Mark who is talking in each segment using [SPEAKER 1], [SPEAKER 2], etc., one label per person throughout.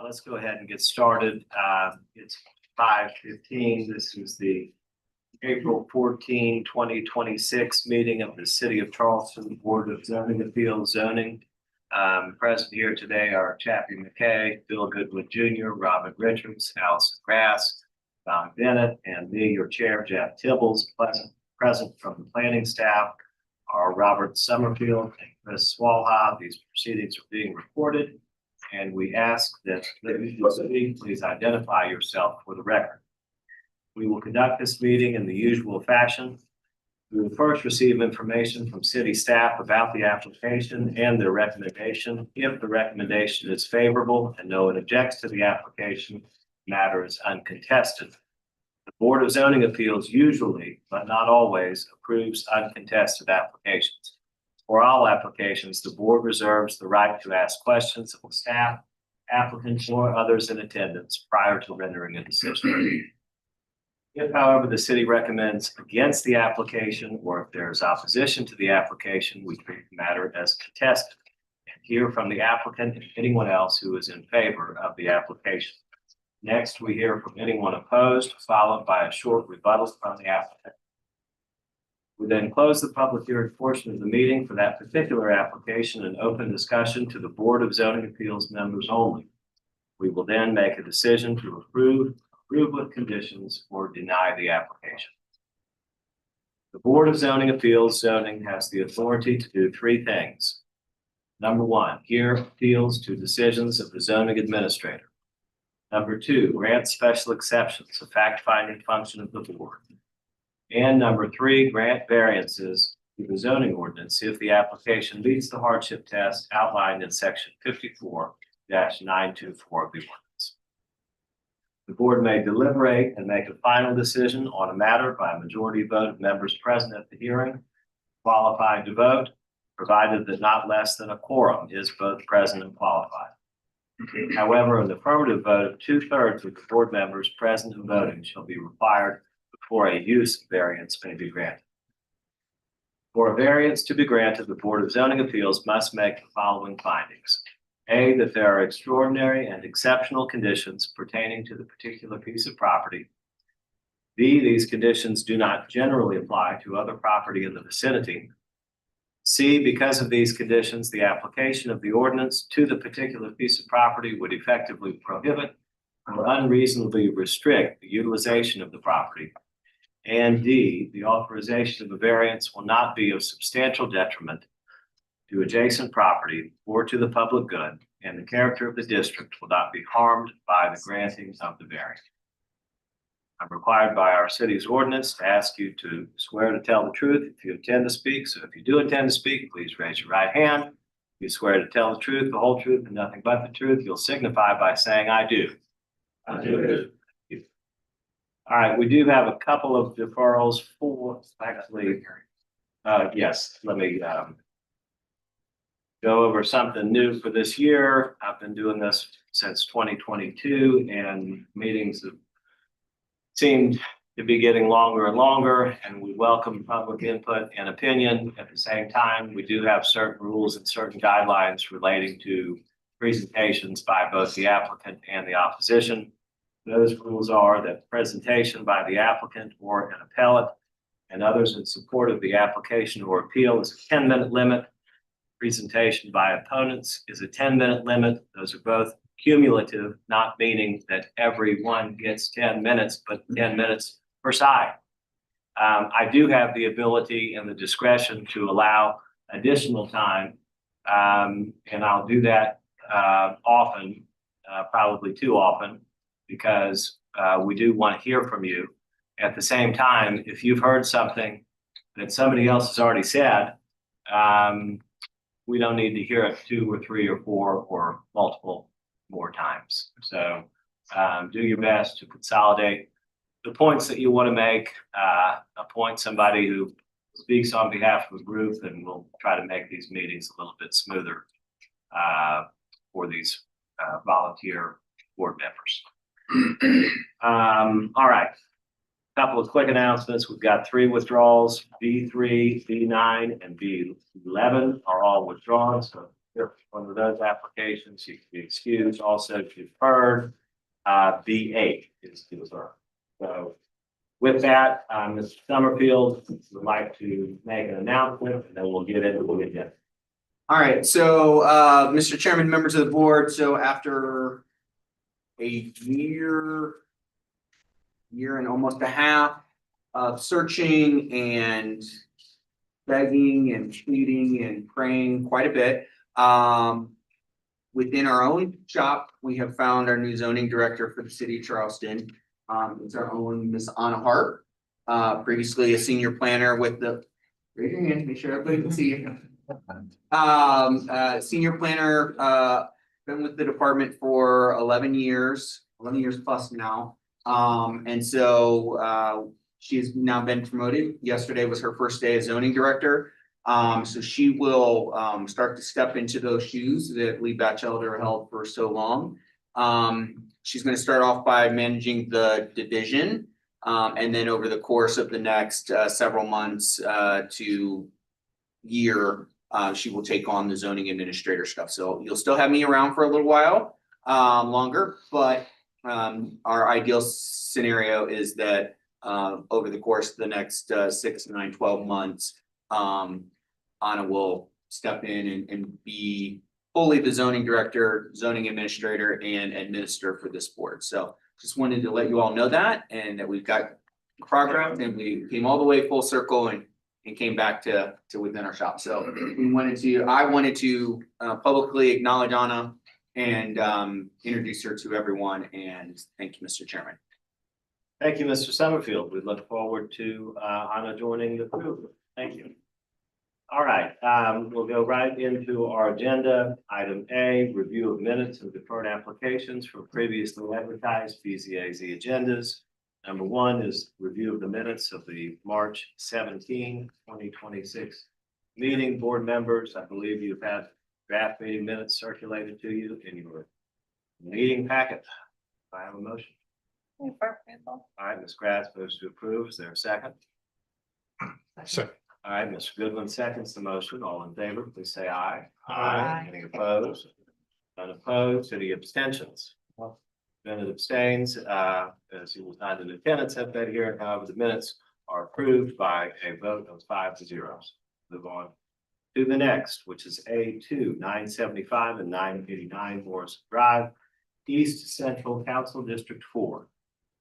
[SPEAKER 1] Let's go ahead and get started. It's 5:15. This is the April 14, 2026 meeting of the City of Charleston Board of Zoning Appeals Zoning. Present here today are Chappie McKay, Bill Goodwin Jr., Robin Richards, Allison Grass, Don Bennett, and me, your chair, Jeff Tibbles. Present from the planning staff are Robert Summerfield and Chris Swalha. These proceedings are being recorded, and we ask that you please identify yourself for the record. We will conduct this meeting in the usual fashion. We will first receive information from city staff about the application and their recommendation. If the recommendation is favorable and no one objects to the application, the matter is uncontested. The Board of Zoning Appeals usually, but not always, approves uncontested applications. For all applications, the board reserves the right to ask questions of staff, applicants, or others in attendance prior to rendering a decision. If, however, the city recommends against the application, or if there is opposition to the application, we treat the matter as contested and hear from the applicant and anyone else who is in favor of the application. Next, we hear from anyone opposed, followed by a short rebuttal from the applicant. We then close the public hearing portion of the meeting for that particular application and open discussion to the Board of Zoning Appeals members only. We will then make a decision to approve with conditions, or deny the application. The Board of Zoning Appeals Zoning has the authority to do three things. Number one, hear appeals to decisions of the zoning administrator. Number two, grant special exceptions, a fact-finding function of the board. And number three, grant variances to the zoning ordinance if the application meets the hardship test outlined in section 54-924 of the ordinance. The board may deliberate and make a final decision on a matter by a majority vote of members present at the hearing, qualified to vote, provided that not less than a quorum is both present and qualified. However, an affirmative vote of 2/3 of the board members present and voting shall be required before a use variance may be granted. For a variance to be granted, the Board of Zoning Appeals must make the following findings. A, that there are extraordinary and exceptional conditions pertaining to the particular piece of property. B, these conditions do not generally apply to other property in the vicinity. C, because of these conditions, the application of the ordinance to the particular piece of property would effectively prohibit or unreasonably restrict the utilization of the property. And D, the authorization of a variance will not be of substantial detriment to adjacent property or to the public good, and the character of the district will not be harmed by the granting of the variance. I'm required by our city's ordinance to ask you to swear to tell the truth if you intend to speak. So if you do intend to speak, please raise your right hand. If you swear to tell the truth, the whole truth, and nothing but the truth, you'll signify by saying, I do. I do. All right, we do have a couple of deferrals for, actually, yes, let me go over something new for this year. I've been doing this since 2022, and meetings have seemed to be getting longer and longer, and we welcome public input and opinion. At the same time, we do have certain rules and certain guidelines relating to presentations by both the applicant and the opposition. Those rules are that presentation by the applicant or an appellate and others in support of the application or appeal is a 10-minute limit. Presentation by opponents is a 10-minute limit. Those are both cumulative, not meaning that everyone gets 10 minutes, but 10 minutes per side. I do have the ability and the discretion to allow additional time, and I'll do that often, probably too often, because we do want to hear from you. At the same time, if you've heard something that somebody else has already said, we don't need to hear it 2 or 3 or 4 or multiple more times. So do your best to consolidate the points that you want to make, appoint somebody who speaks on behalf of the group, and we'll try to make these meetings a little bit smoother for these volunteer board members. All right. A couple of quick announcements. We've got 3 withdrawals. B3, B9, and B11 are all withdrawn. So one of those applications, you can be excused. Also, if you've heard, B8 is deferred. So with that, Mr. Summerfield would like to make an announcement, and then we'll get it.
[SPEAKER 2] All right, so Mr. Chairman, members of the board, so after a year and almost a half of searching and begging and pleading and praying quite a bit, within our own shop, we have found our new zoning director for the city of Charleston. It's our own Miss Anna Hart, previously a senior planner with the, raise your hand, make sure everybody can see you. Senior planner, been with the department for 11 years plus now. And so she's now been promoted. Yesterday was her first day as zoning director. So she will start to step into those shoes that Lee Batchelder held for so long. She's going to start off by managing the division, and then over the course of the next several months to year, she will take on the zoning administrator stuff. So you'll still have me around for a little while longer, but our ideal scenario is that over the course of the next 6, 9, 12 months, Anna will step in and be fully the zoning director, zoning administrator, and administrator for this board. So just wanted to let you all know that, and that we've got progress, and we came all the way full circle and came back to within our shop. So I wanted to publicly acknowledge Anna and introduce her to everyone, and thank you, Mr. Chairman.
[SPEAKER 1] Thank you, Mr. Summerfield. We look forward to Anna joining the group. Thank you. All right, we'll go right into our agenda. Item A, review of minutes and deferred applications for previously advertised BZA-Z agendas. Number 1 is review of the minutes of the March 17, 2026 meeting. Board members, I believe you've had draft meeting minutes circulated to you in your meeting packet. Do I have a motion? All right, Ms. Gratz moves to approve. Is there a second?
[SPEAKER 3] Second.
[SPEAKER 1] All right, Mr. Goodwin seconds the motion. All in favor, please say aye.
[SPEAKER 3] Aye.
[SPEAKER 1] Any opposed? None opposed. Any abstentions? Bennett abstains, as he was not in attendance at that hearing. However, the minutes are approved by a vote of 5-0. Move on to the next, which is A2, 975 and 989 Morris Drive, East Central Council District 4.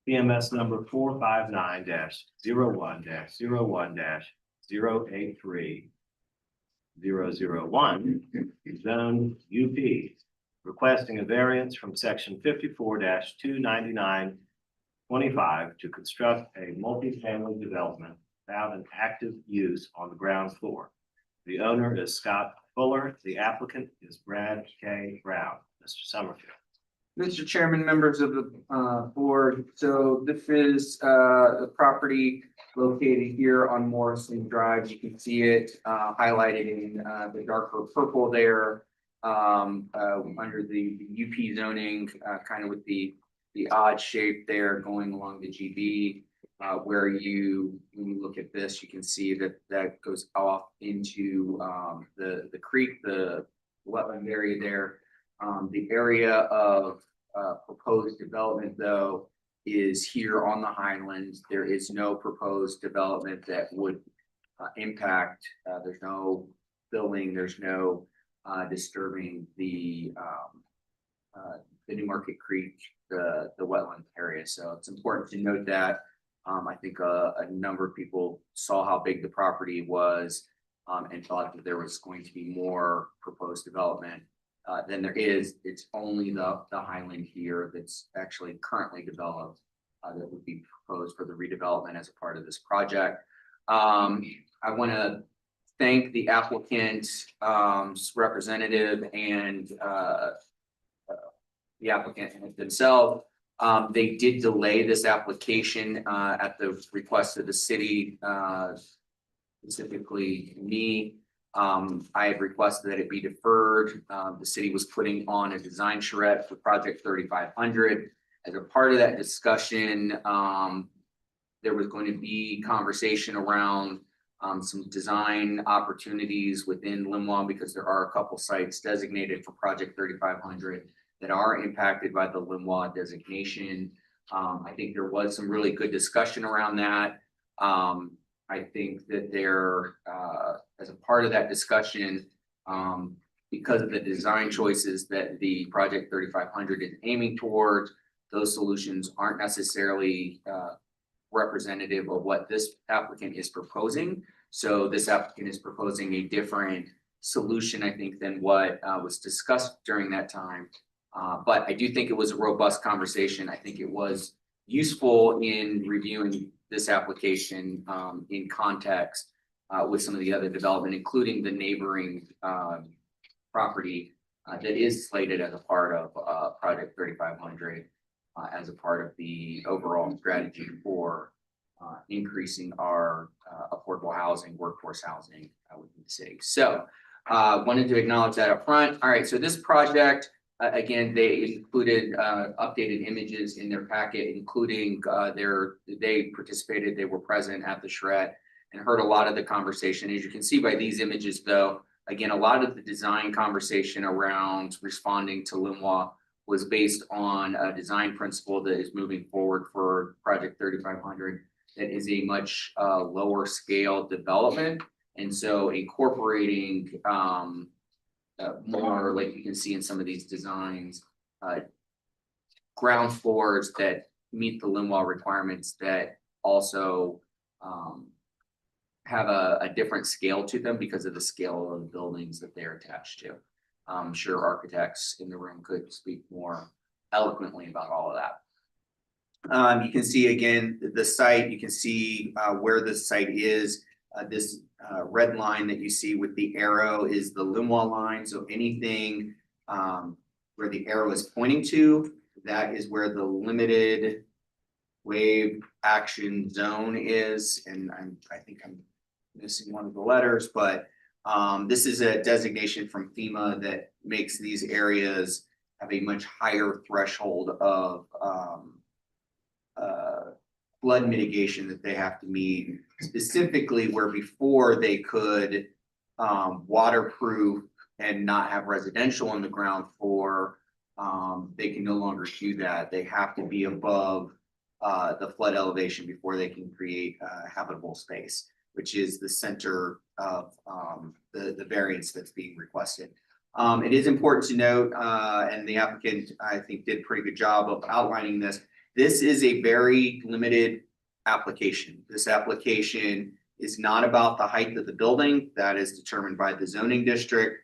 [SPEAKER 1] PMS number 459-01-01-083-001, zone UP, requesting a variance from section 54-299-25 to construct a multifamily development without an active use on the ground floor. The owner is Scott Fuller. The applicant is Brad K. Brown. Mr. Summerfield.
[SPEAKER 2] Mr. Chairman, members of the board, so this is the property located here on Morrison Drive. You can see it highlighted in the darker purple there, under the UP zoning, kind of with the odd shape there going along the GB, where when you look at this, you can see that goes off into the creek, the wetland area there. The area of proposed development, though, is here on the Highlands. There is no proposed development that would impact. There's no building. There's no disturbing the Newmarket Creek, the wetland area. So it's important to note that. I think a number of people saw how big the property was and thought that there was going to be more proposed development than there is. It's only the Highland here that's actually currently developed that would be proposed for the redevelopment as a part of this project. I want to thank the applicant's representative and the applicant themselves. They did delay this application at the request of the city, specifically me. I had requested that it be deferred. The city was putting on a design charrette for project 3500. As a part of that discussion, there was going to be conversation around some design opportunities within Limwa because there are a couple sites designated for Project 3500 that are impacted by the Limwa designation. I think there was some really good discussion around that. I think that there, as a part of that discussion, because of the design choices that the Project 3500 is aiming towards, those solutions aren't necessarily representative of what this applicant is proposing. So this applicant is proposing a different solution, I think, than what was discussed during that time. But I do think it was a robust conversation. I think it was useful in reviewing this application in context with some of the other development, including the neighboring property that is slated as a part of Project 3500 as a part of the overall strategy for increasing our affordable housing, workforce housing within the city. So wanted to acknowledge that up front. All right, so this project, again, they included updated images in their packet, including they participated, they were present at the charrette and heard a lot of the conversation. As you can see by these images, though, again, a lot of the design conversation around responding to Limwa was based on a design principle that is moving forward for Project 3500 that is a much lower scale development. And so incorporating more, like you can see in some of these designs, ground floors that meet the Limwa requirements that also have a different scale to them because of the scale of the buildings that they're attached to. I'm sure architects in the room could speak more eloquently about all of that. You can see again the site, you can see where the site is. This red line that you see with the arrow is the Limwa line. So anything where the arrow is pointing to, that is where the limited wave action zone is. And I think I'm missing one of the letters, but this is a designation from FEMA that makes these areas have a much higher threshold of flood mitigation that they have to meet, specifically where before they could waterproof and not have residential on the ground floor, they can no longer do that. They have to be above the flood elevation before they can create habitable space, which is the center of the variance that's being requested. It is important to note, and the applicant, I think, did a pretty good job of outlining this. This is a very limited application. This application is not about the height of the building. That is determined by the zoning district.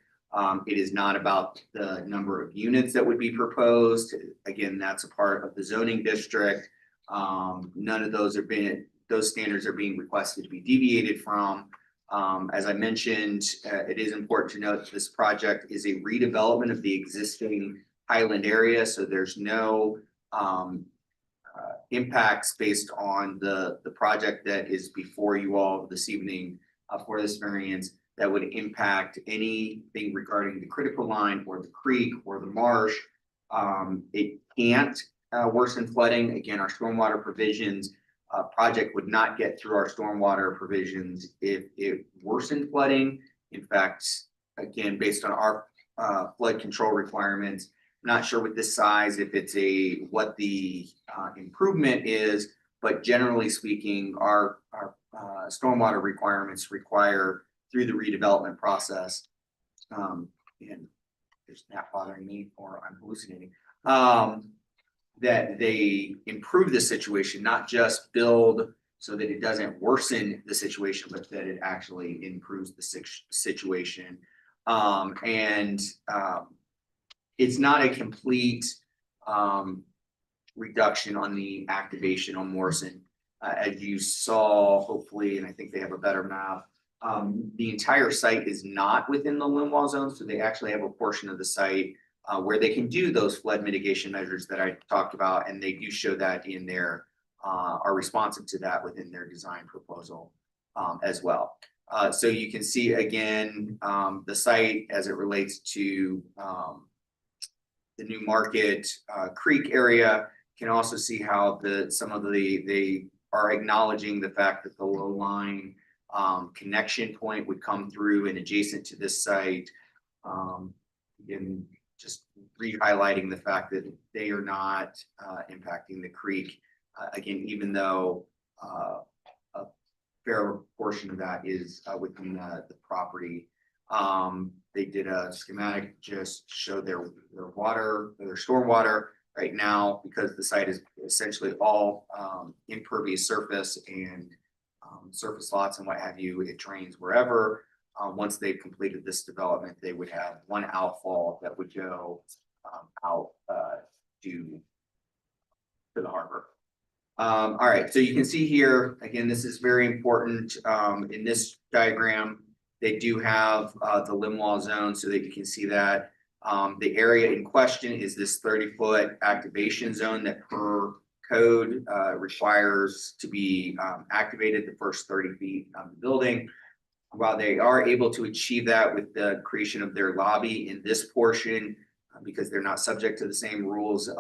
[SPEAKER 2] It is not about the number of units that would be proposed. Again, that's a part of the zoning district. None of those those standards are being requested to be deviated from. As I mentioned, it is important to note that this project is a redevelopment of the existing Highland area. So there's no impacts based on the project that is before you all this evening for this variance that would impact anything regarding the critical line or the creek or the marsh. It can't worsen flooding. Again, our stormwater provisions project would not get through our stormwater provisions if it worsened flooding. In fact, again, based on our flood control requirements, not sure with this size if it's what the improvement is, but generally speaking, our stormwater requirements require through the redevelopment process, and there's not bothering me or I'm hallucinating, that they improve the situation, not just build so that it doesn't worsen the situation, but that it actually improves the situation. It's not a complete reduction on the activation on Morrison. As you saw, hopefully, and I think they have a better map, the entire site is not within the Limwa zone, so they actually have a portion of the site where they can do those flood mitigation measures that I talked about, and they do show that in their, are responsive to that within their design proposal as well. So you can see again, the site as it relates to the New Market Creek area. You can also see how they are acknowledging the fact that the low lying connection point would come through and adjacent to this site. Again, just re-highlighting the fact that they are not impacting the creek. Again, even though a fair portion of that is within the property. They did a schematic, just show their water, their stormwater right now, because the site is essentially all impervious surface and surface lots and what have you. It drains wherever. Once they've completed this development, they would have one outfall that would go out to the harbor. All right, so you can see here, again, this is very important. In this diagram, they do have the limb wall zone so that you can see that. The area in question is this 30-foot activation zone that per code requires to be activated the first 30 feet of the building. While they are able to achieve that with the creation of their lobby in this portion, because they're not subject to the same rules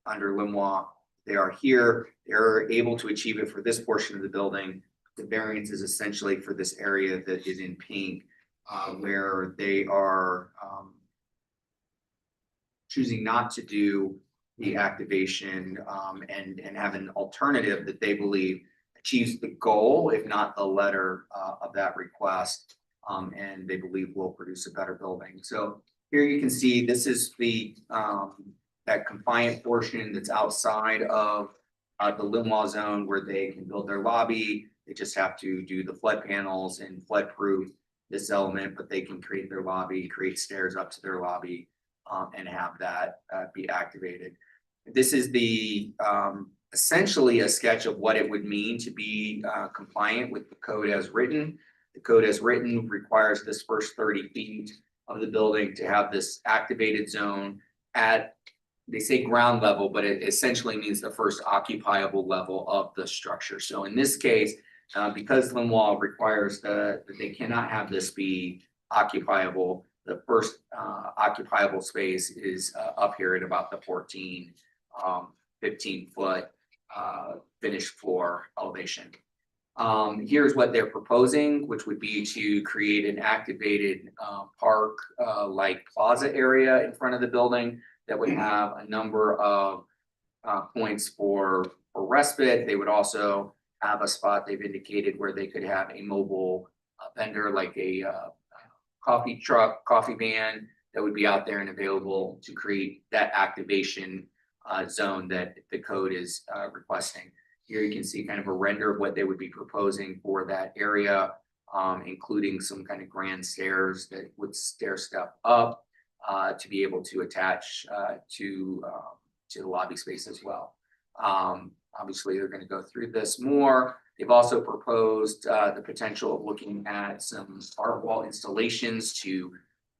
[SPEAKER 2] under limb wall, they are here. They're able to achieve it for this portion of the building. The variance is essentially for this area that is in pink, where they are choosing not to do the activation and have an alternative that they believe achieves the goal, if not the letter of that request, and they believe will produce a better building. So here you can see this is the that compliant portion that's outside of the limb wall zone where they can build their lobby. They just have to do the flood panels and flood proof this element, but they can create their lobby, create stairs up to their lobby, and have that be activated. This is the essentially a sketch of what it would mean to be compliant with the code as written. The code as written requires this first 30 feet of the building to have this activated zone at, they say ground level, but it essentially means the first occupiable level of the structure. So in this case, because limb wall requires that they cannot have this be occupiable, the first occupiable space is up here at about the 15-foot finished floor elevation. Here's what they're proposing, which would be to create an activated park like plaza area in front of the building that would have a number of points for respite. They would also have a spot they've indicated where they could have a mobile vendor like a coffee truck, coffee van that would be out there and available to create that activation zone that the code is requesting. Here you can see kind of a render of what they would be proposing for that area, including some kind of grand stairs that would stair step up to be able to attach to the lobby space as well. Obviously, they're going to go through this more. They've also proposed the potential of looking at some art wall installations to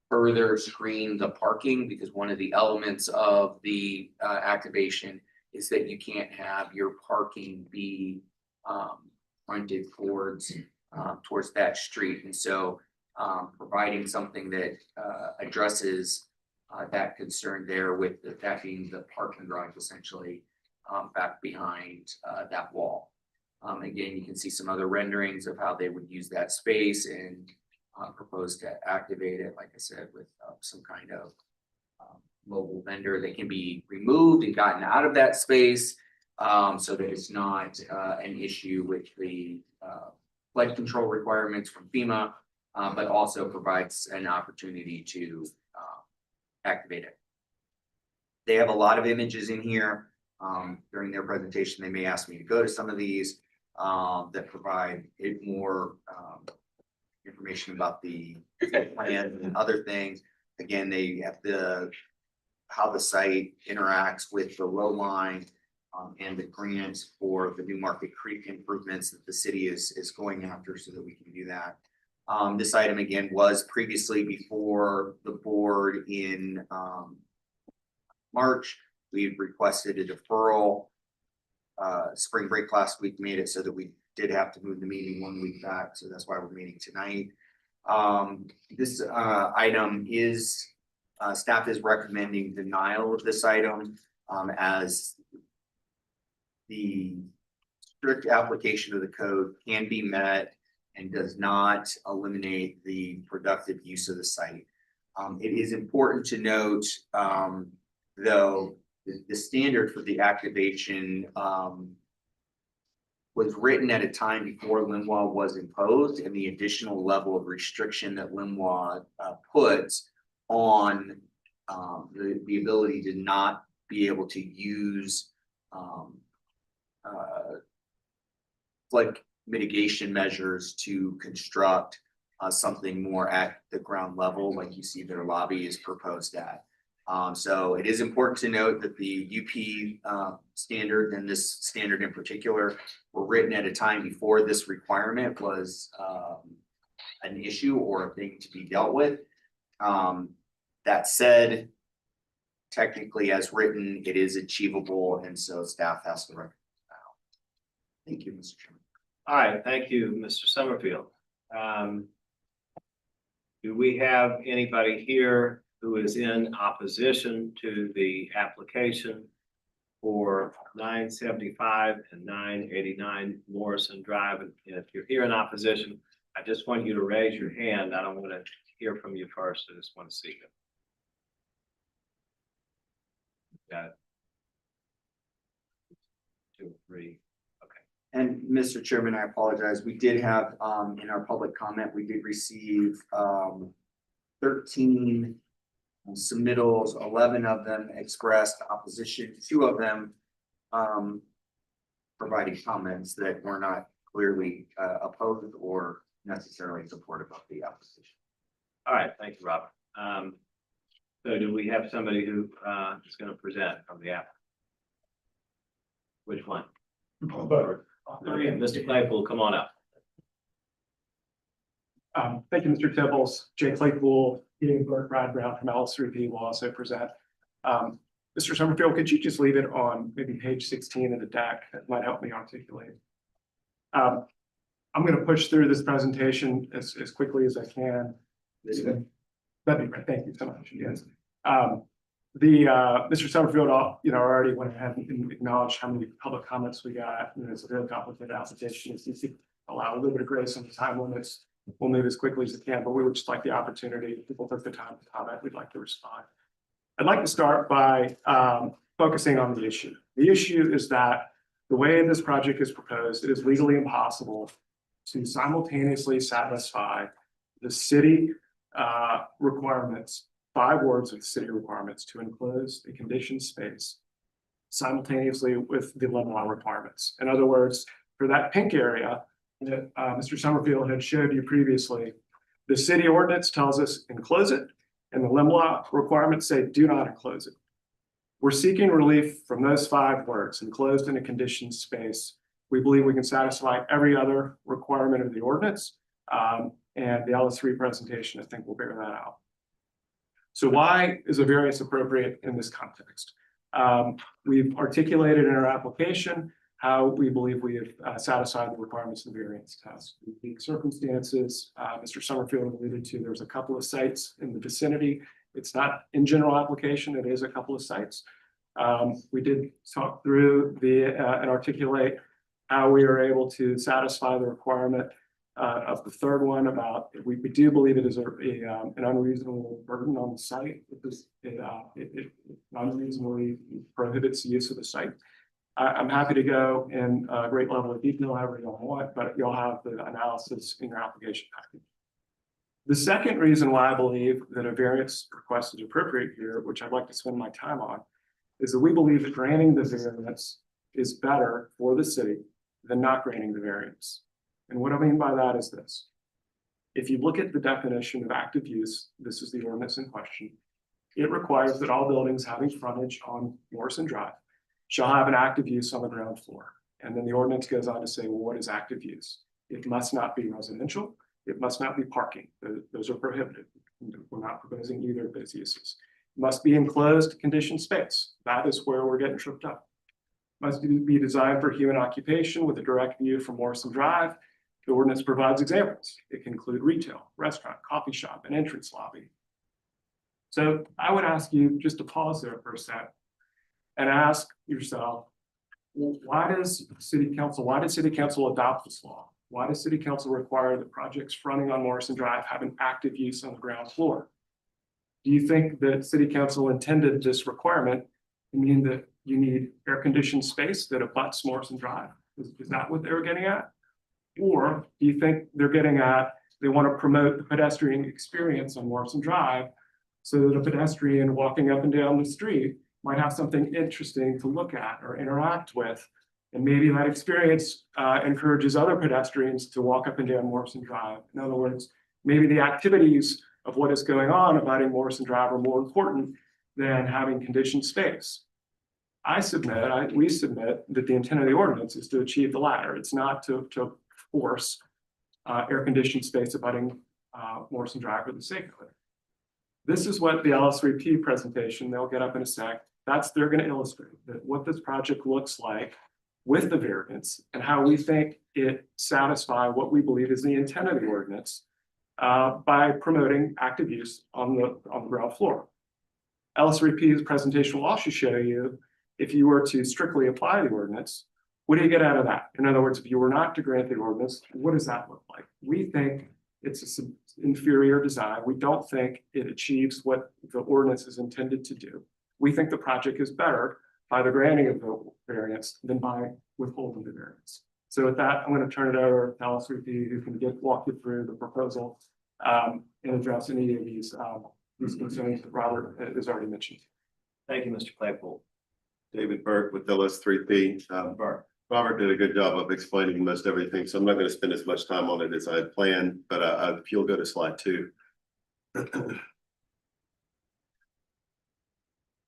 [SPEAKER 2] further screen the parking, because one of the elements of the activation is that you can't have your parking be fronted towards that street. And so providing something that addresses that concern there, with that being the parking garage essentially back behind that wall. Again, you can see some other renderings of how they would use that space and propose to activate it, like I said, with some kind of mobile vendor that can be removed and gotten out of that space, so that it's not an issue with the flood control requirements from FEMA, but also provides an opportunity to activate it. They have a lot of images in here. During their presentation, they may ask me to go to some of these that provide more information about the plan and other things. Again, they have how the site interacts with the low line and the grants for the New Market Creek improvements that the city is going after, so that we can do that. This item again was previously before the board in March. We had requested a deferral. Spring break last week made it so that we did have to move the meeting 1 week back, so that's why we're meeting tonight. This item is staff is recommending denial of this item as the strict application of the code can be met and does not eliminate the productive use of the site. It is important to note, though, the standard for the activation was written at a time before LMWA was imposed, and the additional level of restriction that LMWA puts on the ability to not be able to use flood mitigation measures to construct something more at the ground level, like you see their lobby is proposed at. So it is important to note that the UP standard and this standard in particular were written at a time before this requirement was an issue or a thing to be dealt with. That said, technically as written, it is achievable, and so staff has to recommend that. Thank you, Mr. Chairman.
[SPEAKER 1] All right, thank you, Mr. Summerfield. Do we have anybody here who is in opposition to the application for 975 and 989 Morrison Drive? And if you're here in opposition, I just want you to raise your hand. I don't want to hear from you first. I just want to see you. Got it. 2 or 3.
[SPEAKER 2] And Mr. Chairman, I apologize. We did have in our public comment, we did receive 13 submittals, 11 of them expressed opposition, 2 of them providing comments that were not clearly opposed or necessarily supportive of the opposition.
[SPEAKER 1] All right, thank you, Robert. So do we have somebody who is going to present from the app? Which one? Okay, Mr. Claypool, come on up.
[SPEAKER 4] Thank you, Mr. Tibbles. Jay Claypool, Brad Brown from LS3P will also present. Mr. Summerfield, could you just leave it on maybe page 16 of the deck? That might help me articulate. I'm going to push through this presentation as quickly as I can. That'd be great. Thank you so much. Yes. Mr. Summerfield, already went ahead and acknowledged how many public comments we got. It's a very complicated application. It's easy to allow a little bit of grace on the time limits. We'll move as quickly as we can, but we would just like the opportunity. If people took the time to comment, we'd like to respond. I'd like to start by focusing on the issue. The issue is that the way this project is proposed, it is legally impossible to simultaneously satisfy the city requirements, 5 words of the city requirements to enclose the conditioned space simultaneously with the LMWA requirements. In other words, for that pink area that Mr. Summerfield had showed you previously, the city ordinance tells us enclose it, and the LMWA requirements say do not enclose it. We're seeking relief from those 5 words, enclosed in a conditioned space. We believe we can satisfy every other requirement of the ordinance, and the LS3 presentation, I think, will bear that out. So why is a variance appropriate in this context? We've articulated in our application how we believe we have satisfied the requirements of the variance test. The circumstances Mr. Summerfield alluded to, there's a couple of sites in the vicinity. It's not in general application, it is a couple of sites. We did talk through and articulate how we are able to satisfy the requirement of the third one about we do believe it is an unreasonable burden on the site. It unreasonably prohibits the use of the site. I'm happy to go in a great level of detail however you want, but you'll have the analysis in your application package. The second reason why I believe that a variance request is appropriate here, which I'd like to spend my time on, is that we believe that granting the variance is better for the city than not granting the variance. And what I mean by that is this. If you look at the definition of active use, this is the ordinance in question. It requires that all buildings having frontage on Morrison Drive shall have an active use on the ground floor. And then the ordinance goes on to say, well, what is active use? It must not be residential. It must not be parking. Those are prohibited. We're not proposing either of those uses. It must be enclosed conditioned space. That is where we're getting tripped up. Must be designed for human occupation with a direct view from Morrison Drive. The ordinance provides examples. It can include retail, restaurant, coffee shop, and entrance lobby. So I would ask you just to pause there for a sec and ask yourself, well, why did City Council adopt this law? Why does city council require that projects fronting on Morrison Drive have an active use on the ground floor? Do you think that city council intended this requirement to mean that you need air-conditioned space that abuts Morrison Drive? Is that what they were getting at? Or do you think they're getting at, they want to promote the pedestrian experience on Morrison Drive so that a pedestrian walking up and down the street might have something interesting to look at or interact with? And maybe that experience encourages other pedestrians to walk up and down Morrison Drive. In other words, maybe the activities of what is going on abutting Morrison Drive are more important than having conditioned space. We submit that the intent of the ordinance is to achieve the latter. It's not to force air-conditioned space abutting Morrison Drive for the sake of it. This is what the LS3P presentation, they'll get up in a sec, they're going to illustrate that what this project looks like with the variance and how we think it satisfies what we believe is the intent of the ordinance by promoting active use on the ground floor. LS3P's presentation will also show you, if you were to strictly apply the ordinance, what do you get out of that? In other words, if you were not to grant the ordinance, what does that look like? We think it's an inferior design. We don't think it achieves what the ordinance is intended to do. We think the project is better by the granting of the variance than by withholding the variance. So with that, I'm going to turn it over to LS3P, who can walk you through the proposal and address any of these concerns that Robert has already mentioned.
[SPEAKER 1] Thank you, Mr. Claypool.
[SPEAKER 5] David Burke with LS3P. Robert did a good job of explaining most everything, so I'm not going to spend as much time on it as I had planned, but if you'll go to slide 2.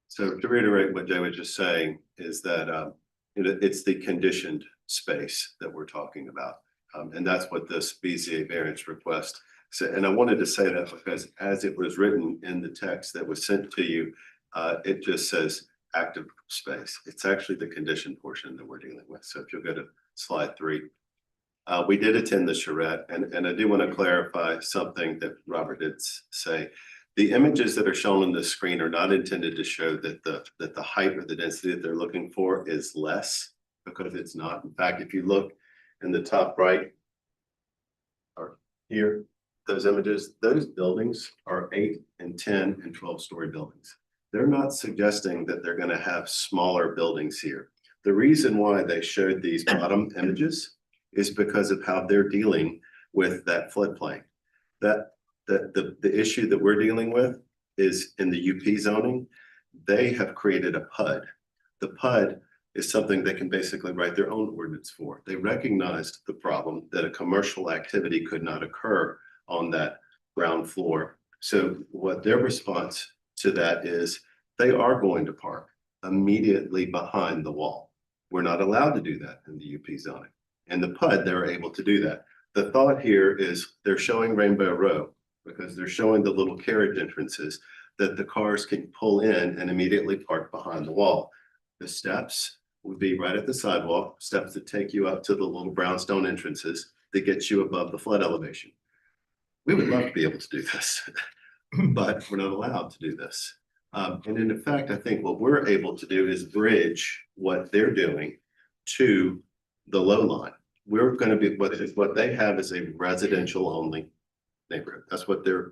[SPEAKER 5] So to reiterate what Jay was just saying is that it's the conditioned space that we're talking about. And that's what this BZA variance request said. And I wanted to say that because as it was written in the text that was sent to you, it just says active space. It's actually the conditioned portion that we're dealing with. So if you'll go to slide 3. We did attend the charrette, and I do want to clarify something that Robert did say. The images that are shown on the screen are not intended to show that the height or the density that they're looking for is less, because it's not. In fact, if you look in the top right or here, those images, those buildings are 8 and 10 and 12-story buildings. They're not suggesting that they're going to have smaller buildings here. The reason why they showed these bottom images is because of how they're dealing with that floodplain. The issue that we're dealing with is in the UP zoning, they have created a PUD. The PUD is something they can basically write their own ordinance for. They recognized the problem that a commercial activity could not occur on that ground floor. So what their response to that is they are going to park immediately behind the wall. We're not allowed to do that in the UP zoning. And the PUD, they're able to do that. The thought here is they're showing Rainbow Row because they're showing the little carriage entrances that the cars can pull in and immediately park behind the wall. The steps would be right at the sidewalk, steps that take you up to the little brownstone entrances that get you above the flood elevation. We would love to be able to do this, but we're not allowed to do this. And in fact, I think what we're able to do is bridge what they're doing to the low line. We're going to be, what they have is a residential only neighborhood. That's what they're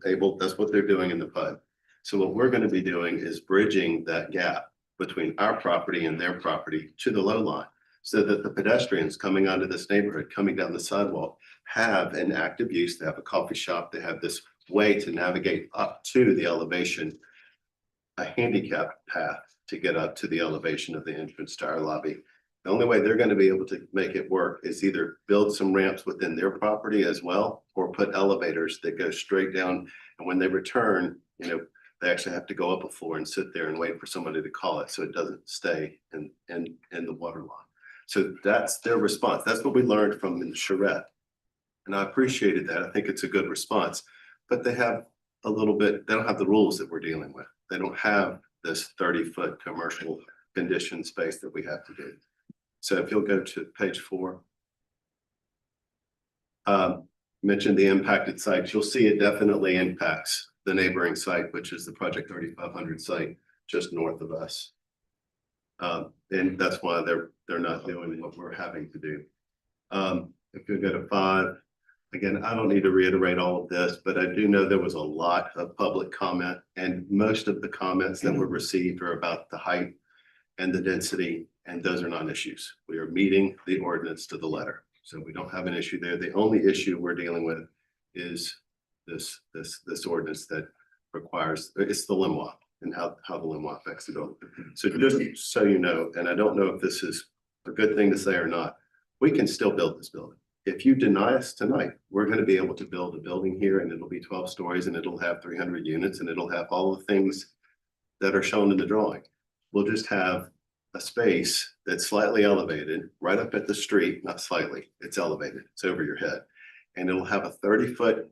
[SPEAKER 5] doing in the PUD. So what we're going to be doing is bridging that gap between our property and their property to the low line, so that the pedestrians coming onto this neighborhood, coming down the sidewalk, have an active use. They have a coffee shop. They have this way to navigate up to the elevation, a handicap path to get up to the elevation of the entrance to our lobby. The only way they're going to be able to make it work is either build some ramps within their property as well, or put elevators that go straight down. And when they return, they actually have to go up a floor and sit there and wait for somebody to call it, so it doesn't stay in the water line. So that's their response. That's what we learned from the charrette. And I appreciated that. I think it's a good response, but they have a little bit, they don't have the rules that we're dealing with. They don't have this 30-foot commercial conditioned space that we have to do. So if you'll go to page 4, mention the impacted sites, you'll see it definitely impacts the neighboring site, which is the Project 3500 site just north of us. And that's why they're not doing what we're having to do. If you go to 5, again, I don't need to reiterate all of this, but I do know there was a lot of public comment, and most of the comments that were received are about the height and the density, and those are not issues. We are meeting the ordinance to the letter, so we don't have an issue there. The only issue we're dealing with is this ordinance that requires, it's the limois and how the limois affects the building. So just so you know, and I don't know if this is a good thing to say or not, we can still build this building. If you deny us tonight, we're going to be able to build a building here, and it'll be 12 stories, and it'll have 300 units, and it'll have all the things that are shown in the drawing. We'll just have a space that's slightly elevated right up at the street, not slightly, it's elevated, it's over your head. And it'll have a 30-foot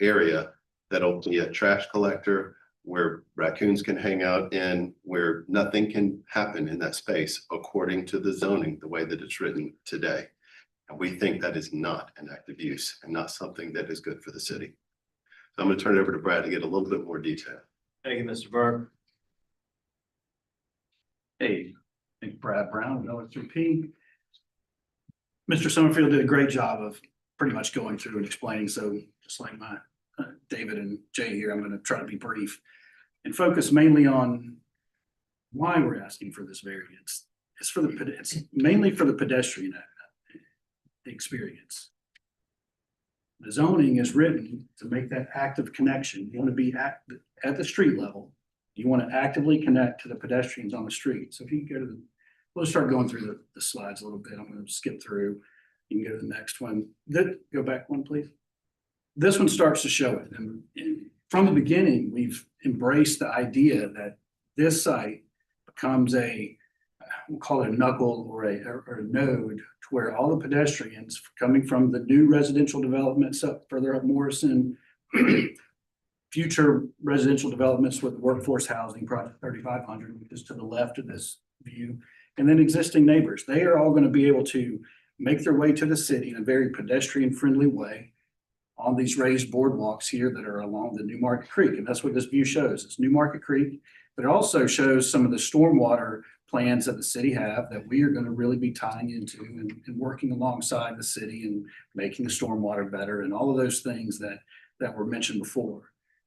[SPEAKER 5] area that'll be a trash collector where raccoons can hang out in, where nothing can happen in that space according to the zoning, the way that it's written today. And we think that is not an active use and not something that is good for the city. So I'm going to turn it over to Brad to get a little bit more detail.
[SPEAKER 1] Thank you, Mr. Burke.
[SPEAKER 6] Hey, I think Brad Brown, OSRP. Mr. Summerfield did a great job of pretty much going through and explaining. So just like my David and Jay here, I'm going to try to be brief and focus mainly on why we're asking for this variance. It's mainly for the pedestrian experience. The zoning is written to make that active connection. You want to be at the street level. You want to actively connect to the pedestrians on the street. So if you go to we'll start going through the slides a little bit. I'm going to skip through. You can go to the next one. Go back one, please. This one starts to show it. And from the beginning, we've embraced the idea that this site becomes we'll call it a knuckle or a node to where all the pedestrians coming from the new residential developments up further up Morrison, future residential developments with workforce housing, Project 3500, which is to the left of this view, and then existing neighbors. They are all going to be able to make their way to the city in a very pedestrian-friendly way on these raised boardwalks here that are along the New Market Creek. And that's what this view shows. It's New Market Creek, but it also shows some of the stormwater plans that the city have that we are going to really be tying into and working alongside the city and making the stormwater better and all of those things that were mentioned before.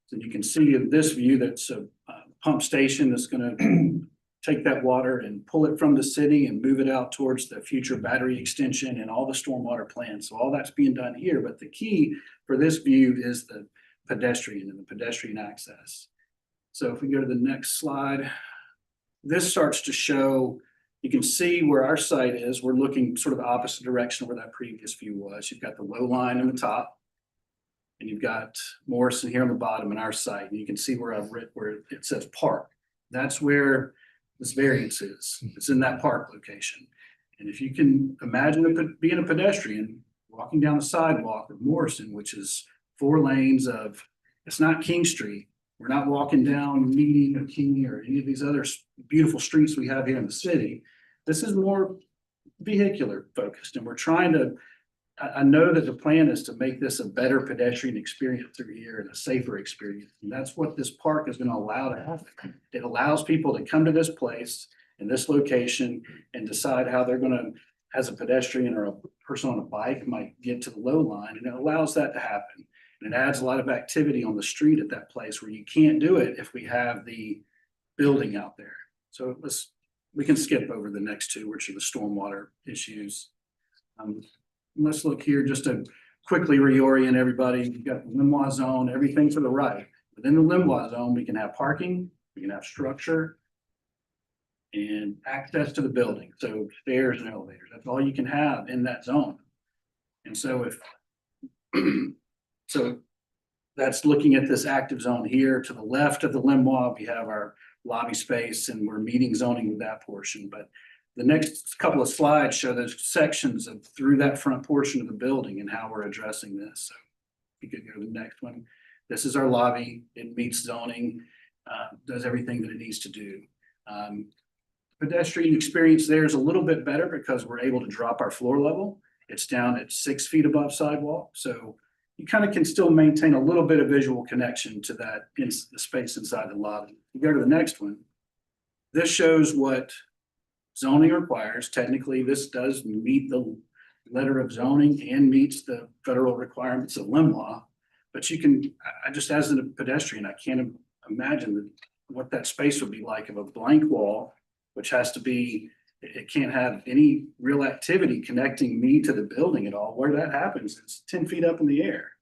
[SPEAKER 6] So you can see in this view that's a pump station that's going to take that water and pull it from the city and move it out towards the future battery extension and all the stormwater plans. So all that's being done here. But the key for this view is the pedestrian and the pedestrian access. So if we go to the next slide, this starts to show, you can see where our site is. We're looking sort of the opposite direction of where that previous view was. You've got the low line on the top, and you've got Morrison here on the bottom in our site. And you can see where it says park. That's where this variance is. It's in that park location. And if you can imagine being a pedestrian walking down the sidewalk of Morrison, which is 4 lanes of, it's not King Street. We're not walking down Meeting or King or any of these other beautiful streets we have here in the city. This is more vehicular focused, and we're trying to, I know that the plan is to make this a better pedestrian experience through here and a safer experience. And that's what this park is going to allow to happen. It allows people to come to this place in this location and decide how they're going to, as a pedestrian or a person on a bike might get to the low line. And it allows that to happen. And it adds a lot of activity on the street at that place where you can't do it if we have the building out there. So we can skip over the next 2, which are the stormwater issues. Let's look here just to quickly reorient everybody. You've got the limois zone, everything to the right. Within the limois zone, we can have parking, we can have structure, and access to the building. So stairs and elevators. That's all you can have in that zone. And so so that's looking at this active zone here. To the left of the limois, we have our lobby space, and we're meeting zoning with that portion. But the next couple of slides show those sections of through that front portion of the building and how we're addressing this. So you could go to the next one. This is our lobby. It meets zoning, does everything that it needs to do. Pedestrian experience there is a little bit better because we're able to drop our floor level. It's down at 6 feet above sidewalk. So you kind of can still maintain a little bit of visual connection to that in the space inside the lobby. You go to the next one. This shows what zoning requires. Technically, this does meet the letter of zoning and meets the federal requirements of LIMLAW. But you can, I just, as a pedestrian, I can't imagine what that space would be like of a blank wall, which has to be, it can't have any real activity connecting me to the building at all. Where that happens, it's 10 feet up in the air.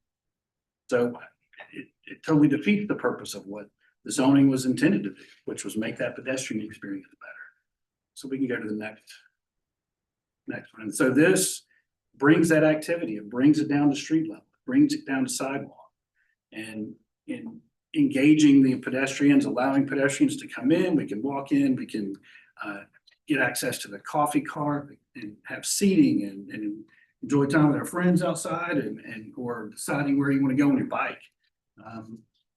[SPEAKER 6] So it totally defeats the purpose of what the zoning was intended to do, which was make that pedestrian experience better. So we can go to the next one. And so this brings that activity, it brings it down to street level, brings it down to sidewalk. And in engaging the pedestrians, allowing pedestrians to come in, we can walk in, we can get access to the coffee cart and have seating and enjoy time with our friends outside and or deciding where you want to go on your bike.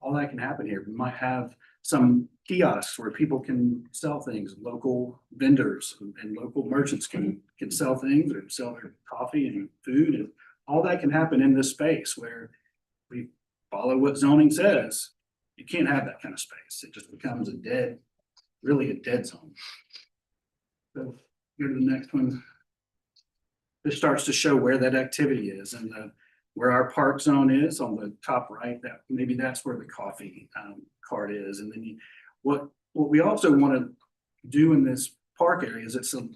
[SPEAKER 6] All that can happen here. We might have some kiosks where people can sell things, local vendors and local merchants can sell things or sell their coffee and food, and all that can happen in this space where we follow what zoning says. You can't have that kind of space. It just becomes really a dead zone. So go to the next one. This starts to show where that activity is and where our park zone is on the top right. That maybe that's where the coffee cart is. And then what we also want to do in this park area is it's a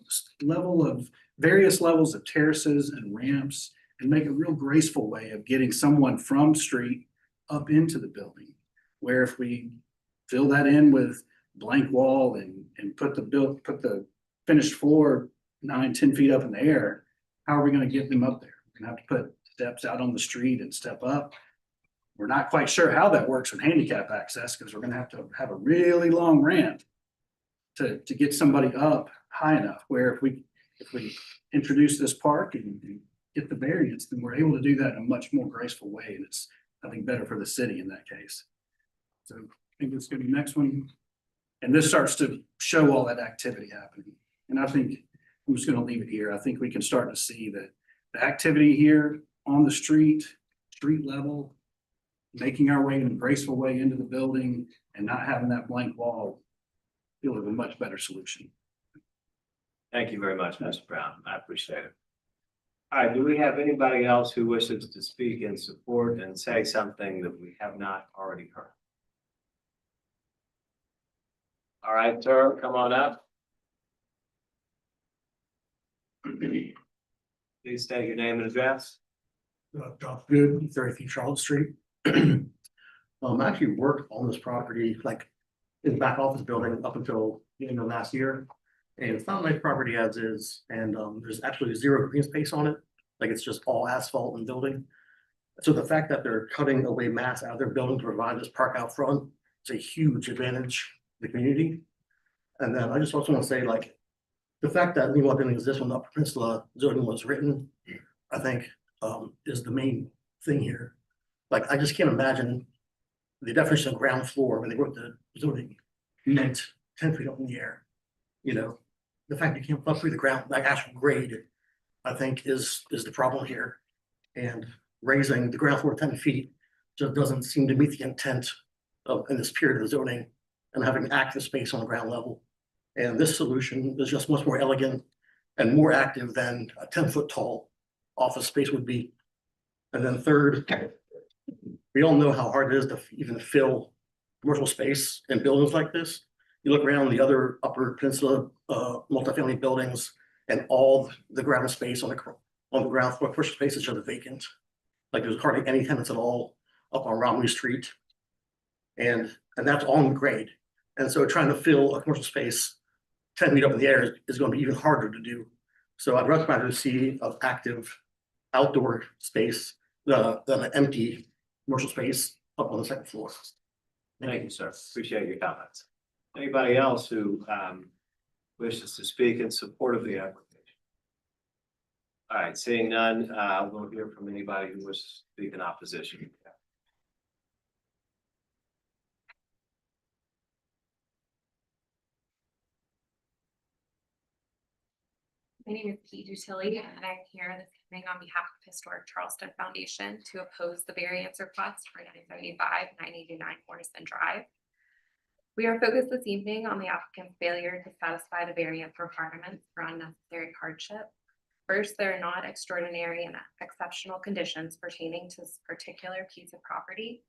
[SPEAKER 6] level of various levels of terraces and ramps and make a real graceful way of getting someone from street up into the building. Where if we fill that in with blank wall and put the finished floor 9-10 feet up in the air, how are we going to get them up there? We're going to have to put steps out on the street and step up. We're not quite sure how that works with handicap access because we're going to have a really long ramp to get somebody up high enough where if we introduce this park and get the variance, then we're able to do that in a much more graceful way. And it's, I think, better for the city in that case. So I think let's go to the next one. And this starts to show all that activity happening. And I think I'm just going to leave it here. I think we can start to see that the activity here on the street level, making our way in a graceful way into the building and not having that blank wall, feel like a much better solution.
[SPEAKER 1] Thank you very much, Mr. Brown. I appreciate it. All right, do we have anybody else who wishes to speak in support and say something that we have not already heard? All right, sir, come on up. Please state your name and address.
[SPEAKER 7] Dr. Good, 33 Charlotte Street. I actually worked on this property, like in the back office building up until the end of last year. And it's not a nice property as is, and there's actually zero green space on it. Like it's just all asphalt and building. So the fact that they're cutting away mass out of their building to provide this park out front is a huge advantage to the community. And then I just also want to say, like, the fact that Lima didn't exist when the Upper Peninsula zoning was written, I think is the main thing here. Like, I just can't imagine the definition of ground floor when they wrote the zoning meant 10 feet up in the air. You know, the fact you can't plug through the ground, like actual grade, I think is the problem here. And raising the ground floor 10 feet just doesn't seem to meet the intent of in this period of the zoning and having active space on the ground level. And this solution is just much more elegant and more active than a 10-foot tall office space would be. And then third, we all know how hard it is to even fill commercial space in buildings like this. You look around the other Upper Peninsula multifamily buildings and all the ground space on the ground floor commercial space is just vacant. Like there's hardly any tenants at all up on Romney Street. And that's on grade. And so trying to fill a commercial space 10 feet up in the air is going to be even harder to do. So I'd rather see an active outdoor space than an empty commercial space up on the second floor.
[SPEAKER 1] Thank you, sir. Appreciate your comments. Anybody else who wishes to speak in support of the application? All right, seeing none, we'll hear from anybody who wishes to speak in opposition.
[SPEAKER 8] My name is Paige Tilly, and I'm here this evening on behalf of Historic Charleston Foundation to oppose the variance request for 975-989 Morrison Drive. We are focused this evening on the applicant's failure to satisfy the variance requirements for unnecessary hardship. First, there are not extraordinary and exceptional conditions pertaining to this particular piece of property.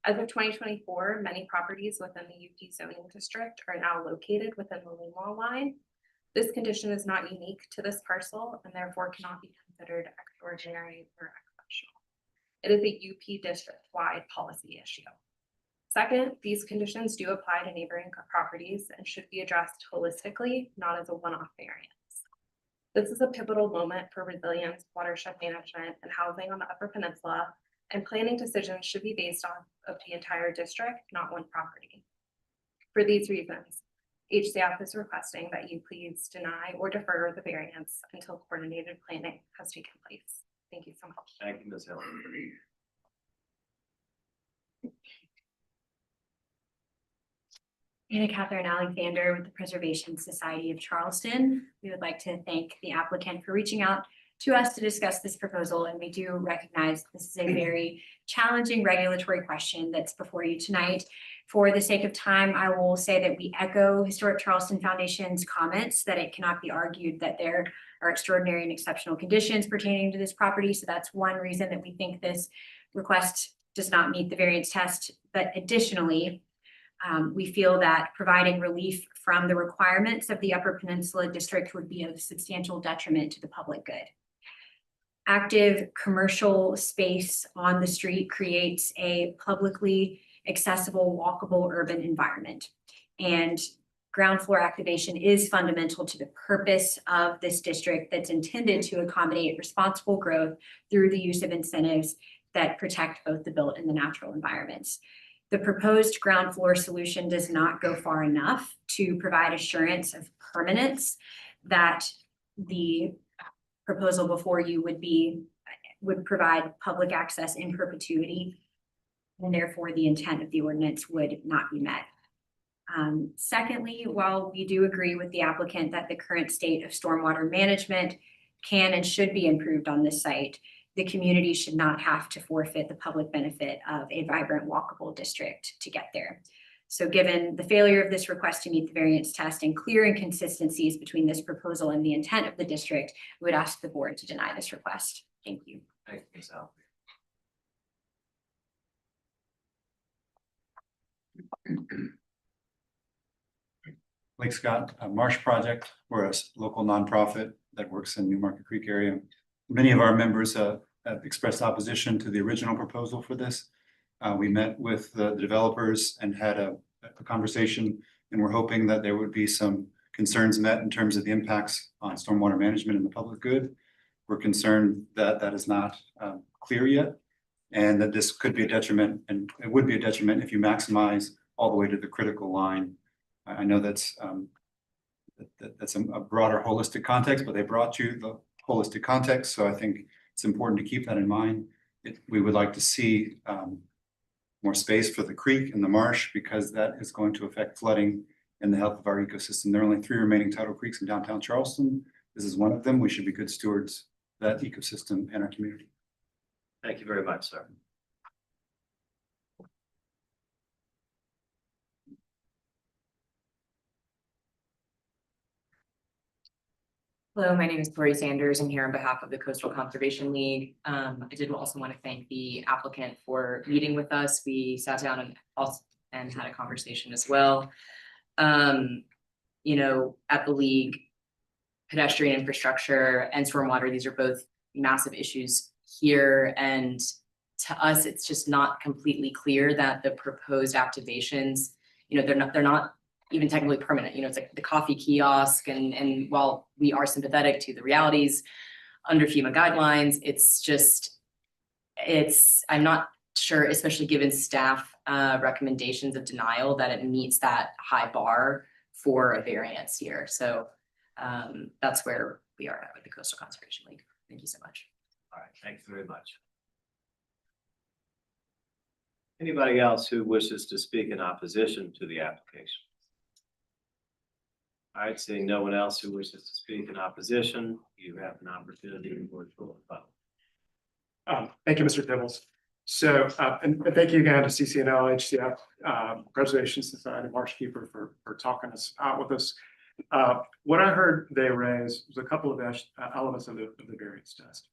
[SPEAKER 8] As of 2024, many properties within the UP zoning district are now located within the Limau line. This condition is not unique to this parcel and therefore cannot be considered extraordinary or exceptional. It is a UP district-wide policy issue. Second, these conditions do apply to neighboring properties and should be addressed holistically, not as a one-off variance. This is a pivotal moment for resilience, watershed management, and housing on the Upper Peninsula, and planning decisions should be based off of the entire district, not one property. For these reasons, HCF is requesting that you please deny or defer the variance until coordinated planning has taken place. Thank you so much.
[SPEAKER 1] Thank you, Ms. Hill.
[SPEAKER 9] Anna Catherine Alexander with the Preservation Society of Charleston. We would like to thank the applicant for reaching out to us to discuss this proposal, and we do recognize this is a very challenging regulatory question that's before you tonight. For the sake of time, I will say that we echo Historic Charleston Foundation's comments that it cannot be argued that there are extraordinary and exceptional conditions pertaining to this property. So that's one reason that we think this request does not meet the variance test. But additionally, we feel that providing relief from the requirements of the Upper Peninsula District would be of substantial detriment to the public good. Active commercial space on the street creates a publicly accessible, walkable urban environment. And ground floor activation is fundamental to the purpose of this district that's intended to accommodate responsible growth through the use of incentives that protect both the built and the natural environments. The proposed ground floor solution does not go far enough to provide assurance of permanence that the proposal before you would provide public access in perpetuity, and therefore the intent of the ordinance would not be met. Secondly, while we do agree with the applicant that the current state of stormwater management can and should be improved on this site, the community should not have to forfeit the public benefit of a vibrant walkable district to get there. So given the failure of this request to meet the variance test and clear inconsistencies between this proposal and the intent of the district, we would ask the board to deny this request. Thank you.
[SPEAKER 1] Thank you, Ms. Hill.
[SPEAKER 10] Lake Scott Marsh Project. We're a local nonprofit that works in New Market Creek area. Many of our members have expressed opposition to the original proposal for this. We met with the developers and had a conversation, and we're hoping that there would be some concerns met in terms of the impacts on stormwater management and the public good. We're concerned that that is not clear yet, and that this could be a detriment, and it would be a detriment if you maximize all the way to the critical line. I know that's a broader holistic context, but they brought you the holistic context, so I think it's important to keep that in mind. We would like to see more space for the creek and the marsh, because that is going to affect flooding and the health of our ecosystem. There are only 3 remaining tidal creeks in downtown Charleston. This is one of them. We should be good stewards of that ecosystem and our community.
[SPEAKER 1] Thank you very much, sir.
[SPEAKER 11] Hello, my name is Tori Sanders. I'm here on behalf of the Coastal Conservation League. I did also want to thank the applicant for meeting with us. We sat down and had a conversation as well. You know, at the league, pedestrian infrastructure and stormwater, these are both massive issues here. And to us, it's just not completely clear that the proposed activations, you know, they're not even technically permanent. You know, it's like the coffee kiosk, and while we are sympathetic to the realities under FEMA guidelines, I'm not sure, especially given staff recommendations of denial, that it meets that high bar for a variance here. So that's where we are at with the Coastal Conservation League. Thank you so much.
[SPEAKER 1] All right, thank you very much. Anybody else who wishes to speak in opposition to the application? All right, seeing no one else who wishes to speak in opposition, you have an opportunity for a vote.
[SPEAKER 4] Thank you, Mr. Tibbles. So, and thank you again to CCNL, HCF, Preservation Society, Marshkeeper for talking us out with us. What I heard they raise was a couple of elements of the variance test.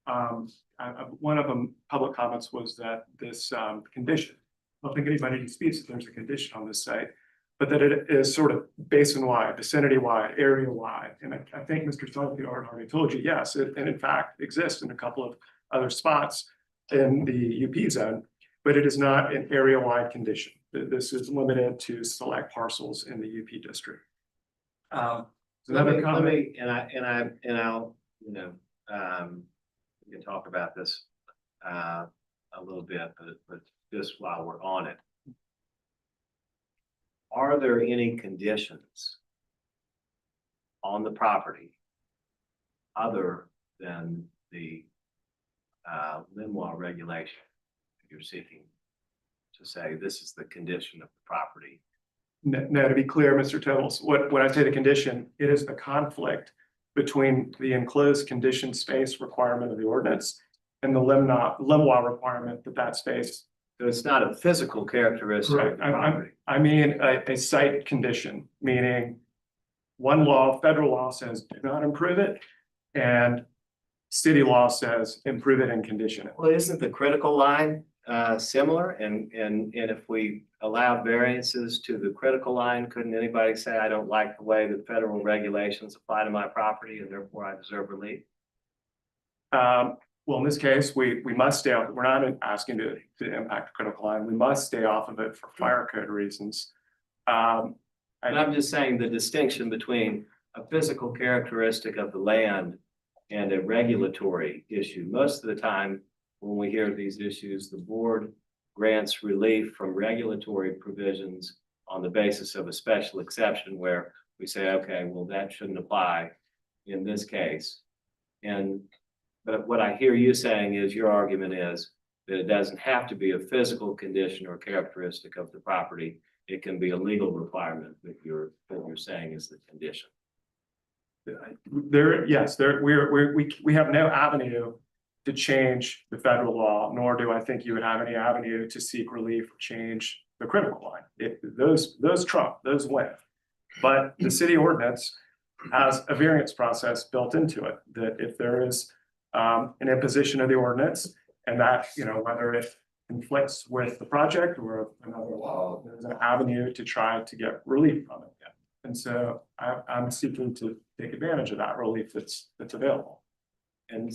[SPEAKER 4] One of them, public comments, was that this condition, I don't think anybody disputes that there's a condition on this site, but that it is sort of basin-wide, vicinity-wide, area-wide. And I think Mr. Sutherland already told you, yes, it, and in fact exists in a couple of other spots in the UP zone, but it is not an area-wide condition. This is limited to select parcels in the UP district. Another comment.
[SPEAKER 1] I'll, we can talk about this a little bit, but just while we're on it. Are there any conditions on the property other than the Lenoir regulation that you're seeking to say this is the condition of the property?
[SPEAKER 4] No, to be clear, Mr. Tibbles, when I say the condition, it is the conflict between the enclosed conditioned space requirement of the ordinance and the Lenoir requirement that space.
[SPEAKER 1] So it's not a physical characteristic of the property.
[SPEAKER 4] I mean, a site condition, meaning one law, federal law says do not improve it, and city law says improve it and condition it.
[SPEAKER 1] Well, isn't the critical line similar? And if we allow variances to the critical line, couldn't anybody say, I don't like the way the federal regulations apply to my property and therefore I deserve relief?
[SPEAKER 4] Well, in this case, we must stay off. We're not asking to impact the critical line. We must stay off of it for fire code reasons.
[SPEAKER 1] And I'm just saying the distinction between a physical characteristic of the land and a regulatory issue. Most of the time, when we hear these issues, the board grants relief from regulatory provisions on the basis of a special exception where we say, okay, well, that shouldn't apply in this case. But what I hear you saying is your argument is that it doesn't have to be a physical condition or characteristic of the property. It can be a legal requirement that you're saying is the condition.
[SPEAKER 4] We have no avenue to change the federal law, nor do I think you would have any avenue to seek relief or change the critical line. Those trump, those win. But the city ordinance has a variance process built into it that if there is an imposition of the ordinance and that, whether it conflicts with the project or another law, there's an avenue to try to get relief from it. And so I'm seeking to take advantage of that relief that's available.
[SPEAKER 1] And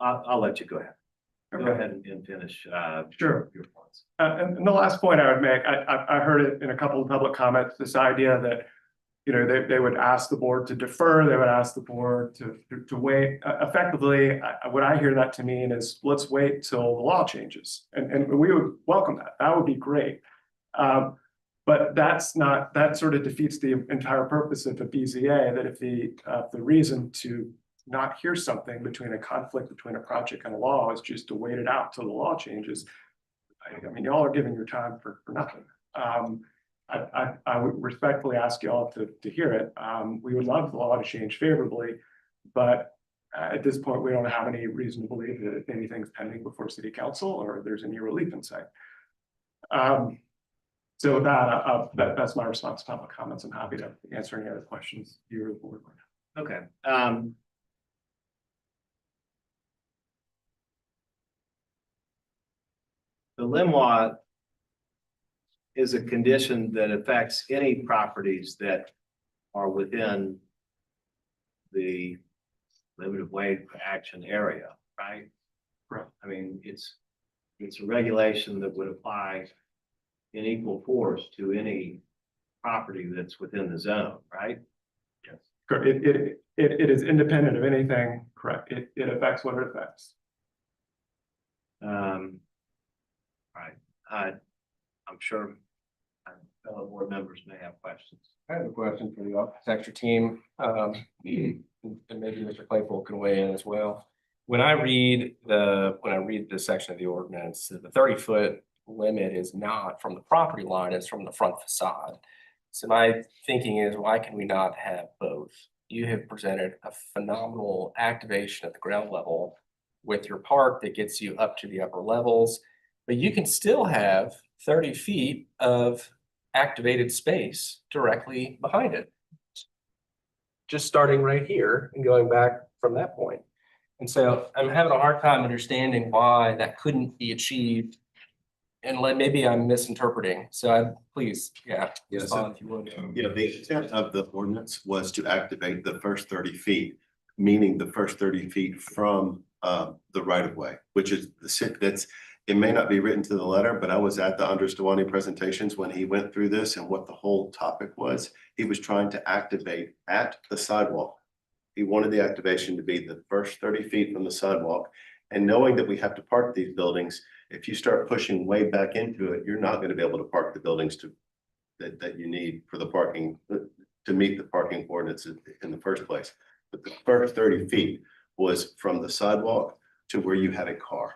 [SPEAKER 1] I'll let you go ahead.
[SPEAKER 4] Okay.
[SPEAKER 1] Go ahead and finish
[SPEAKER 4] Sure.
[SPEAKER 1] your points.
[SPEAKER 4] And the last point I would make, I heard it in a couple of public comments, this idea that, they would ask the board to defer, they would ask the board to wait. Effectively, what I hear that to mean is let's wait till the law changes. And we would welcome that. That would be great. But that sort of defeats the entire purpose of the BZA, that if the reason to not hear something between a conflict between a project and a law is just to wait it out till the law changes. I mean, y'all are giving your time for nothing. I would respectfully ask y'all to hear it. We would love the law to change favorably, but at this point, we don't have any reason to believe that anything's pending before city council or there's any relief in sight. So with that's my response to public comments. I'm happy to answer any other questions you or the board.
[SPEAKER 1] Okay. The Lenoir is a condition that affects any properties that are within the limited way action area, right?
[SPEAKER 4] Right.
[SPEAKER 1] I mean, it's a regulation that would apply in equal force to any property that's within the zone, right?
[SPEAKER 4] Yes. It is independent of anything, correct? It affects what it affects.
[SPEAKER 1] Right. I'm sure fellow board members may have questions.
[SPEAKER 12] I have a question for the architecture team, and maybe Mr. Claypool can weigh in as well. When I read this section of the ordinance, the 30-foot limit is not from the property line, it's from the front facade. So my thinking is, why can we not have both? You have presented a phenomenal activation at the ground level with your park that gets you up to the upper levels, but you can still have 30 feet of activated space directly behind it. Just starting right here and going back from that point. And so I'm having a hard time understanding why that couldn't be achieved. And maybe I'm misinterpreting, so please, yeah,
[SPEAKER 5] Yes.
[SPEAKER 12] respond if you would.
[SPEAKER 5] Yeah, the intent of the ordinance was to activate the first 30 feet, meaning the first 30 feet from the right of way, which is it may not be written to the letter, but I was at the Andres Dewani presentations when he went through this and what the whole topic was. He was trying to activate at the sidewalk. He wanted the activation to be the first 30 feet from the sidewalk. And knowing that we have to park these buildings, if you start pushing way back into it, you're not going to be able to park the buildings that you need for the parking, to meet the parking ordinances in the first place. But the first 30 feet was from the sidewalk to where you had a car.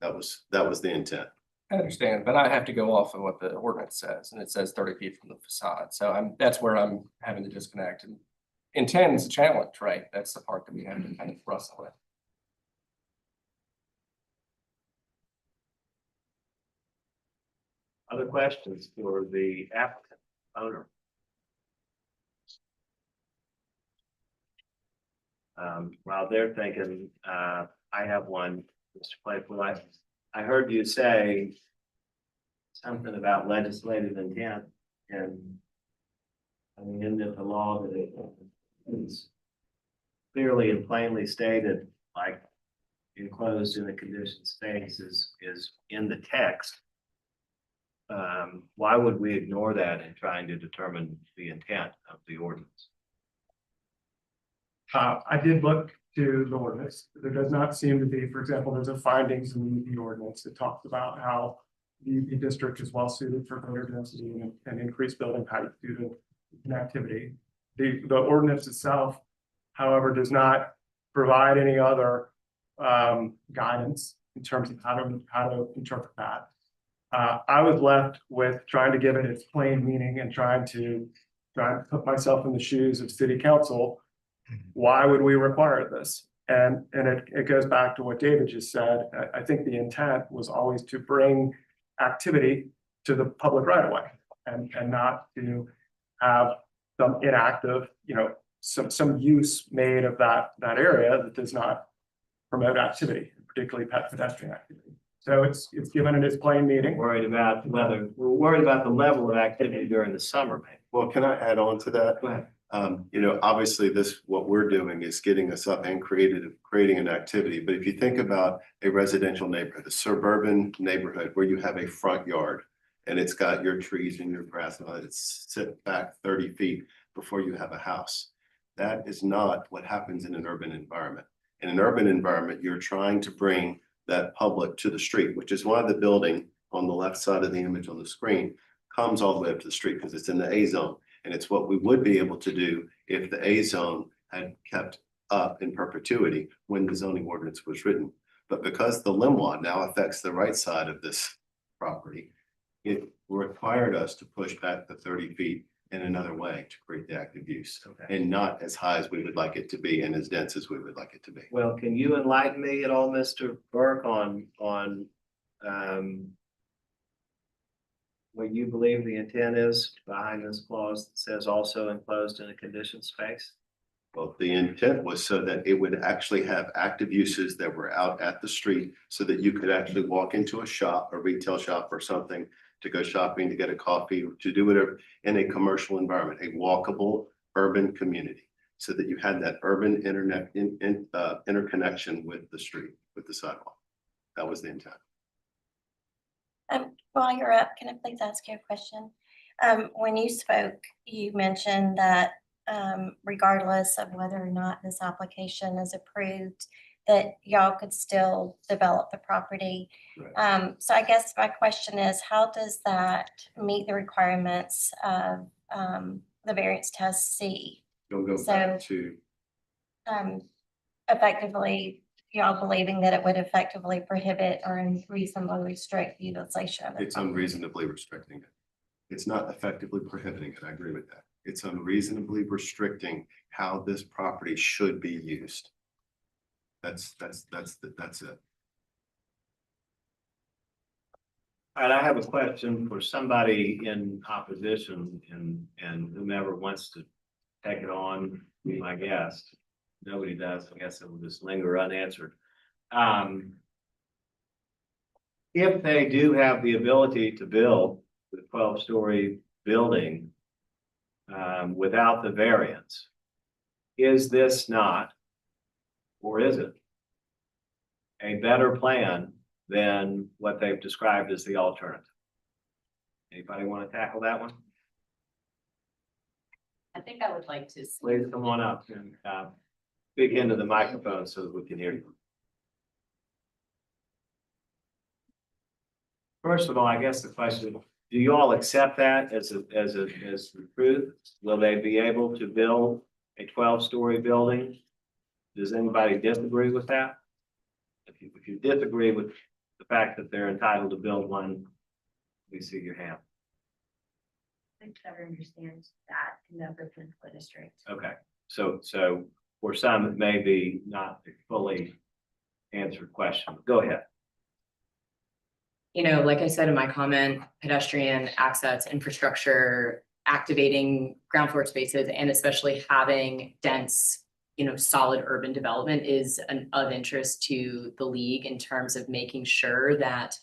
[SPEAKER 5] That was the intent.
[SPEAKER 12] I understand, but I have to go off of what the ordinance says, and it says 30 feet from the facade. So that's where I'm having to disconnect. And intent is a challenge, right? That's the part that we have to kind of wrestle with.
[SPEAKER 1] Other questions for the applicant owner? While they're thinking, I have one, Mr. Claypool. I heard you say something about legislative intent, and I mean, isn't it the law that it is clearly and plainly stated, like enclosed in the conditioned space is in the text? Why would we ignore that in trying to determine the intent of the ordinance?
[SPEAKER 4] I did look to the ordinance. There does not seem to be, for example, there's a findings in the ordinance that talks about how the district is well suited for greater density and increased building height due to connectivity. The ordinance itself, however, does not provide any other guidance in terms of how to interpret that. I was left with trying to give it its plain meaning and trying to put myself in the shoes of city council. Why would we require this? And it goes back to what David just said. I think the intent was always to bring activity to the public right of way and not to have some inactive, some use made of that area that does not promote activity, particularly pedestrian activity. So it's given in its plain meaning.
[SPEAKER 1] We're worried about the level of activity during the summer, maybe.
[SPEAKER 5] Well, can I add on to that?
[SPEAKER 1] Go ahead.
[SPEAKER 5] Obviously what we're doing is getting us up and creating an activity. But if you think about a residential neighborhood, a suburban neighborhood where you have a front yard and it's got your trees and your grass, and it's set back 30 feet before you have a house. That is not what happens in an urban environment. In an urban environment, you're trying to bring that public to the street, which is why the building on the left side of the image on the screen comes all the way up to the street, because it's in the A zone. And it's what we would be able to do if the A zone had kept up in perpetuity when the zoning ordinance was written. But because the LIMWA now affects the right side of this property, it required us to push back the 30 feet in another way to create the active use.
[SPEAKER 1] Okay.
[SPEAKER 5] And not as high as we would like it to be and as dense as we would like it to be.
[SPEAKER 1] Well, can you enlighten me at all, Mr. Burke, on what you believe the intent is behind this clause that says also enclosed in a conditioned space?
[SPEAKER 5] Well, the intent was so that it would actually have active uses that were out at the street so that you could actually walk into a shop, a retail shop or something, to go shopping, to get a coffee, to do whatever in a commercial environment, a walkable urban community, so that you had that urban interconnection with the street, with the sidewalk. That was the intent.
[SPEAKER 13] While you're up, can I please ask you a question? When you spoke, you mentioned that regardless of whether or not this application is approved, that y'all could still develop the property.
[SPEAKER 5] Right.
[SPEAKER 13] So I guess my question is, how does that meet the requirements of the variance test C?
[SPEAKER 5] You'll go back to,
[SPEAKER 13] Effectively, y'all believing that it would effectively prohibit or unreasonably restrict the utilization of the
[SPEAKER 5] it's unreasonably restricting it. It's not effectively prohibiting it. I agree with that. It's unreasonably restricting how this property should be used. That's it.
[SPEAKER 1] All right, I have a question for somebody in opposition and whomever wants to take it on, be my guest. Nobody does, I guess it will just linger unanswered. If they do have the ability to build the 12-story building without the variance, is this not, or is it a better plan than what they've described as the alternative? Anybody want to tackle that one?
[SPEAKER 11] I think I would like to.
[SPEAKER 1] Please come on up and speak into the microphone so that we can hear you. First of all, I guess the question, do you all accept that as the truth? Will they be able to build a 12-story building? Does anybody disagree with that? If you disagree with the fact that they're entitled to build one, we see your hand.
[SPEAKER 9] I better understand that in the urban flood district.
[SPEAKER 1] Okay, so for some, it may be not a fully answered question. Go ahead.
[SPEAKER 11] You know, like I said in my comment, pedestrian access, infrastructure, activating ground floor spaces, and especially having dense, you know, solid urban development is of interest to the league in terms of making sure that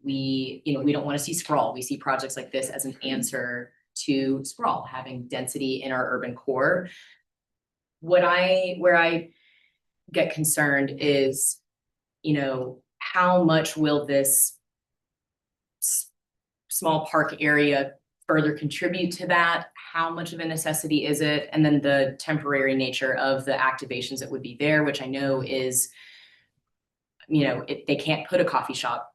[SPEAKER 11] we don't want to see sprawl. We see projects like this as an answer to sprawl, having density in our urban core. Where I get concerned is, you know, how much will this small park area further contribute to that? How much of a necessity is it? And then the temporary nature of the activations that would be there, which I know is, you know, they can't put a coffee shop,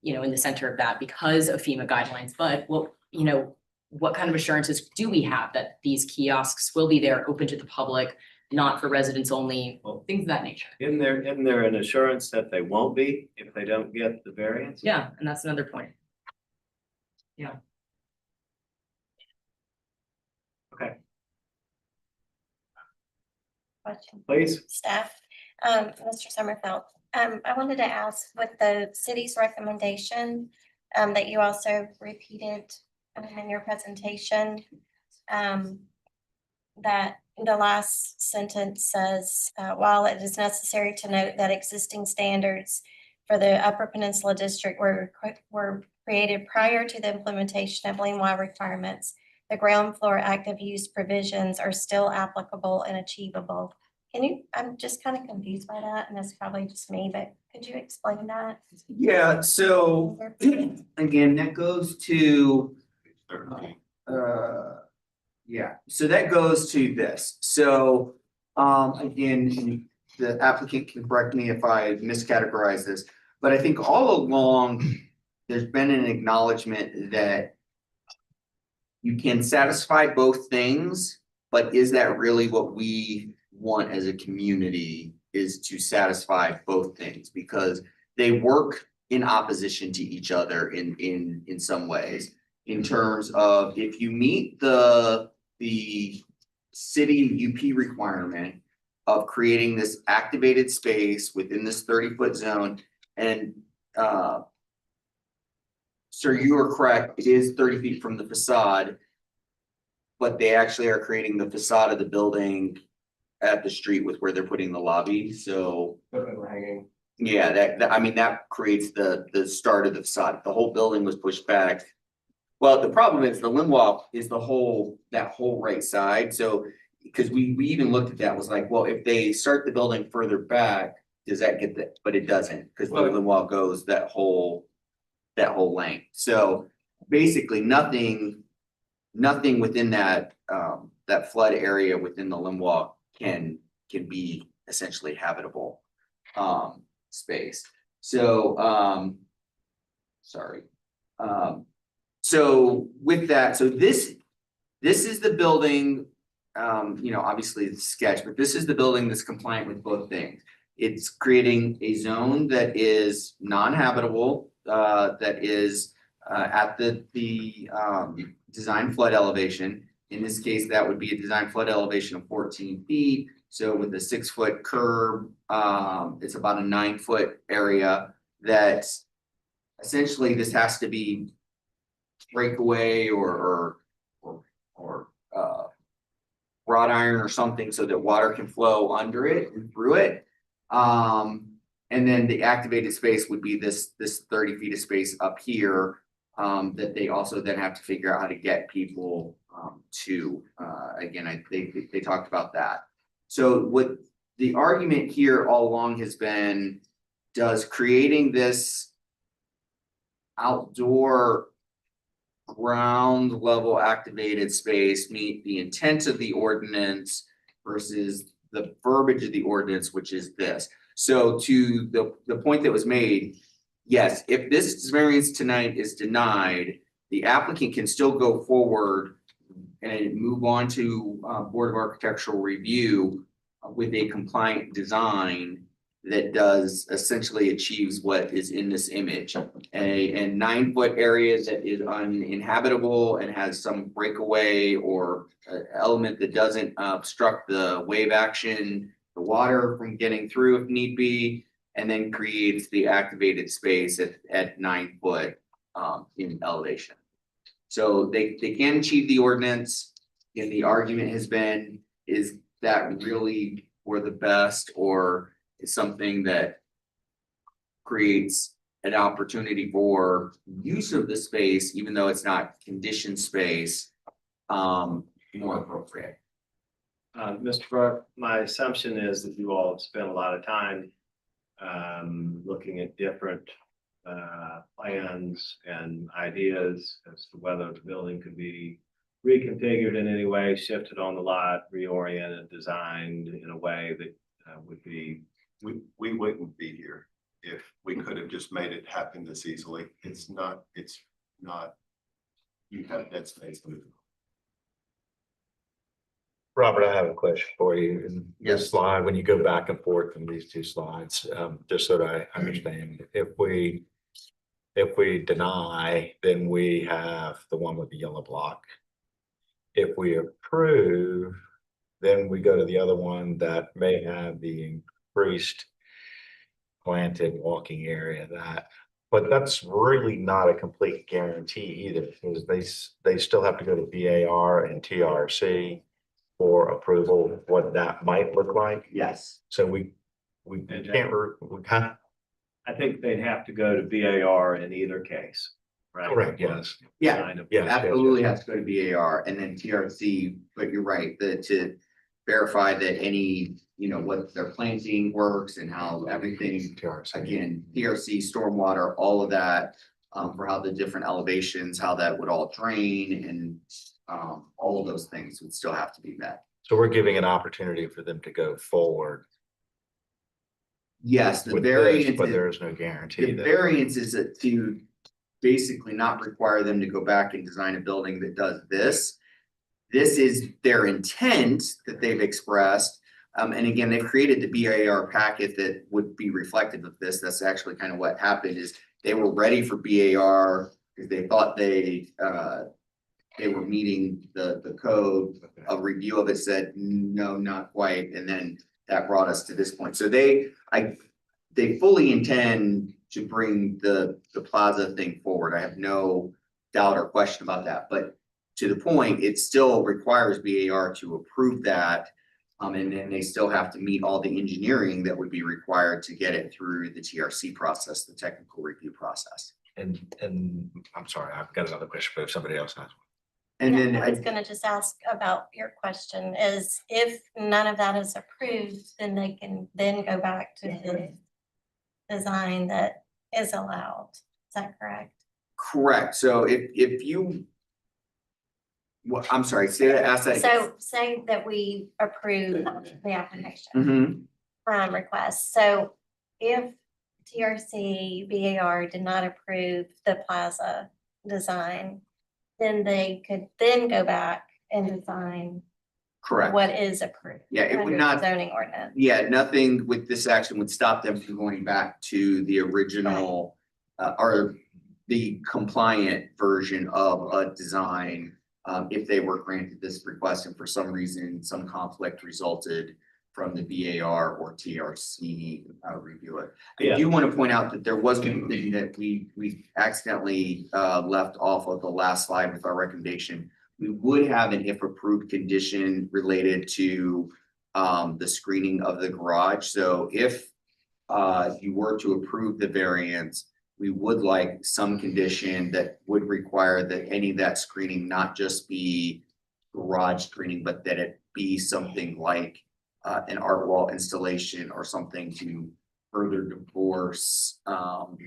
[SPEAKER 11] you know, in the center of that because of FEMA guidelines. But what kind of assurances do we have that these kiosks will be there, open to the public, not for residents only, things of that nature?
[SPEAKER 1] Isn't there an assurance that they won't be if they don't get the variance?
[SPEAKER 11] Yeah, and that's another point. Yeah.
[SPEAKER 1] Okay,
[SPEAKER 13] Question,
[SPEAKER 1] please.
[SPEAKER 13] staff, Mr. Summerfeld, I wanted to ask with the city's recommendation, that you also repeated in your presentation, that the last sentence says, while it is necessary to note that existing standards for the Upper Peninsula District were created prior to the implementation of Lean-Wide requirements, the ground floor active use provisions are still applicable and achievable. I'm just kind of confused by that, and that's probably just me, but could you explain that?
[SPEAKER 2] Yeah, so again, that goes to, yeah, so that goes to this. So, again, the applicant can correct me if I miscategorize this, but I think all along, there's been an acknowledgement that you can satisfy both things, but is that really what we want as a community, is to satisfy both things? Because they work in opposition to each other in some ways, in terms of if you meet the city UP requirement of creating this activated space within this 30-foot zone, and sir, you are correct, it is 30 feet from the facade, but they actually are creating the facade of the building at the street with where they're putting the lobby, so.
[SPEAKER 12] Hanging.
[SPEAKER 2] Yeah, that I mean, that creates the start of the facade. The whole building was pushed back. Well, the problem is the limb wall is that whole right side, so, because we even looked at that, was like, well, if they start the building further back, does that get that? But it doesn't, because the limb wall goes that whole length. So basically nothing within that flood area within the limb wall can be essentially habitable space. So sorry. So with that, so this is the building, obviously it's a sketch, but this is the building that's compliant with both things. It's creating a zone that is non-habitable, that is at the design flood elevation. In this case, that would be a design flood elevation of 14 feet. So with a 6-foot curb, it's about a 9-foot area that essentially this has to be breakaway or wrought iron or something so that water can flow under it and through it. And then the activated space would be this 30 feet of space up here, that they also then have to figure out how to get people, to, again, they talked about that. So what the argument here all along has been, does creating this outdoor ground level activated space meet the intent of the ordinance versus the verbiage of the ordinance, which is this? So to the point that was made, yes, if this variance tonight is denied, the applicant can still go forward and move on to Board of Architectural Review with a compliant design that does essentially achieves what is in this image. A 9-foot area that is uninhabitable and has some breakaway or element that doesn't obstruct the wave action, the water from getting through if need be, and then creates the activated space at 9 foot in elevation. So they can achieve the ordinance, and the argument has been, is that really for the best, or is something that creates an opportunity for use of the space, even though it's not conditioned space, more appropriate?
[SPEAKER 1] Mr. Burke, my assumption is that you all have spent a lot of time looking at different plans and ideas as to whether the building could be reconfigured in any way, shifted on the lot, reoriented, designed in a way that would be.
[SPEAKER 5] We wouldn't be here if we could have just made it happen this easily. It's not, you have dead space.
[SPEAKER 3] Robert, I have a question for you. In
[SPEAKER 2] Yes.
[SPEAKER 3] this slide, when you go back and forth in these two slides, just so that I understand, if we deny, then we have the one with the yellow block. If we approve, then we go to the other one that may have the increased planted walking area. But that's really not a complete guarantee either, because they still have to go to VAR and TRC for approval, what that might look like.
[SPEAKER 2] Yes.
[SPEAKER 3] So we can't,
[SPEAKER 1] I think they'd have to go to VAR in either case, right?
[SPEAKER 3] correct, yes.
[SPEAKER 2] Yeah,
[SPEAKER 1] Kind of-
[SPEAKER 3] Yes, yes,
[SPEAKER 2] absolutely
[SPEAKER 3] yes.
[SPEAKER 2] has to go to VAR and then TRC, but you're right, to verify that any, what their planting works and how everything,
[SPEAKER 3] TRC.
[SPEAKER 2] again, TRC, stormwater, all of that, for how the different elevations, how that would all drain, and all of those things would still have to be met.
[SPEAKER 3] So we're giving an opportunity for them to go forward
[SPEAKER 2] Yes, the
[SPEAKER 3] with this,
[SPEAKER 2] variance,
[SPEAKER 3] but there is no guarantee
[SPEAKER 2] the
[SPEAKER 3] that.
[SPEAKER 2] variance is to basically not require them to go back and design a building that does this. This is their intent that they've expressed. And again, they've created the BAR packet that would be reflective of this. That's actually kind of what happened, is they were ready for BAR because they thought they were meeting the code. A review of it said, no, not quite. And then that brought us to this point. So they fully intend to bring the plaza thing forward. I have no doubt or question about that, but to the point, it still requires BAR to approve that. And then they still have to meet all the engineering that would be required to get it through the TRC process, the technical review process.
[SPEAKER 3] And I'm sorry, I've got another question, but if somebody else has one.
[SPEAKER 2] And
[SPEAKER 13] Yeah,
[SPEAKER 2] then
[SPEAKER 13] I was gonna just ask about your question, is if none of that is approved, then they can then go back to the design that is allowed. Is that correct?
[SPEAKER 2] correct. So if you, well, I'm sorry, say that, ask that.
[SPEAKER 13] So say that we approve the application
[SPEAKER 2] Mhm.
[SPEAKER 13] request. So if TRC BAR did not approve the plaza design, then they could then go back and design
[SPEAKER 2] Correct.
[SPEAKER 13] what is approved.
[SPEAKER 2] Yeah, it would
[SPEAKER 13] under the
[SPEAKER 2] not-
[SPEAKER 13] Zoning ordinance.
[SPEAKER 2] Yeah, nothing with this action would stop them from going back to the original or the compliant version of a design. If they were granted this request and for some reason, some conflict resulted, from the VAR or TRC review it. I
[SPEAKER 1] Yeah.
[SPEAKER 2] do want to point out that there was one thing that we accidentally left off of the last slide with our recommendation. We would have an if approved condition related to the screening of the garage. So if you were to approve the variance, we would like some condition that would require that any of that screening not just be garage screening, but that it be something like an art wall installation or something to further divorce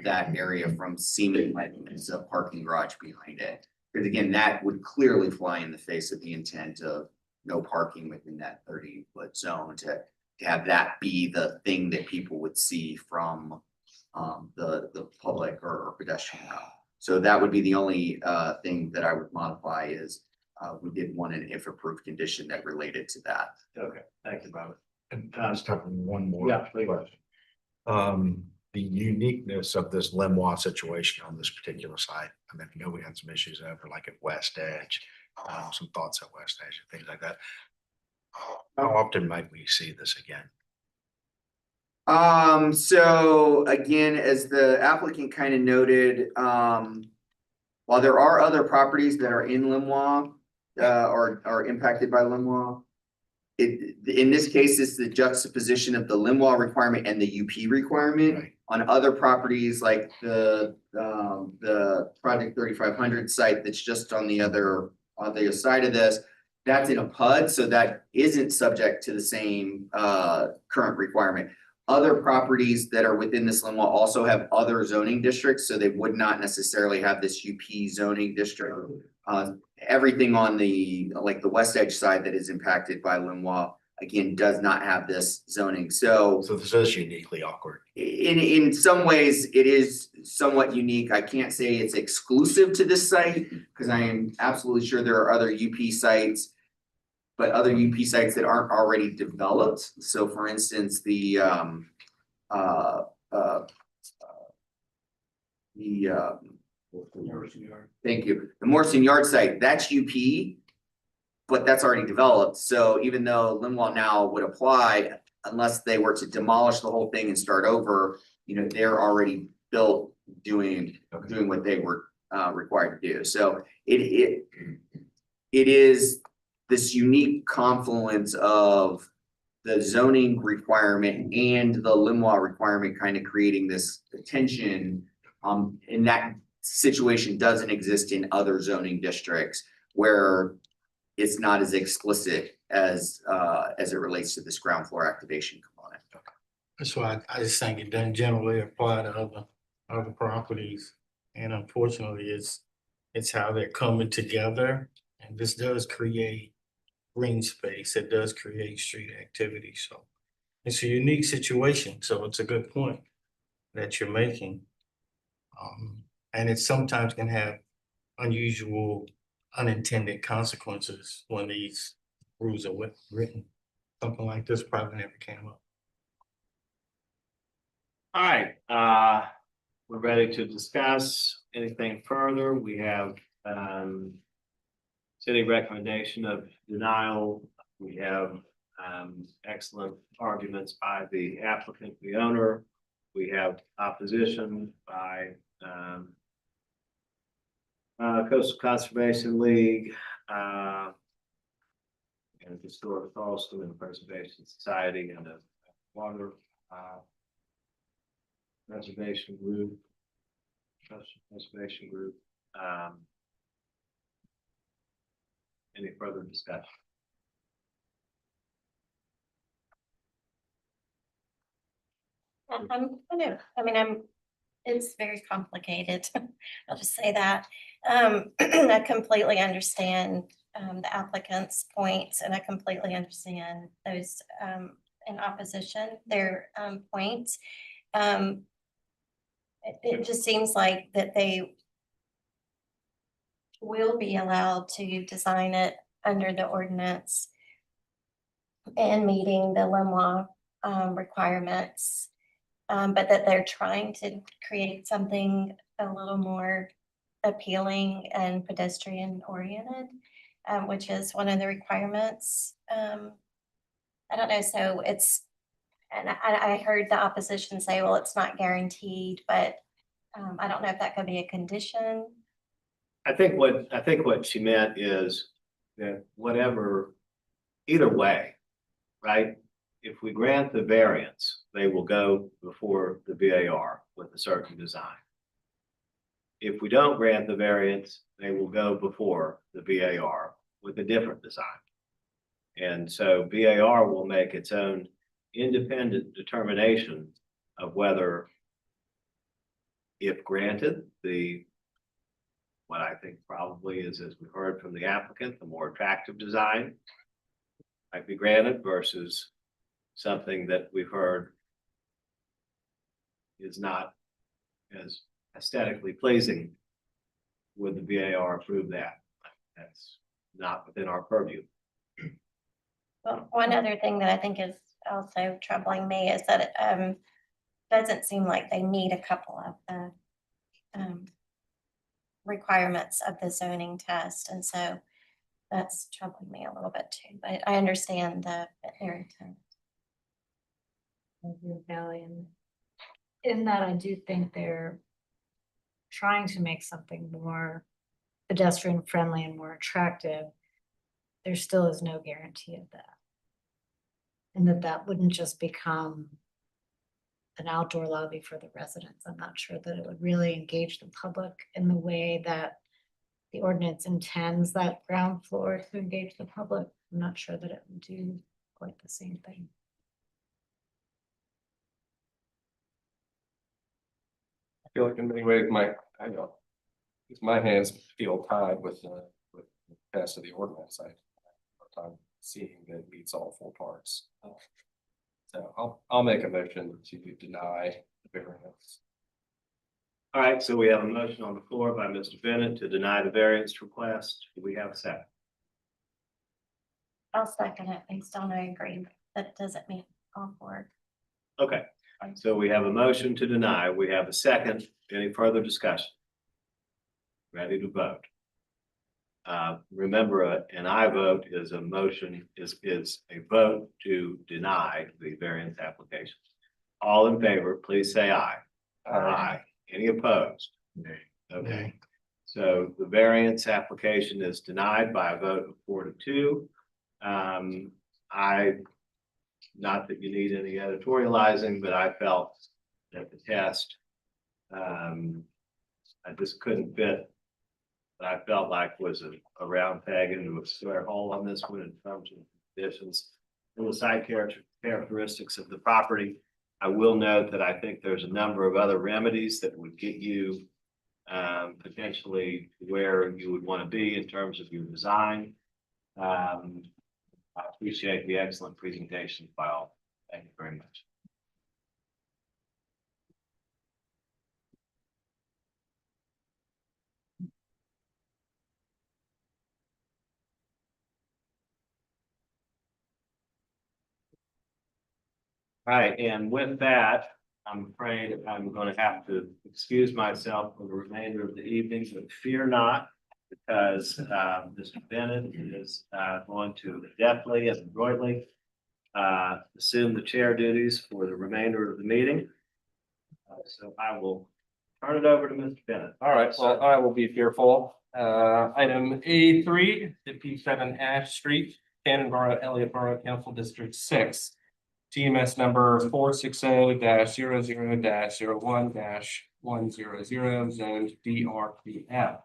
[SPEAKER 2] that area from seeming like it's a parking garage behind it. Because again, that would clearly fly in the face of the intent of no parking within that 30-foot zone to have that be the thing that people would see from the public or pedestrian route. So that would be the only thing that I would modify is we did want an if approved condition that related to that.
[SPEAKER 1] Okay, thank you, Robert.
[SPEAKER 3] And I just have one more
[SPEAKER 1] Yeah, please.
[SPEAKER 3] question. The uniqueness of this Lemois situation on this particular site. I mean, I know we had some issues over like at West Edge, some thoughts at West Edge and things like that. How often might we see this again?
[SPEAKER 2] So again, as the applicant kind of noted, while there are other properties that are in Lemois, or are impacted by Lemois, in this case, it's the juxtaposition of the Lemois requirement and the UP requirement.
[SPEAKER 3] Right.
[SPEAKER 2] On other properties like the Project 3500 site that's just on the other side of this, that's in a PUD, so that isn't subject to the same current requirement. Other properties that are within this Lemois also have other zoning districts, so they would not necessarily have this UP zoning district. Everything on the West Edge side that is impacted by Lemois, again, does not have this zoning. So
[SPEAKER 3] this is uniquely awkward.
[SPEAKER 2] in some ways, it is somewhat unique. I can't say it's exclusive to this site because I am absolutely sure there are other UP sites, but other UP sites that aren't already developed. So for instance, thank you. The Morrison Yard site, that's UP, but that's already developed. So even though Lemois now would apply, unless they were to demolish the whole thing and start over, you know, they're already built doing what they were required to do. So it is this unique confluence of the zoning requirement and the Lemois requirement kind of creating this tension. And that situation doesn't exist in other zoning districts where it's not as explicit as it relates to this ground floor activation component.
[SPEAKER 14] That's why I just think it doesn't generally apply to other properties. And unfortunately, it's how they're coming together. And this does create green space. It does create street activity. So it's a unique situation. So it's a good point that you're making. And it sometimes can have unusual, unintended consequences when these rules are written. Something like this probably never came up.
[SPEAKER 1] All right, we're ready to discuss anything further. We have city recommendation of denial. We have excellent arguments by the applicant, the owner. We have opposition by Coastal Conservation League, and Historic Charleston and Preservation Society and the Water Conservation Group. Conservation Group. Any further discussion?
[SPEAKER 13] It's very complicated. I'll just say that. I completely understand the applicant's points and I completely understand those in opposition, their points. It just seems like that they will be allowed to design it under the ordinance and meeting the Lemois requirements. But that they're trying to create something a little more appealing and pedestrian oriented, which is one of the requirements I don't know, so it's, and I heard the opposition say, well, it's not guaranteed, but I don't know if that could be a condition.
[SPEAKER 1] I think what she meant is that whatever, either way, right? If we grant the variance, they will go before the VAR with a certain design. If we don't grant the variance, they will go before the VAR with a different design. And so VAR will make its own independent determination of whether, if granted, what I think probably is, as we heard from the applicant, the more attractive design might be granted versus something that we've heard is not as aesthetically pleasing. Would the VAR approve that? That's not within our purview.
[SPEAKER 13] Well, one other thing that I think is also troubling me is that it doesn't seem like they meet a couple of the requirements of the zoning test, and so that's troubling me a little bit too, but I understand their intent.
[SPEAKER 15] Rebellion. In that, I do think they're trying to make something more pedestrian friendly and more attractive. There still is no guarantee of that. And that wouldn't just become an outdoor lobby for the residents. I'm not sure that it would really engage the public in the way that the ordinance intends that ground floor to engage the public. I'm not sure that it would do quite the same thing.
[SPEAKER 12] I feel like in many ways, my hands feel tied with the pass of the ordinance. I have a hard time seeing that it meets all four parts. So I'll make a motion to deny the variance.
[SPEAKER 1] All right, so we have a motion on the floor by Mr. Bennett to deny the variance request. Do we have a second?
[SPEAKER 13] I'll second it based on I agree. That doesn't mean all for
[SPEAKER 1] Okay, so we have a motion to deny. We have a second. Any further discussion? Ready to vote? Remember, an I vote is a motion, is a vote to deny the variance application. All in favor, please say aye. Aye. Any opposed?
[SPEAKER 14] Nay.
[SPEAKER 1] Okay, so the variance application is denied by a vote of 4-2. Not that you need any editorializing, but I felt that the test, I just couldn't fit. I felt like was a round peg into a square hole on this one in terms of conditions. And the site characteristics of the property. I will note that I think there's a number of other remedies that would get you potentially where you would want to be in terms of your design. I appreciate the excellent presentation by all. Thank you very much. All right, and with that, I'm afraid I'm going to have to excuse myself for the remainder of the evening, but fear not, because Mr. Bennett is going to deftly and adroitly assume the chair duties for the remainder of the meeting. So I will turn it over to Mr. Bennett.
[SPEAKER 12] All right, well, I will be fearful. Item A3, 57 Ash Street, Cannonboro, Elliott Borough Council District 6. TMS number 460-001-100, zoned DRPF.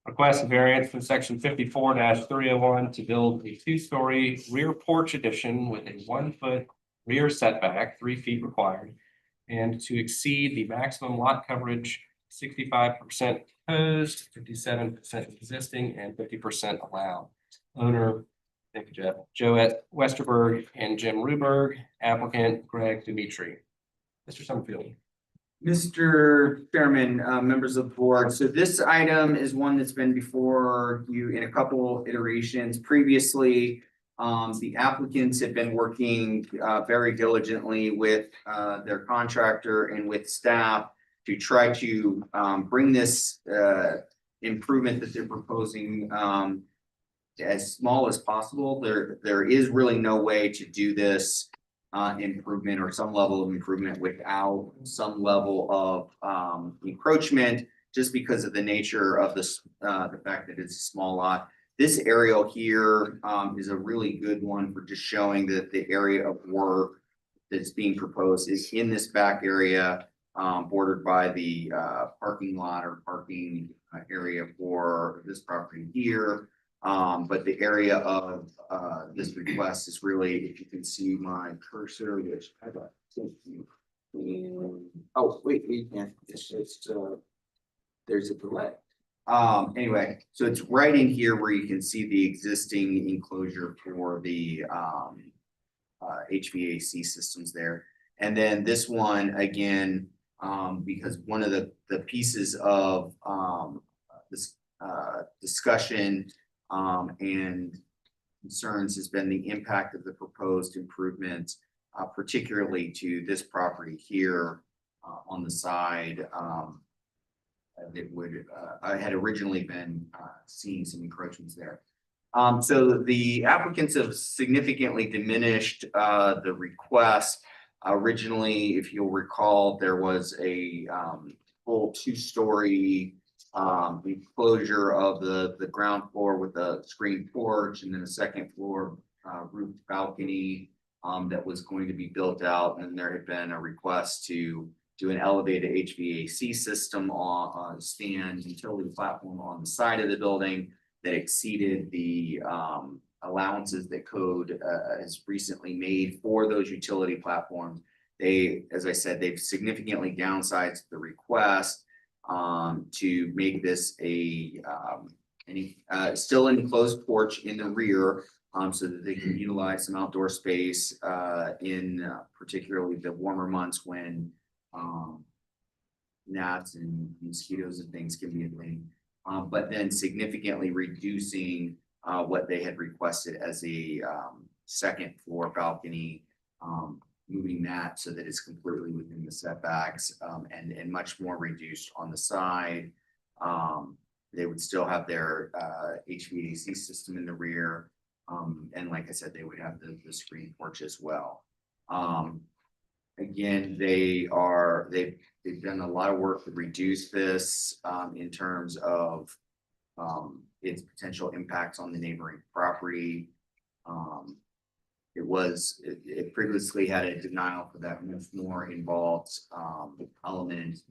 [SPEAKER 12] Request a variance from section 54-301 to build a 2-story rear porch addition with a 1-foot rear setback, 3 feet required, and to exceed the maximum lot coverage, 65% proposed, 57% existing, and 50% allowed. Owner, thank you, Jeff. Joette Westerberg and Jim Ruberg, applicant Greg Dimitri. Mr. Summerfield.
[SPEAKER 2] Mr. Chairman, members of the board, so this item is one that's been before you in a couple iterations previously. The applicants have been working very diligently with their contractor and with staff to try to bring this improvement that they're proposing as small as possible. There is really no way to do this improvement or some level of improvement without some level of encroachment, just because of the nature of this, the fact that it's a small lot. This aerial here is a really good one for just showing that the area of work that's being proposed is in this back area, bordered by the parking lot or parking area for this property here. But the area of this request is really, if you can see my cursor, which I got. Oh, wait, we can't, it's just, there's a delay. Anyway, so it's right in here where you can see the existing enclosure for the HVAC systems there. And then this one, again, because one of the pieces of this discussion and concerns has been the impact of the proposed improvements, particularly to this property here on the side. That would, I had originally been seeing some encroachments there. So the applicants have significantly diminished the request. Originally, if you'll recall, there was a full two-story enclosure of the ground floor with a screened porch, and then a second floor roof balcony that was going to be built out. And there had been a request to do an elevated HVAC system on stand utility platform on the side of the building that exceeded the allowances that code has recently made for those utility platforms. They, as I said, they've significantly downsized the request to make this a still an enclosed porch in the rear, so that they can utilize some outdoor space in particularly the warmer months when gnats and mosquitoes and things can be a thing. But then significantly reducing what they had requested as a second floor balcony, moving that so that it's completely within the setbacks, and much more reduced on the side. They would still have their HVAC system in the rear. And like I said, they would have the screen porch as well. Again, they've done a lot of work to reduce this in terms of its potential impacts on the neighboring property. It previously had a denial for that much more involved element.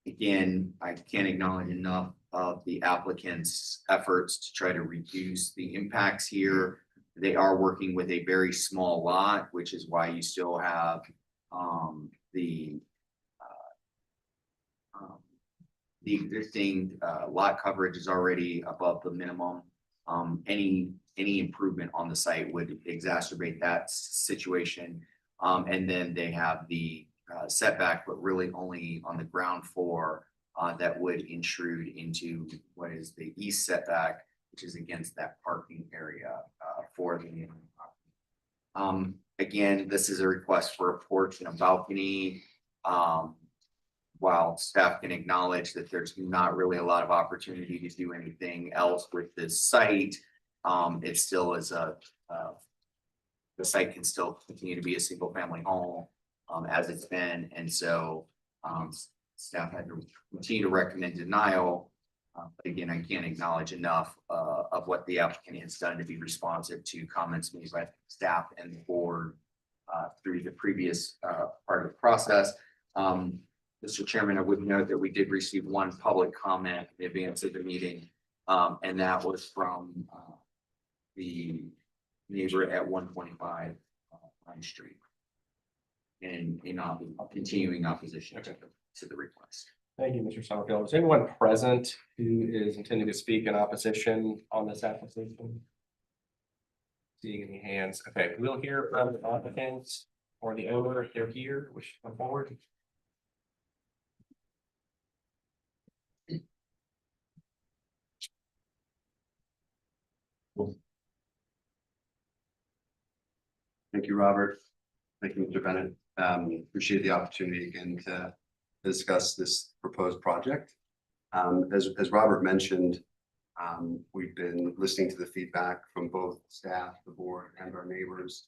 [SPEAKER 2] Again, I can't acknowledge enough of the applicant's efforts to try to reduce the impacts here. They are working with a very small lot, which is why you still have the existing lot coverage is already above the minimum. Any improvement on the site would exacerbate that situation. And then they have the setback, but really only on the ground floor that would intrude into what is the east setback, which is against that parking area for the neighboring property. Again, this is a request for a porch and a balcony. While staff can acknowledge that there's not really a lot of opportunity to do anything else with this site, it still is the site can still continue to be a single family home as it's been. And so staff had to continue to recommend denial. But again, I can't acknowledge enough of what the applicant has done to be responsive to comments made by staff and the board through the previous part of the process. Mr. Chairman, I would note that we did receive one public comment in advance of the meeting, and that was from the neighbor at 125 Pine Street in continuing opposition to the request.
[SPEAKER 12] Thank you, Mr. Summerfield. Is anyone present who is intending to speak in opposition on this application? Seeing any hands? Okay, we'll hear from the applicants or the owner if they're here, wish to come forward.
[SPEAKER 16] Thank you, Robert. Thank you, Mr. Bennett. Appreciate the opportunity again to discuss this proposed project. As Robert mentioned, We've been listening to the feedback from both staff, the board, and our neighbors,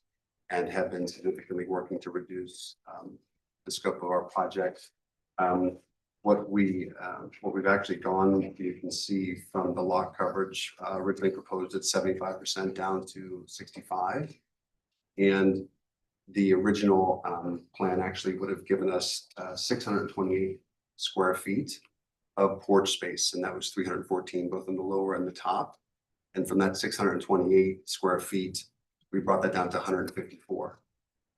[SPEAKER 16] and have been significantly working to reduce the scope of our project. What we've actually gone, you can see from the lot coverage, originally proposed at 75% down to 65%. And the original plan actually would have given us 628 square feet of porch space, and that was 314 both in the lower and the top. And from that 628 square feet, we brought that down to 154.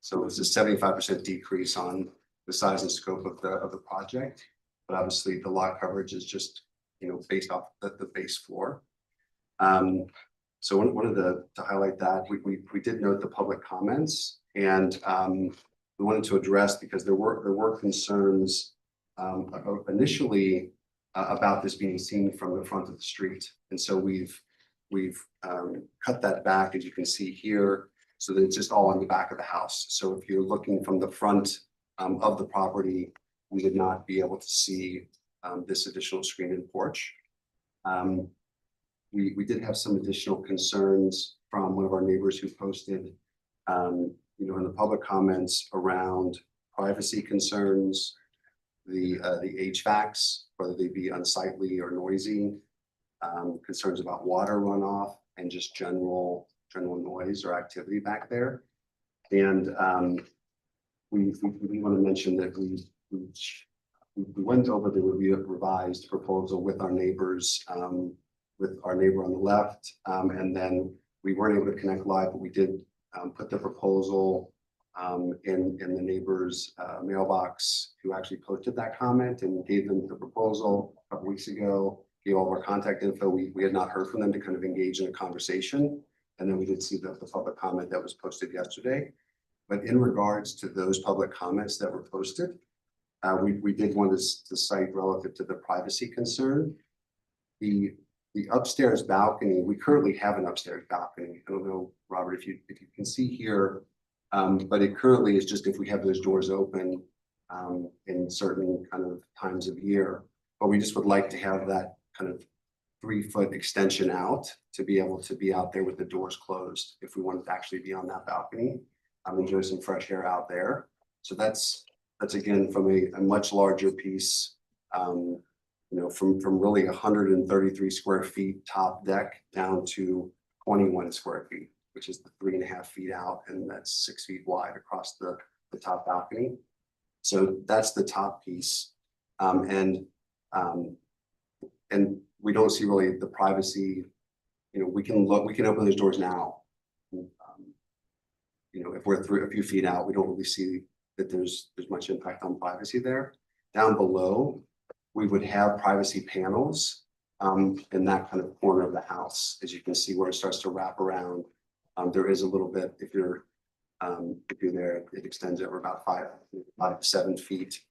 [SPEAKER 16] So it's a 75% decrease on the size and scope of the project. But obviously the lot coverage is just, based off the base floor. So wanted to highlight that we did note the public comments, and we wanted to address, because there were concerns initially about this being seen from the front of the street. And so we've cut that back, as you can see here, so that it's just all on the back of the house. So if you're looking from the front of the property, we would not be able to see this additional screen and porch. We did have some additional concerns from one of our neighbors who posted, in the public comments around privacy concerns, the HVACs, whether they be unsightly or noisy, concerns about water runoff, and just general noise or activity back there. And we want to mention that we went over the revised proposal with our neighbors, with our neighbor on the left, and then we weren't able to connect live, but we did put the proposal in the neighbor's mailbox, who actually posted that comment and gave them the proposal a couple weeks ago, gave all of our contact info. We had not heard from them to kind of engage in a conversation. And then we did see the public comment that was posted yesterday. But in regards to those public comments that were posted, we did want to cite relative to the privacy concern. The upstairs balcony, we currently have an upstairs balcony. I don't know, Robert, if you can see here, but it currently is just if we have those doors open in certain kind of times of year. But we just would like to have that kind of 3-foot extension out to be able to be out there with the doors closed if we wanted to actually be on that balcony. Enjoy some fresh air out there. So that's again from a much larger piece, from really 133 square feet top deck down to 21 square feet, which is the 3.5 feet out, and that's 6 feet wide across the top balcony. So that's the top piece. And we don't see really the privacy. We can open those doors now. If we're through a few feet out, we don't really see that there's much impact on privacy there. Down below, we would have privacy panels in that kind of corner of the house, as you can see where it starts to wrap around. There is a little bit, if you're there, it extends over about 5 to 7 feet.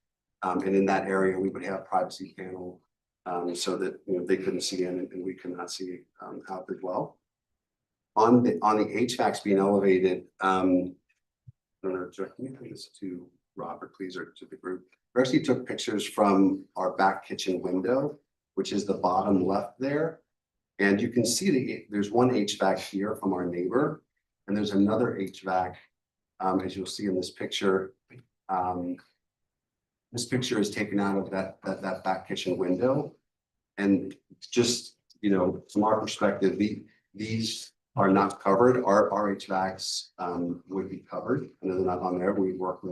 [SPEAKER 16] And in that area, we would have privacy panel so that they couldn't see in and we could not see out as well. On the HVACs being elevated, I don't know, can you bring this to Robert, please, or to the group? We actually took pictures from our back kitchen window, which is the bottom left there. And you can see there's one HVAC here from our neighbor, and there's another HVAC, as you'll see in this picture. This picture is taken out of that back kitchen window. And just, from our perspective, these are not covered. Our HVACs would be covered. And they're not on there. We work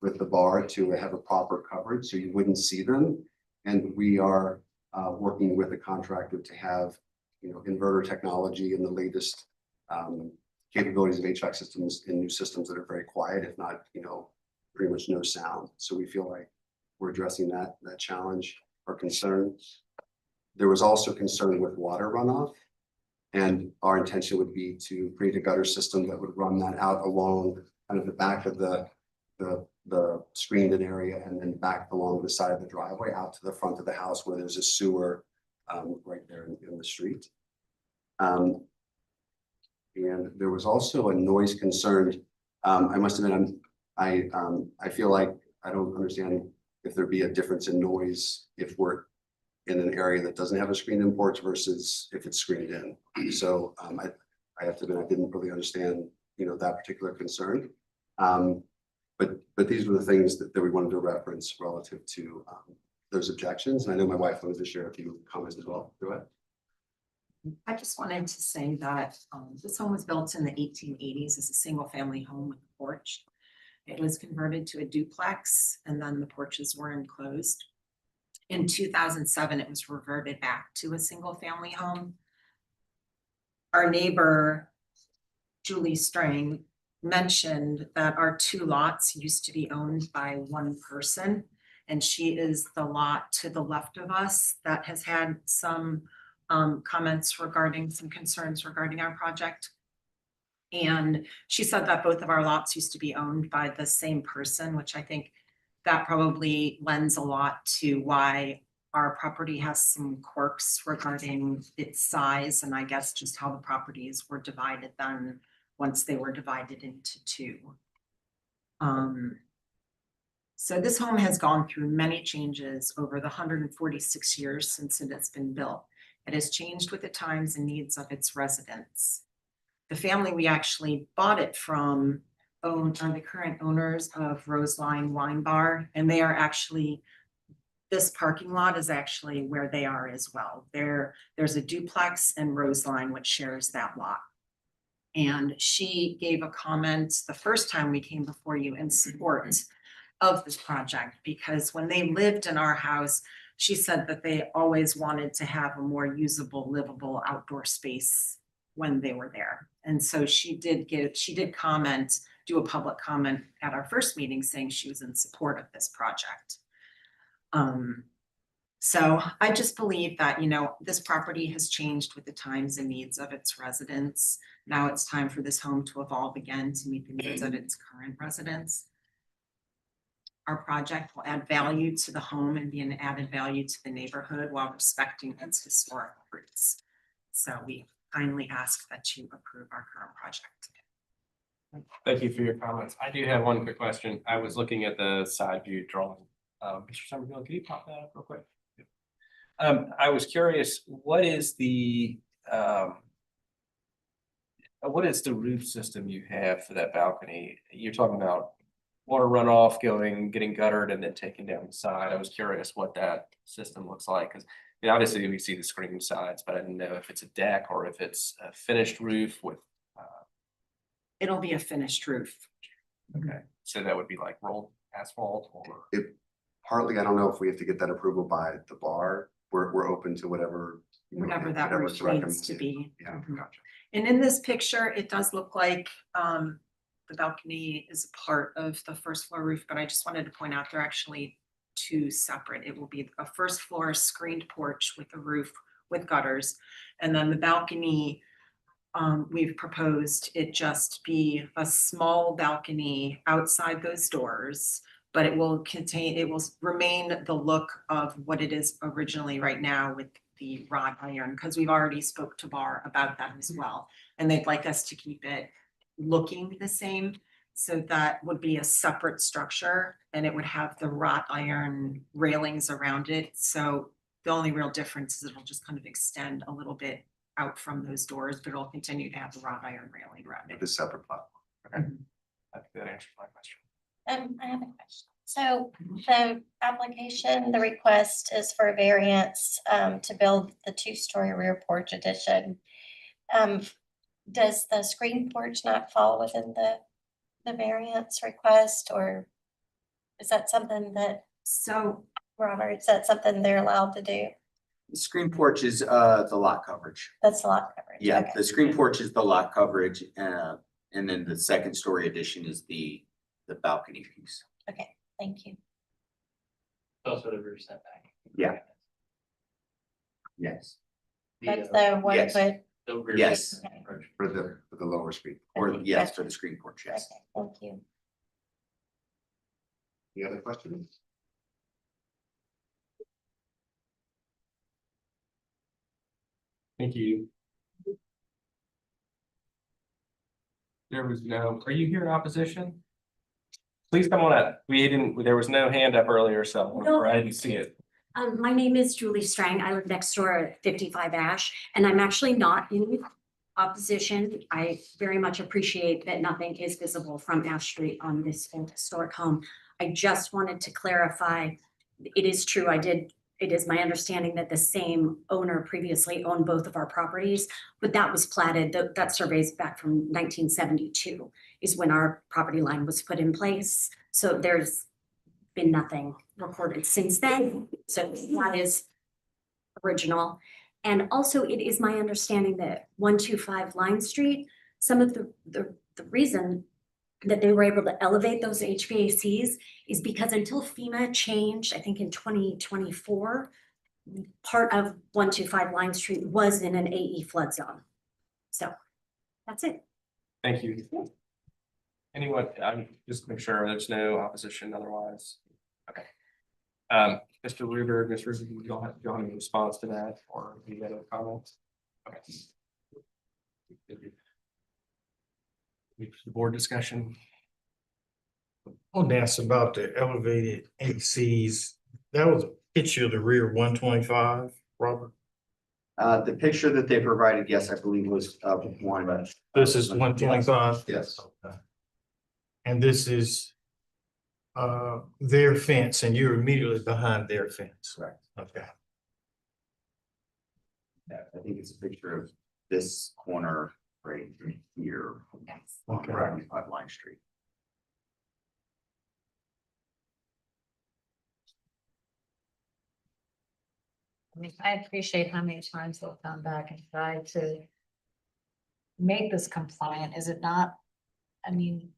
[SPEAKER 16] with the bar to have a proper coverage, so you wouldn't see them. And we are working with a contractor to have, inverter technology and the latest capabilities of HVAC systems in new systems that are very quiet, if not, pretty much no sound. So we feel like we're addressing that challenge or concern. There was also concern with water runoff. And our intention would be to create a gutter system that would run that out along kind of the back of the screened area, and then back along the side of the driveway out to the front of the house where there's a sewer right there in the street. And there was also a noise concern. I must admit, I feel like I don't understand if there'd be a difference in noise if we're in an area that doesn't have a screened-in porch versus if it's screened in. So I have to admit, I didn't really understand, that particular concern. But these were the things that we wanted to reference relative to those objections. And I know my wife wanted to share a few comments as well. Go ahead.
[SPEAKER 11] I just wanted to say that this home was built in the 1880s as a single family home with a porch. It was converted to a duplex and then the porches were enclosed. In 2007, it was reverted back to a single family home. Our neighbor, Julie Strang, mentioned that our 2 lots used to be owned by one person. And she is the lot to the left of us that has had some comments regarding some concerns regarding our project. And she said that both of our lots used to be owned by the same person, which I think that probably lends a lot to why our property has some quirks regarding its size and I guess just how the properties were divided then once they were divided into 2. So this home has gone through many changes over the 146 years since it has been built. It has changed with the times and needs of its residents. The family we actually bought it from are the current owners of Roseline Wine Bar, and they are actually, this parking lot is actually where they are as well. There's a duplex and Roseline which shares that lot. And she gave a comment the first time we came before you in support of this project, because when they lived in our house, she said that they always wanted to have a more usable, livable outdoor space when they were there. And so she did comment, do a public comment at our first meeting saying she was in support of this project. So I just believe that, this property has changed with the times and needs of its residents. Now it's time for this home to evolve again to meet the needs of its current residents. Our project will add value to the home and be an added value to the neighborhood while respecting its historic roots. So we kindly ask that you approve our current project.
[SPEAKER 12] Thank you for your comments. I do have one quick question. I was looking at the side view drawing. Mr. Somerville, can you pop that up real quick? I was curious, what is the roof system you have for that balcony? You're talking about water runoff getting guttered and then taken down the side. I was curious what that system looks like, because obviously we see the screen sides, but I didn't know if it's a deck or if it's a finished roof with.
[SPEAKER 11] It'll be a finished roof.
[SPEAKER 12] Okay, so that would be like rolled asphalt or?
[SPEAKER 16] Partly, I don't know if we have to get that approval by the bar. We're open to whatever
[SPEAKER 11] That roof needs to be.
[SPEAKER 16] Yeah, gotcha.
[SPEAKER 11] And in this picture, it does look like the balcony is a part of the first floor roof, but I just wanted to point out they're actually 2 separate. It will be a first floor screened porch with a roof with gutters. And then the balcony, we've proposed it just be a small balcony outside those doors, but it will remain the look of what it is originally right now with the wrought iron, because we've already spoke to Bar about that as well. And they'd like us to keep it looking the same. So that would be a separate structure and it would have the wrought iron railings around it. So the only real difference is it'll just kind of extend a little bit out from those doors, but it'll continue to have the wrought iron railing around it.
[SPEAKER 16] The separate platform.
[SPEAKER 12] Okay. I think that answers my question.
[SPEAKER 13] I have a question. So the application, the request is for a variance to build the 2-story rear porch addition. Does the screen porch not fall within the variance request, or is that something that, Robert, is that something they're allowed to do?
[SPEAKER 2] The screen porch is the lot coverage.
[SPEAKER 13] That's the lot coverage.
[SPEAKER 2] Yeah,
[SPEAKER 13] Okay.
[SPEAKER 2] the screen porch is the lot coverage, and then the 2nd story addition is the balcony piece.
[SPEAKER 13] Okay, thank you.
[SPEAKER 1] Also the roof setback.
[SPEAKER 2] Yeah. Yes.
[SPEAKER 13] That's the 1
[SPEAKER 2] yes.
[SPEAKER 13] foot.
[SPEAKER 2] Yes.
[SPEAKER 16] For the lower screen.
[SPEAKER 2] Or yes, for the screen porch, yes.
[SPEAKER 13] Okay, thank you.
[SPEAKER 16] Any other questions?
[SPEAKER 12] Thank you. There was no, are you here in opposition? Please come on up. There was no hand up earlier, so or I didn't see it.
[SPEAKER 17] My name is Julie Strang. I live next door at 55 Ash, and I'm actually not in opposition. I very much appreciate that nothing is visible from Ash Street on this old historic home. I just wanted to clarify, it is true, it is my understanding that the same owner previously owned both of our properties, but that was platted, that survey's back from 1972 is when our property line was put in place. So there's been nothing recorded since then. So that is original. And also it is my understanding that 125 Line Street, some of the reason that they were able to elevate those HVACs is because until FEMA changed, I think in 2024, part of 125 Line Street was in an AE flood zone. So that's it.
[SPEAKER 12] Thank you. Anyone, I'm just make sure there's no opposition otherwise. Okay. Mr. Ruber, Ms. Ruber, you don't have any response to that or any other comments? Okay. Board discussion.
[SPEAKER 14] I want to ask about the elevated ACs. That was a picture of the rear 125, Robert.
[SPEAKER 2] The picture that they provided, yes, I believe was one, but.
[SPEAKER 14] This is 125.
[SPEAKER 2] Yes.
[SPEAKER 14] And this is their fence, and you're immediately behind their fence.
[SPEAKER 2] Right.
[SPEAKER 14] Okay.
[SPEAKER 2] Yeah, I think it's a picture of this corner right here. On
[SPEAKER 14] Okay.
[SPEAKER 2] 125 Line Street.
[SPEAKER 15] I mean, I appreciate how many times they've come back and tried to make this compliant. Is it not, I mean,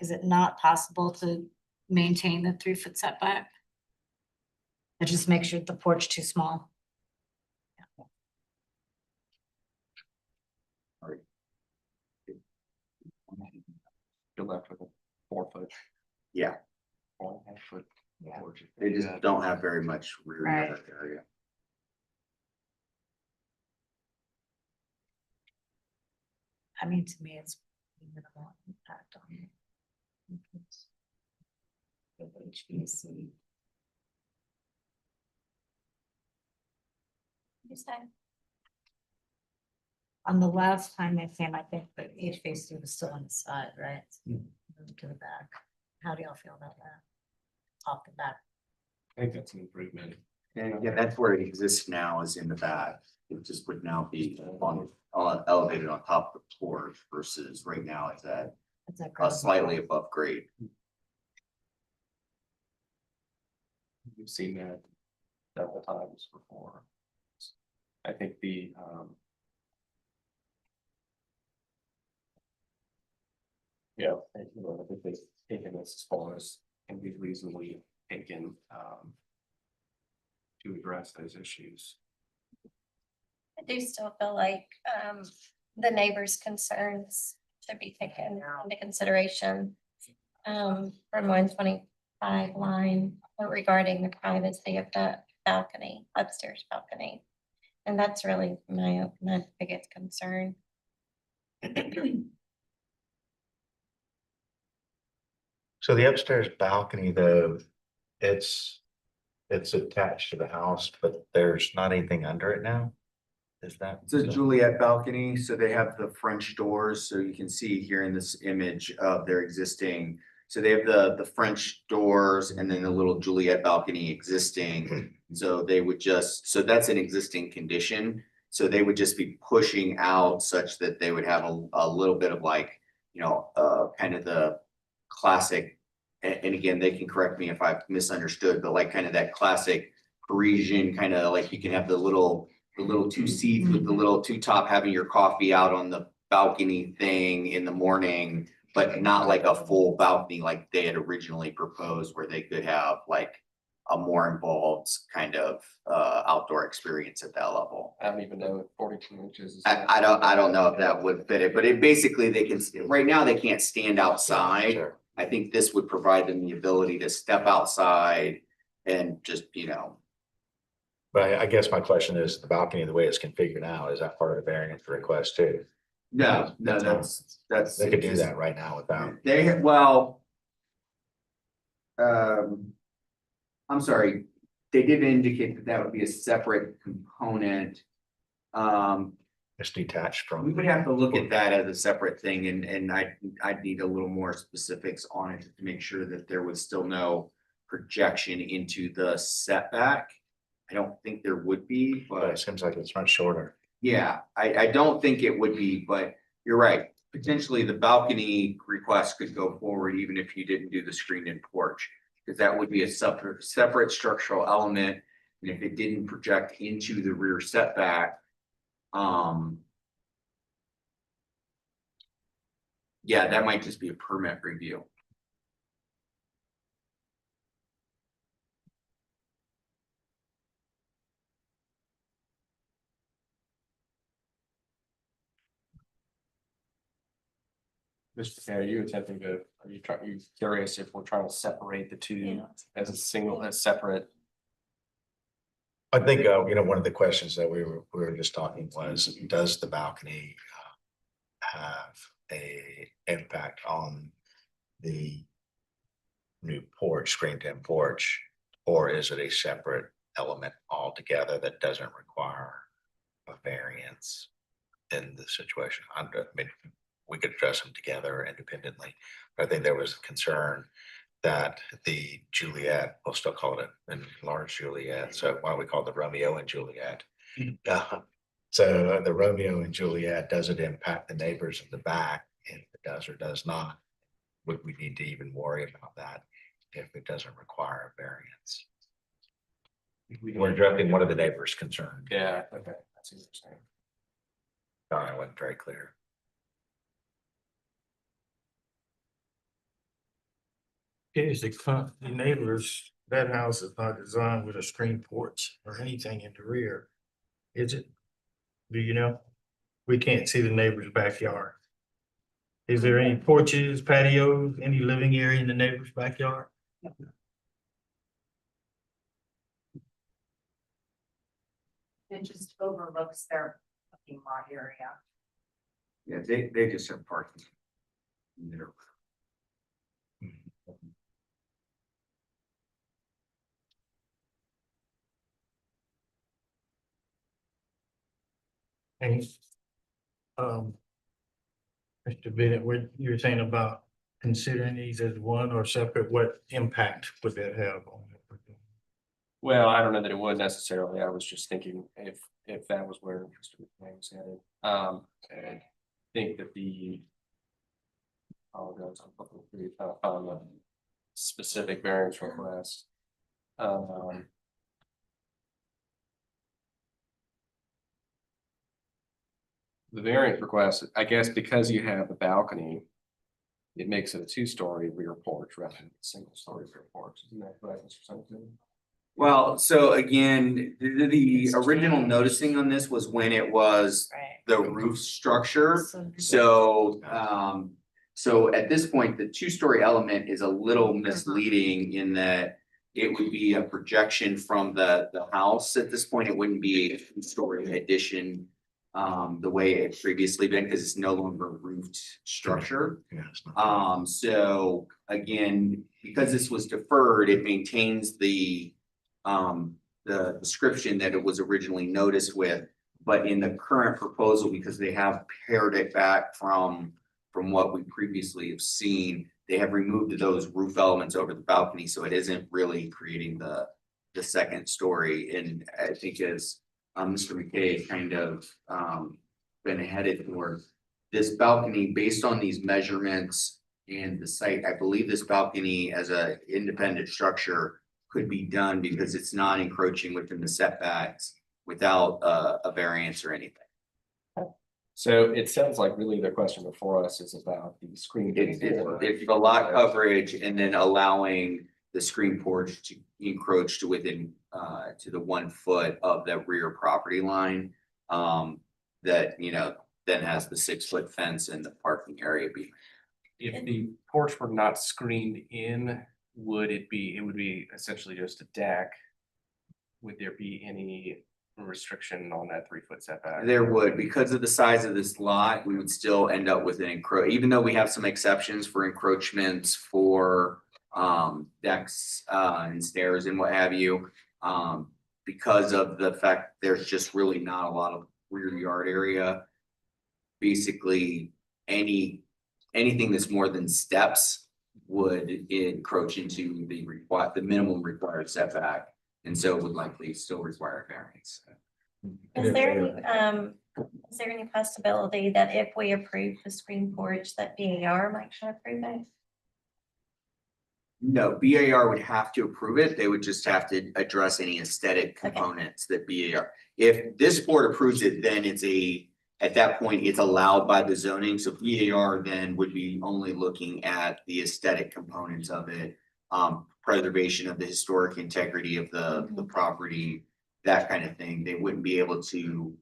[SPEAKER 15] is it not possible to maintain the 3-foot setback? It just makes sure the porch too small.
[SPEAKER 12] You're left with a 4-foot.
[SPEAKER 2] Yeah,
[SPEAKER 12] 4.5-foot.
[SPEAKER 15] Yeah.
[SPEAKER 12] porch.
[SPEAKER 2] they just don't have very much rear
[SPEAKER 15] Right.
[SPEAKER 2] yard area.
[SPEAKER 15] I mean, to me, it's minimal impact on the HVAC.
[SPEAKER 13] You said,
[SPEAKER 15] On the last time I came, I think the HVAC was still on the side, right? Moved to the back. How do y'all feel about that? Off the back.
[SPEAKER 12] I think that's an improvement.
[SPEAKER 2] And yeah, that's where it exists now, is in the back. It just would now be on elevated on top of the porch versus right now it's at
[SPEAKER 15] It's like
[SPEAKER 2] slightly above grade.
[SPEAKER 12] We've seen that several times before. I think the yeah, I think they've taken this as far as can be reasonably taken to address those issues.
[SPEAKER 13] I do still feel like the neighbors' concerns should be taken into consideration from 125 Line regarding the privacy of the balcony, upstairs balcony. And that's really my biggest concern.
[SPEAKER 3] So the upstairs balcony, though, it's attached to the house, but there's not anything under it now? Is that?
[SPEAKER 2] It's a Juliet balcony, so they have the French doors, so you can see here in this image of their existing. So they have the French doors and then the little Juliet balcony existing. So they would just, so that's an existing condition. So they would just be pushing out such that they would have a little bit of like, you know, kind of the classic. And again, they can correct me if I've misunderstood, but like kind of that classic Parisian kind of like you can have the little 2 seats with the little 2 top, having your coffee out on the balcony thing in the morning, but not like a full balcony like they had originally proposed, where they could have like a more involved kind of outdoor experience at that level.
[SPEAKER 12] I don't even know if 42 inches is.
[SPEAKER 2] I don't know if that would fit it, but it basically they can, right now they can't stand outside.
[SPEAKER 3] Sure.
[SPEAKER 2] I think this would provide them the ability to step outside and just, you know.
[SPEAKER 3] But I guess my question is, the balcony, the way it's configured now, is that part of the variance request too?
[SPEAKER 2] No, that's.
[SPEAKER 3] They could do that right now without.
[SPEAKER 2] Well. I'm sorry, they did indicate that that would be a separate component.
[SPEAKER 3] It's detached from.
[SPEAKER 2] We would have to look at that as a separate thing and I'd need a little more specifics on it to make sure that there was still no projection into the setback. I don't think there would be,
[SPEAKER 3] But it
[SPEAKER 2] but
[SPEAKER 3] seems like it's much shorter.
[SPEAKER 2] yeah, I don't think it would be, but you're right. Potentially the balcony request could go forward even if you didn't do the screened-in porch. Because that would be a separate structural element, and if it didn't project into the rear setback. Yeah, that might just be a permit review.
[SPEAKER 12] Mr. Mayor, are you attempting to, are you curious if we're trying to separate the two as a single, as separate?
[SPEAKER 3] I think, one of the questions that we were just talking was, does the balcony have a impact on the new porch, screened-in porch, or is it a separate element altogether that doesn't require a variance in the situation? I mean, we could address them together independently, but I think there was a concern that the Juliet, we'll still call it an enlarged Juliet, so why don't we call it the Romeo and Juliet? So the Romeo and Juliet, does it impact the neighbors in the back? If it does or does not, would we need to even worry about that if it doesn't require a variance? We're addressing one of the neighbors' concerned.
[SPEAKER 12] Yeah, okay, that's what you're saying.
[SPEAKER 3] Sorry, I wasn't very clear.
[SPEAKER 14] Is the neighbors, that house is not designed with a screen porch or anything in the rear, is it? Do you know? We can't see the neighbor's backyard. Is there any porches, patios, any living area in the neighbor's backyard?
[SPEAKER 11] It just overlooks their parking lot area.
[SPEAKER 2] Yeah, they just have parking. There.
[SPEAKER 14] And, Mr. Bennett, what you were saying about considering these as one or separate, what impact would that have on it?
[SPEAKER 12] Well, I don't know that it would necessarily. I was just thinking if that was where Mr. McMahon was headed. I think that I'm looking through on the specific variance request. The variance request, I guess, because you have a balcony, it makes it a two-story rear porch rather than a single-story rear porch. Isn't that correct, Mr. Singleton?
[SPEAKER 2] Well, so again, the original noticing on this was when it was the roof structure. So, so at this point, the two-story element is a little misleading in that it would be a projection from the house. At this point, it wouldn't be a two-story addition the way it previously been, because it's no longer a roofed structure. So again, because this was deferred, it maintains the description that it was originally noticed with, but in the current proposal, because they have pared it back from what we previously have seen, they have removed those roof elements over the balcony, so it isn't really creating the second story. And I think as Mr. McKay kind of been headed toward this balcony based on these measurements and the site, I believe this balcony as a independent structure could be done because it's not encroaching within the setbacks without a variance or anything.
[SPEAKER 12] So it sounds like really the question before us is about the screen.
[SPEAKER 2] It's the lot coverage and then allowing the screen porch to encroach to within to the 1 foot of the rear property line. That, then has the 6-foot fence and the parking area be.
[SPEAKER 12] If the porch were not screened in, would it would be essentially just a deck? Would there be any restriction on that 3-foot setback?
[SPEAKER 2] There would, because of the size of this lot, we would still end up with an even though we have some exceptions for encroachments for decks and stairs and what have you. Because of the fact there's just really not a lot of rear yard area. Basically, anything that's more than steps would encroach into the minimum required setback. And so would likely still require a variance.
[SPEAKER 13] Is there any possibility that if we approve the screen porch, that BAR might not approve it?
[SPEAKER 2] No, BAR would have to approve it. They would just have to address any aesthetic components that BAR. If this board approves it, then at that point, it's allowed by the zoning. So BAR then would be only looking at the aesthetic components of it. Preservation of the historic integrity of the property, that kind of thing. They wouldn't be able to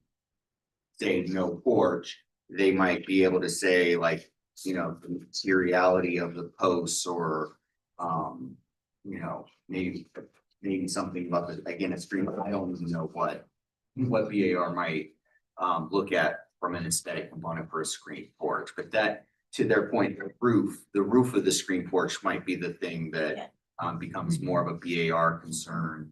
[SPEAKER 2] say no porch. They might be able to say like, the materiality of the posts or maybe something about a screen. I don't even know what BAR might look at from an aesthetic component for a screen porch, but that, to their point, the roof of the screen porch might be the thing that becomes more of a BAR concern,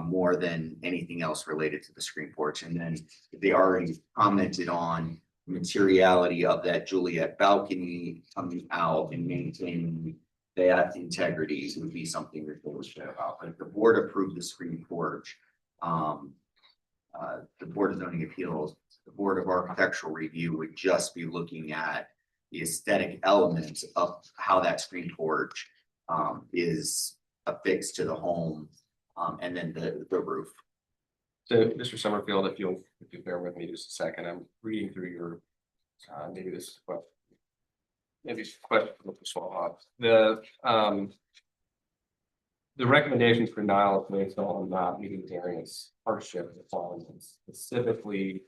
[SPEAKER 2] more than anything else related to the screen porch. And then they already commented on materiality of that Juliet balcony coming out and maintaining that integrity would be something that they would share about. But if the board approved the screen porch, the Board of Zoning Appeals, the Board of Architectural Review would just be looking at the aesthetic elements of how that screen porch is affixed to the home, and then the roof.
[SPEAKER 12] So, Mr. Summerfield, if you bear with me just a second, I'm reading through your, maybe this is what, maybe it's a question for Mr. Swallow. The recommendations for denial is based on not meeting variance hardship requirements, specifically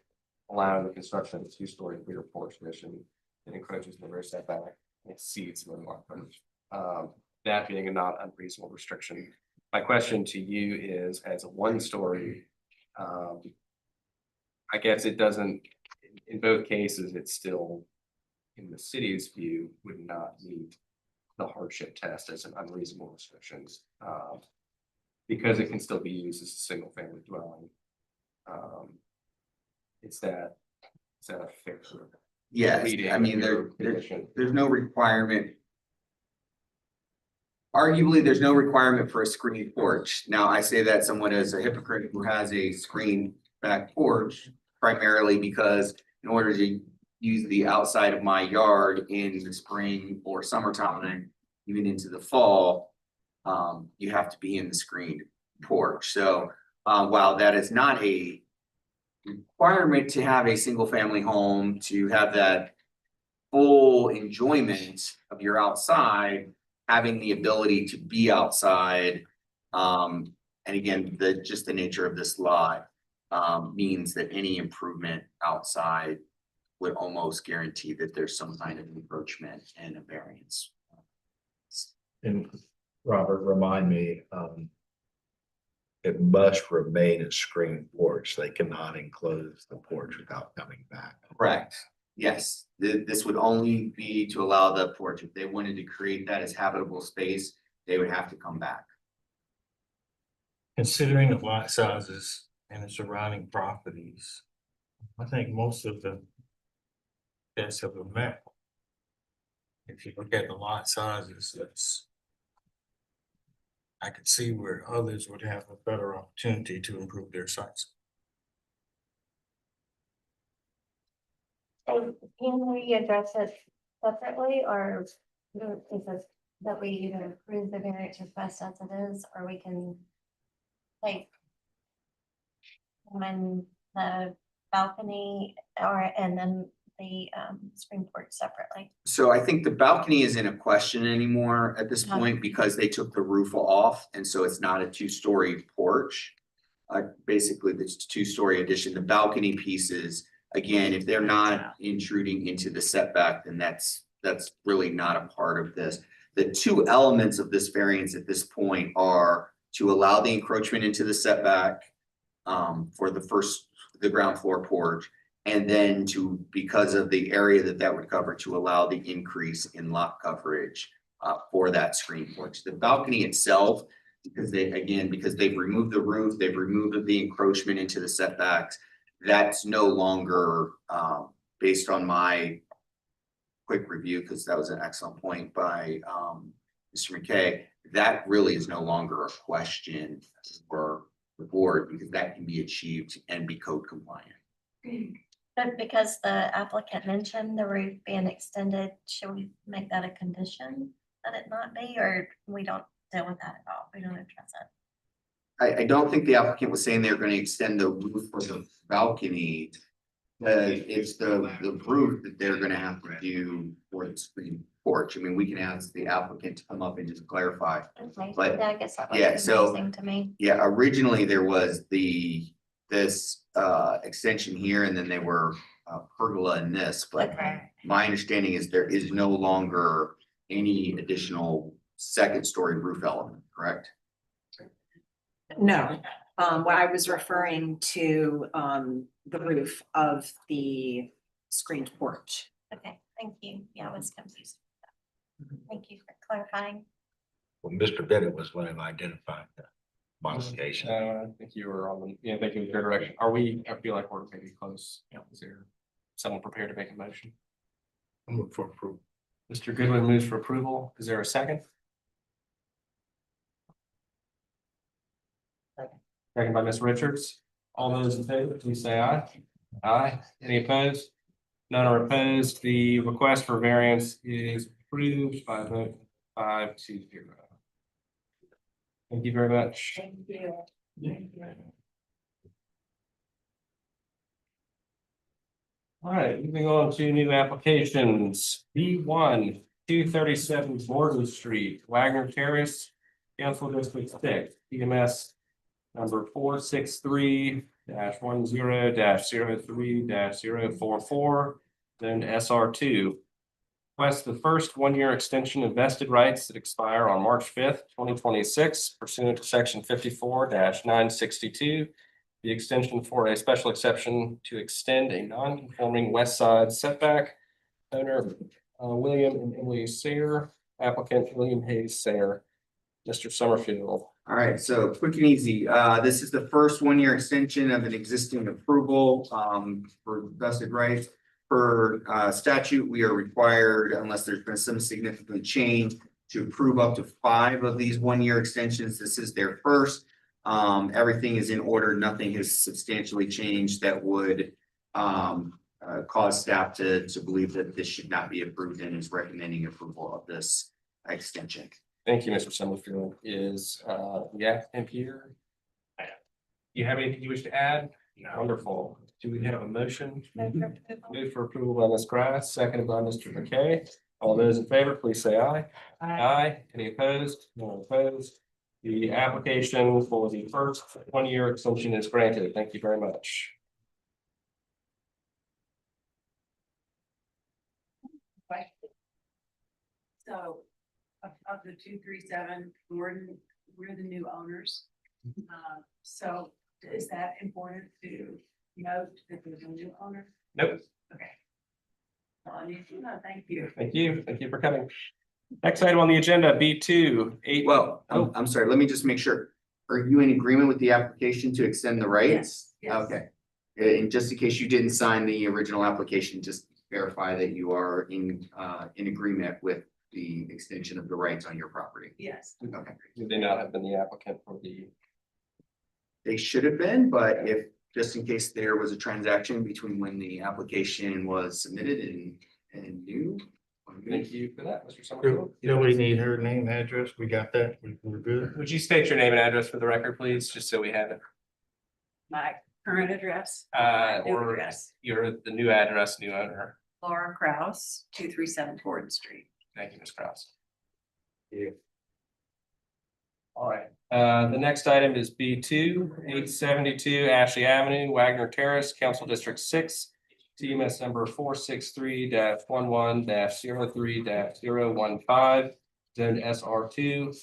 [SPEAKER 12] allowing the construction of a two-story rear porch addition that encroaches the rear setback and exceeds the lot coverage. That being a not unreasonable restriction. My question to you is, as a one-story, I guess it doesn't, in both cases, it's still, in the city's view, would not meet the hardship test as an unreasonable restrictions, because it can still be used as a single family dwelling. Is that a fair?
[SPEAKER 2] Yes, I mean, there's no requirement. Arguably, there's no requirement for a screen porch. Now, I say that somewhat as a hypocrite who has a screen back porch, primarily because in order to use the outside of my yard in the spring or summertime, even into the fall, you have to be in the screened porch. So while that is not a requirement to have a single family home, to have that full enjoyment of your outside, having the ability to be outside, and again, just the nature of this lot means that any improvement outside would almost guarantee that there's some kind of encroachment and a variance.
[SPEAKER 3] And Robert, remind me, it must remain a screen porch. They cannot enclose the porch without coming back.
[SPEAKER 2] Correct. Yes, this would only be to allow the porch. If they wanted to create that as habitable space, they would have to come back.
[SPEAKER 14] Considering the lot sizes and the surrounding properties, I think most of the tests have been met. If you look at the lot sizes, I could see where others would have a better opportunity to improve their sites.
[SPEAKER 13] So can we address it separately, or is it that we either approve the variance request as it is, or we can take when the balcony and then the screen porch separately?
[SPEAKER 2] So I think the balcony isn't a question anymore at this
[SPEAKER 13] Okay.
[SPEAKER 2] point because they took the roof off, and so it's not a two-story porch. Basically, this two-story addition, the balcony pieces, again, if they're not intruding into the setback, then that's really not a part of this. The two elements of this variance at this point are to allow the encroachment into the setback for the ground floor porch, and then because of the area that would cover, to allow the increase in lot coverage for that screen porch. The balcony itself, Because they've removed the roof, they've removed the encroachment into the setbacks. That's no longer, based on my quick review, because that was an excellent point by, Mr. McKay. That really is no longer a question for the board, because that can be achieved and be code compliant.
[SPEAKER 13] But because the applicant mentioned the roof being extended, should we make that a condition that it not be, or we don't deal with that at all? We don't address it.
[SPEAKER 2] I don't think the applicant was saying they're gonna extend the roof for the balcony. It's the roof that they're gonna have to do for the screen porch. I mean, we can ask the applicant to come up and just clarify.
[SPEAKER 13] Okay,
[SPEAKER 2] But,
[SPEAKER 13] yeah, I guess that was
[SPEAKER 2] yeah, so-
[SPEAKER 13] confusing to me.
[SPEAKER 2] Yeah, originally there was this extension here, and then they were pergola in this, but
[SPEAKER 13] Okay,
[SPEAKER 2] my understanding is there is no longer any additional second story roof element, correct?
[SPEAKER 18] No, what I was referring to, the roof of the screened porch.
[SPEAKER 13] okay, thank you. Yeah, I was confused. Thank you for clarifying.
[SPEAKER 3] Well, Mr. Bennett was one of identifying the modification.
[SPEAKER 12] I think you were on the, yeah, thinking in your direction. I feel like we're maybe close. Yeah, is there someone prepared to make a motion?
[SPEAKER 14] I'm looking for approval.
[SPEAKER 12] Mr. Goodwin moves for approval. Is there a second? Second by Ms. Richards. All those in favor, please say aye. Aye. Any opposed? None are opposed. The request for variance is approved by a vote 5-0. Thank you very much.
[SPEAKER 18] Thank you.
[SPEAKER 12] All right, moving on to new applications. B1, 237 Borden Street, Wagner Terrace, Council District 6, EMS number 463-10-03-044, then SR2. Request the first one-year extension of vested rights that expire on March 5th, 2026 pursuant to section 54-962. The extension for a special exception to extend a non-conforming west side setback. Owner William and Emily Sayre, applicant William Hayes Sayre. Mr. Summerfield.
[SPEAKER 2] All right, so quick and easy. This is the first one-year extension of an existing approval for vested rights. Per statute, we are required, unless there's been some significant change, to approve up to 5 of these one-year extensions. This is their first. Everything is in order. Nothing has substantially changed that would cause staff to believe that this should not be approved, and is recommending approval of this extension.
[SPEAKER 12] Thank you, Mr. Summerfield. Is the applicant here? Do you have anything you wish to add? No. Wonderful. Do we have a motion? Move for approval by Ms. Grass, seconded by Mr. McKay. All those in favor, please say aye. Aye. Any opposed? No opposed. The application for the first one-year extension is granted. Thank you very much.
[SPEAKER 19] So of the 237, we're the new owners. So is that important to note that there's a new owner?
[SPEAKER 12] Nope.
[SPEAKER 19] Okay. Well, I need to know. Thank you.
[SPEAKER 12] Thank you. Thank you for coming. Next item on the agenda, B2, 8.
[SPEAKER 2] Well, I'm sorry, let me just make sure. Are you in agreement with the application to extend the rights?
[SPEAKER 19] Yes.
[SPEAKER 2] Okay. And just in case you didn't sign the original application, just verify that you are in agreement with the extension of the rights on your property.
[SPEAKER 19] Yes.
[SPEAKER 2] Okay.
[SPEAKER 12] Would they not have been the applicant for the?
[SPEAKER 2] They should have been, but if, just in case there was a transaction between when the application was submitted and new.
[SPEAKER 12] Thank you for that, Mr. Summerfield.
[SPEAKER 14] Nobody need her name, address. We got that. We're good.
[SPEAKER 12] Would you state your name and address for the record, please, just so we have it?
[SPEAKER 19] My current address. New
[SPEAKER 12] Or
[SPEAKER 19] address.
[SPEAKER 12] you're the new address, new owner.
[SPEAKER 19] Laura Kraus, 237 Gordon Street.
[SPEAKER 12] Thank you, Ms. Kraus. Yeah. All right, the next item is B2, 872 Ashley Avenue, Wagner Terrace, Council District 6. TMS number 463-11-03-015, zone SR2.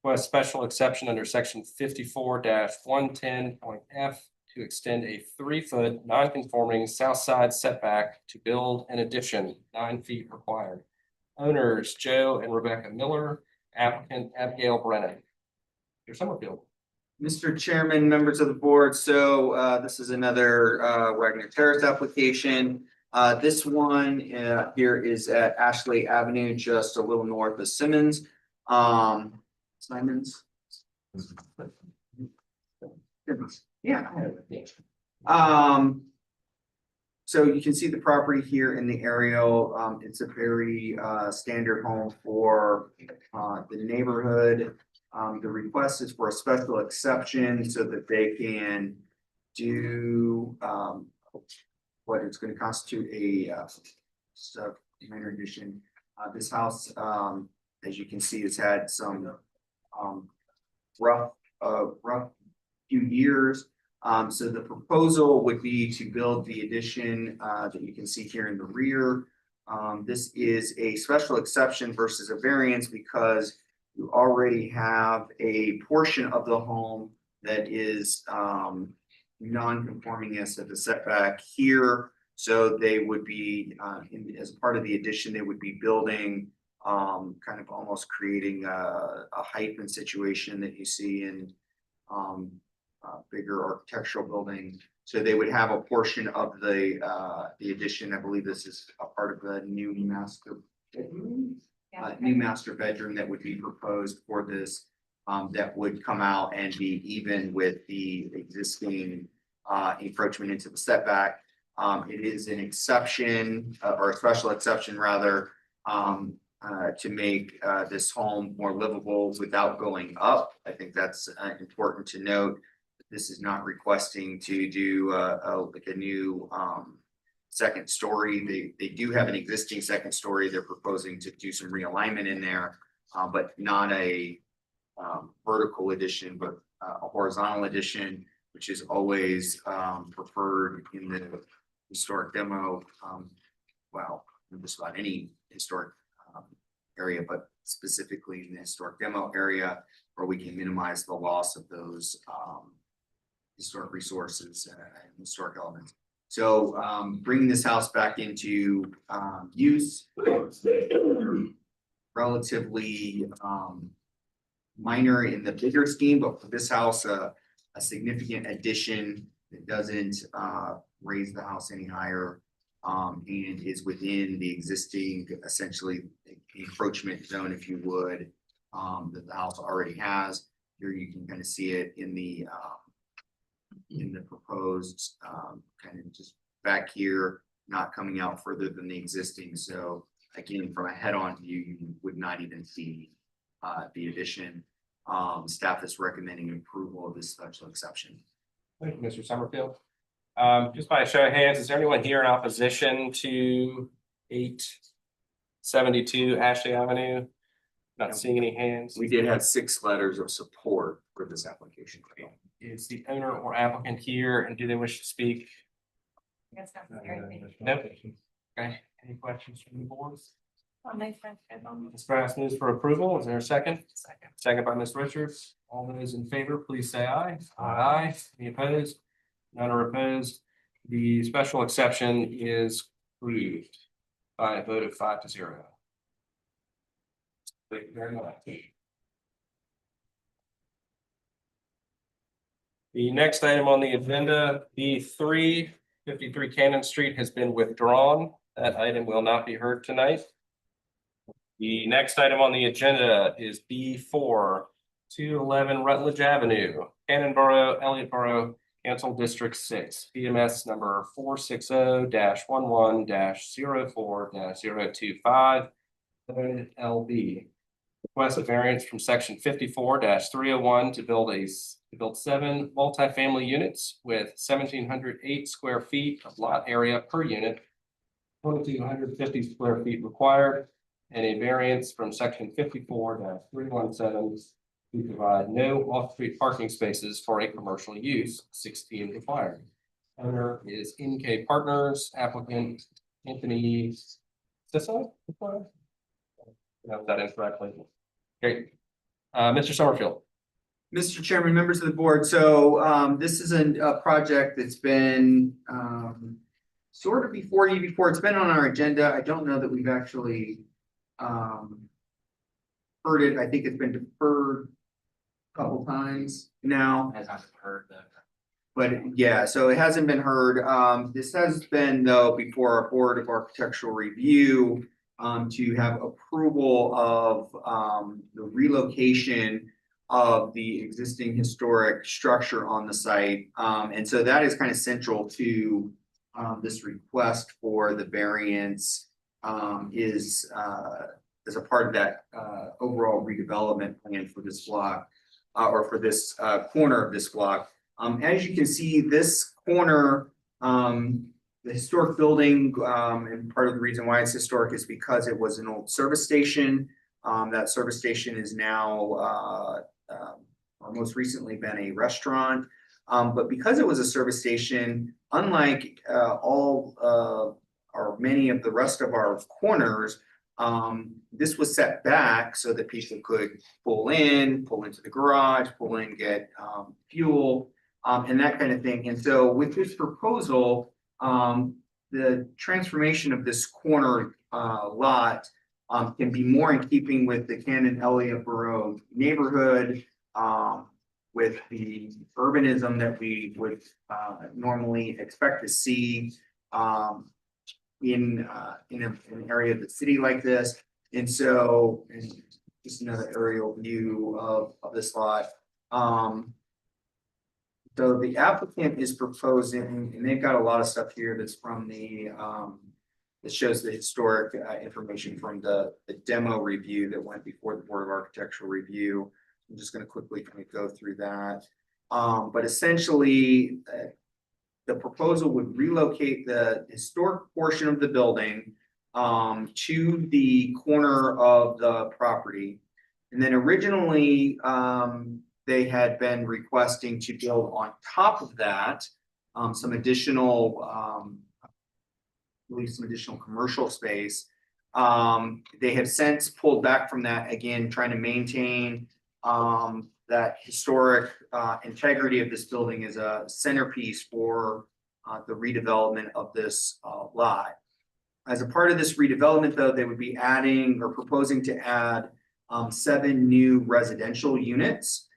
[SPEAKER 12] Request special exception under section 54-110.f to extend a 3-foot non-conforming south side setback to build an addition, 9 feet required. Owners Joe and Rebecca Miller, applicant Abigail Brennan. Your Summerfield.
[SPEAKER 2] Mr. Chairman, members of the board, so this is another Wagner Terrace application. This one here is at Ashley Avenue, just a little north of Simmons. Simons. Yeah. So you can see the property here in the aerial. It's a very standard home for the neighborhood. The request is for a special exception so that they can do what is going to constitute a minor addition. This house, as you can see, has had some rough few years. So the proposal would be to build the addition that you can see here in the rear. This is a special exception versus a variance because you already have a portion of the home that is non-conforming as to the setback here. So they would be, as part of the addition, they would be building, kind of almost creating a hyphen situation that you see in bigger architectural building. So they would have a portion of the addition. I believe this is a part of the new master bedroom. New master bedroom that would be proposed for this, that would come out and be even with the existing encroachment into the setback. It is an exception or a special exception rather, to make this home more livable without going up. I think that's important to note. This is not requesting to do like a new second story. They do have an existing second story. They're proposing to do some realignment in there, but not a vertical addition, but a horizontal addition, which is always preferred in the historic demo. Well, just about any historic area, but specifically in the historic demo area where we can minimize the loss of those historic resources and historic elements. So bringing this house back into use, relatively minor in the bigger scheme, but for this house, a significant addition that doesn't raise the house any higher, and is within the existing, essentially encroachment zone, if you would, that the house already has. Here you can kind of see it in the proposed, kind of just back here, not coming out further than the existing. So again, from a head-on view, you would not even see the addition. Staff is recommending approval of this special exception.
[SPEAKER 12] Thank you, Mr. Summerfield. Just by a show of hands, is there anyone here in opposition to 872 Ashley Avenue? Not seeing any hands.
[SPEAKER 2] We did have 6 letters of support for this application.
[SPEAKER 12] Is the owner or applicant here, and do they wish to speak?
[SPEAKER 8] Yes, necessary.
[SPEAKER 12] No. Okay, any questions from the boards?
[SPEAKER 8] Oh, nice friend.
[SPEAKER 12] Ms. Grass moves for approval. Is there a second? Second by Ms. Richards. All those in favor, please say aye. Aye. Any opposed? None are opposed. The special exception is approved by a vote of 5-0. Thank you very much. The next item on the agenda, B3, 53 Cannon Street, has been withdrawn. That item will not be heard tonight. The next item on the agenda is B4, 211 Rutledge Avenue, Cannonboro, Elliottboro, Cancel District 6, PMS number 460-11-04-025, LB. Request a variance from section 54-301 to build 7 multifamily units with 1,708 square feet of lot area per unit, 2,250 square feet required, and a variance from section 54-317 to provide no off-street parking spaces for a commercial use, 16 required. Owner is NK Partners, applicant Anthony Sissel. Got that incorrectly. Okay, Mr. Summerfield.
[SPEAKER 2] Mr. Chairman, members of the board, so this is a project that's been sort of before you before. It's been on our agenda. I don't know that we've actually heard it. I think it's been deferred couple times now.
[SPEAKER 12] As I've heard the.
[SPEAKER 2] But yeah, so it hasn't been heard. This has been though before our Board of Architectural Review to have approval of the relocation of the existing historic structure on the site. And so that is kind of central to this request for the variance is as a part of that overall redevelopment plan for this block or for this corner of this block. As you can see, this corner, the historic building, and part of the reason why it's historic is because it was an old service station. That service station is now, or most recently been a restaurant. But because it was a service station, unlike all or many of the rest of our corners, this was set back so that people could pull into the garage, pull in, get fuel. And that kind of thing. And so with this proposal, the transformation of this corner lot can be more in keeping with the Cannon Elliott Borough neighborhood, with the urbanism that we would normally expect to see in an area of the city like this. And so, and just another aerial view of this lot. So the applicant is proposing, and they've got a lot of stuff here that's from the, that shows the historic information from the demo review that went before the Board of Architectural Review. I'm just going to quickly kind of go through that. But essentially, the proposal would relocate the historic portion of the building to the corner of the property. And then originally, they had been requesting to build on top of that some additional, some additional commercial space. They have since pulled back from that, again, trying to maintain that historic integrity of this building as a centerpiece for the redevelopment of this lot. As a part of this redevelopment, though, they would be adding or proposing to add 7 new residential units.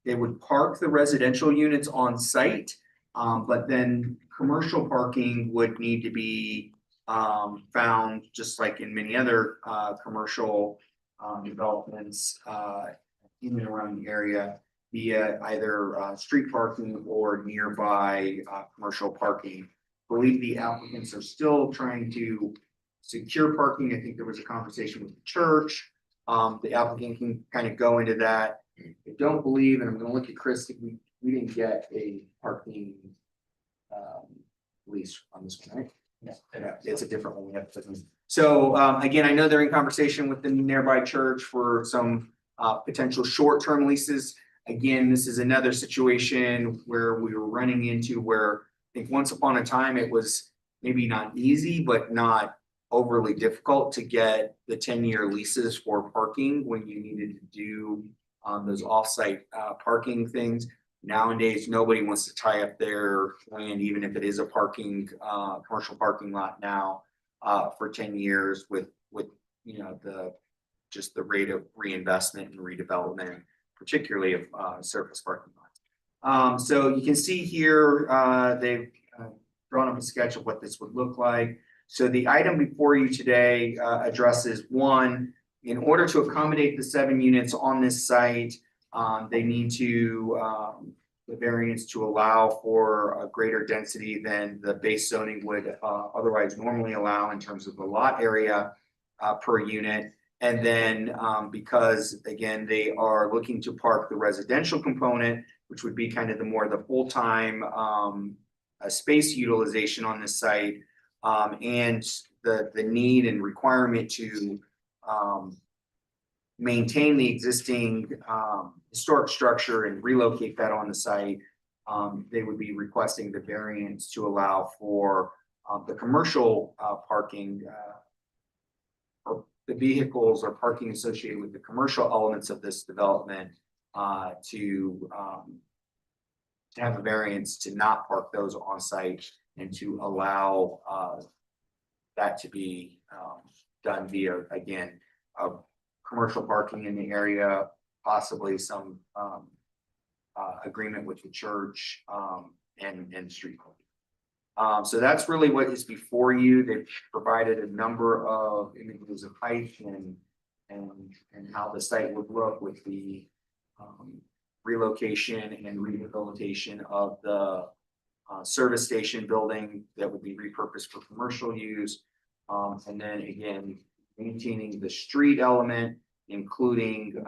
[SPEAKER 2] They would park the residential units on site, but then commercial parking would need to be found, just like in many other commercial developments in and around the area, via either street parking or nearby commercial parking. I believe the applicants are still trying to secure parking. I think there was a conversation with the church. The applicant can kind of go into that. I don't believe, and I'm going to look at Chris, we didn't get a parking lease on this one, right? Yeah, it's a different one we have to. So again, I know they're in conversation with the nearby church for some potential short-term leases. Again, this is another situation where we were running into where I think once upon a time it was maybe not easy, but not overly difficult to get the 10-year leases for parking when you needed to do those offsite parking things. Nowadays, nobody wants to tie up their land, even if it is a parking commercial parking lot now for 10 years with you know just the rate of reinvestment and redevelopment, particularly of surface parking lots. So you can see here they've drawn up a sketch of what this would look like. So the item before you today addresses one, in order to accommodate the 7 units on this site, they need to the variance to allow for a greater density than the base zoning would otherwise normally allow in terms of the lot area per unit. And then because again, they are looking to park the residential component, which would be kind of the more the full-time space utilization on this site, and the need and requirement to maintain the existing historic structure and relocate that on the site, they would be requesting the variance to allow for the commercial parking or the vehicles or parking associated with the commercial elements of this development to have a variance to not park those on site and to allow that to be done via, again, commercial parking in the area possibly some agreement with the church and street. So that's really what is before you. They've provided a number of images of height and how the site would look with the relocation and rehabilitation of the service station building that would be repurposed for commercial use. And then again, maintaining the street element, including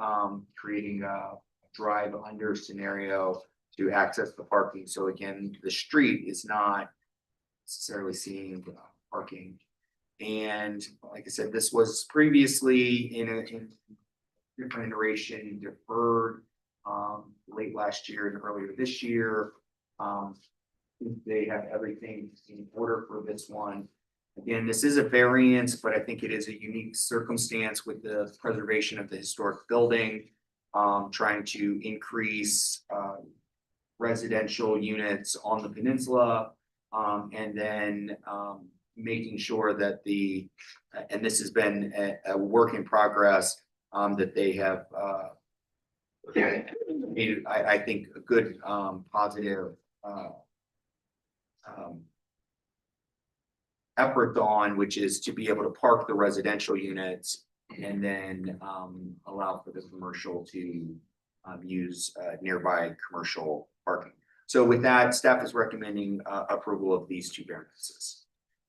[SPEAKER 2] creating a drive under scenario to access the parking. So again, the street is not necessarily seeing parking. And like I said, this was previously in a different iteration, deferred late last year and earlier this year. They have everything in order for this one. Again, this is a variance, but I think it is a unique circumstance with the preservation of the historic building, trying to increase residential units on the peninsula, and then making sure that and this has been a work in progress, that they have made, I think, a good positive effort on, which is to be able to park the residential units and then allow for the commercial to use nearby commercial parking. So with that, staff is recommending approval of these two variances.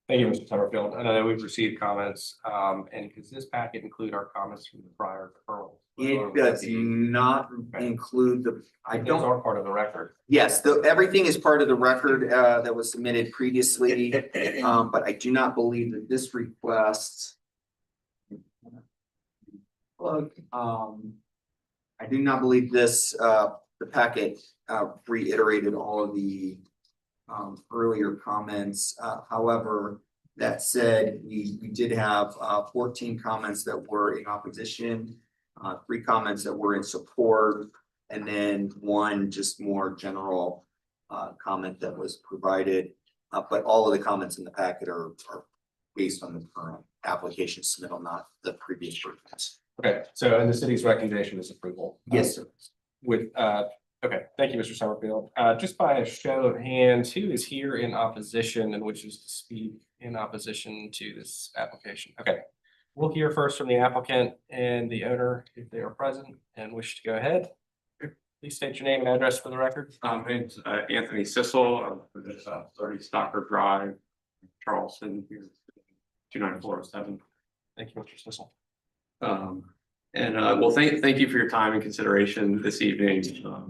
[SPEAKER 12] Thank you, Mr. Summerfield. I know we've received comments, and does this packet include our comments from the prior referral?
[SPEAKER 2] It does not include
[SPEAKER 12] Those are part of the record.
[SPEAKER 2] Yes, everything is part of the record that was submitted previously, but I do not believe that this request. I do not believe this, the packet reiterated all of the earlier comments. However, that said, we did have 14 comments that were in opposition, 3 comments that were in support, and then 1 just more general comment that was provided. But all of the comments in the packet are based on the current application submittal, not the previous versions.
[SPEAKER 12] Okay, so and the city's recommendation is approval.
[SPEAKER 2] Yes, sir.
[SPEAKER 12] With okay, thank you, Mr. Summerfield. Just by a show of hands, who is here in opposition and wishes to speak in opposition to this application? Okay, we'll hear first from the applicant and the owner if they are present and wish to go ahead. Please state your name and address for the record.
[SPEAKER 20] It's Anthony Sissel, 30 Stocker Drive, Charleston, here, 29407.
[SPEAKER 12] Thank you, Mr. Sissel.
[SPEAKER 20] Well, thank you for your time and consideration this evening.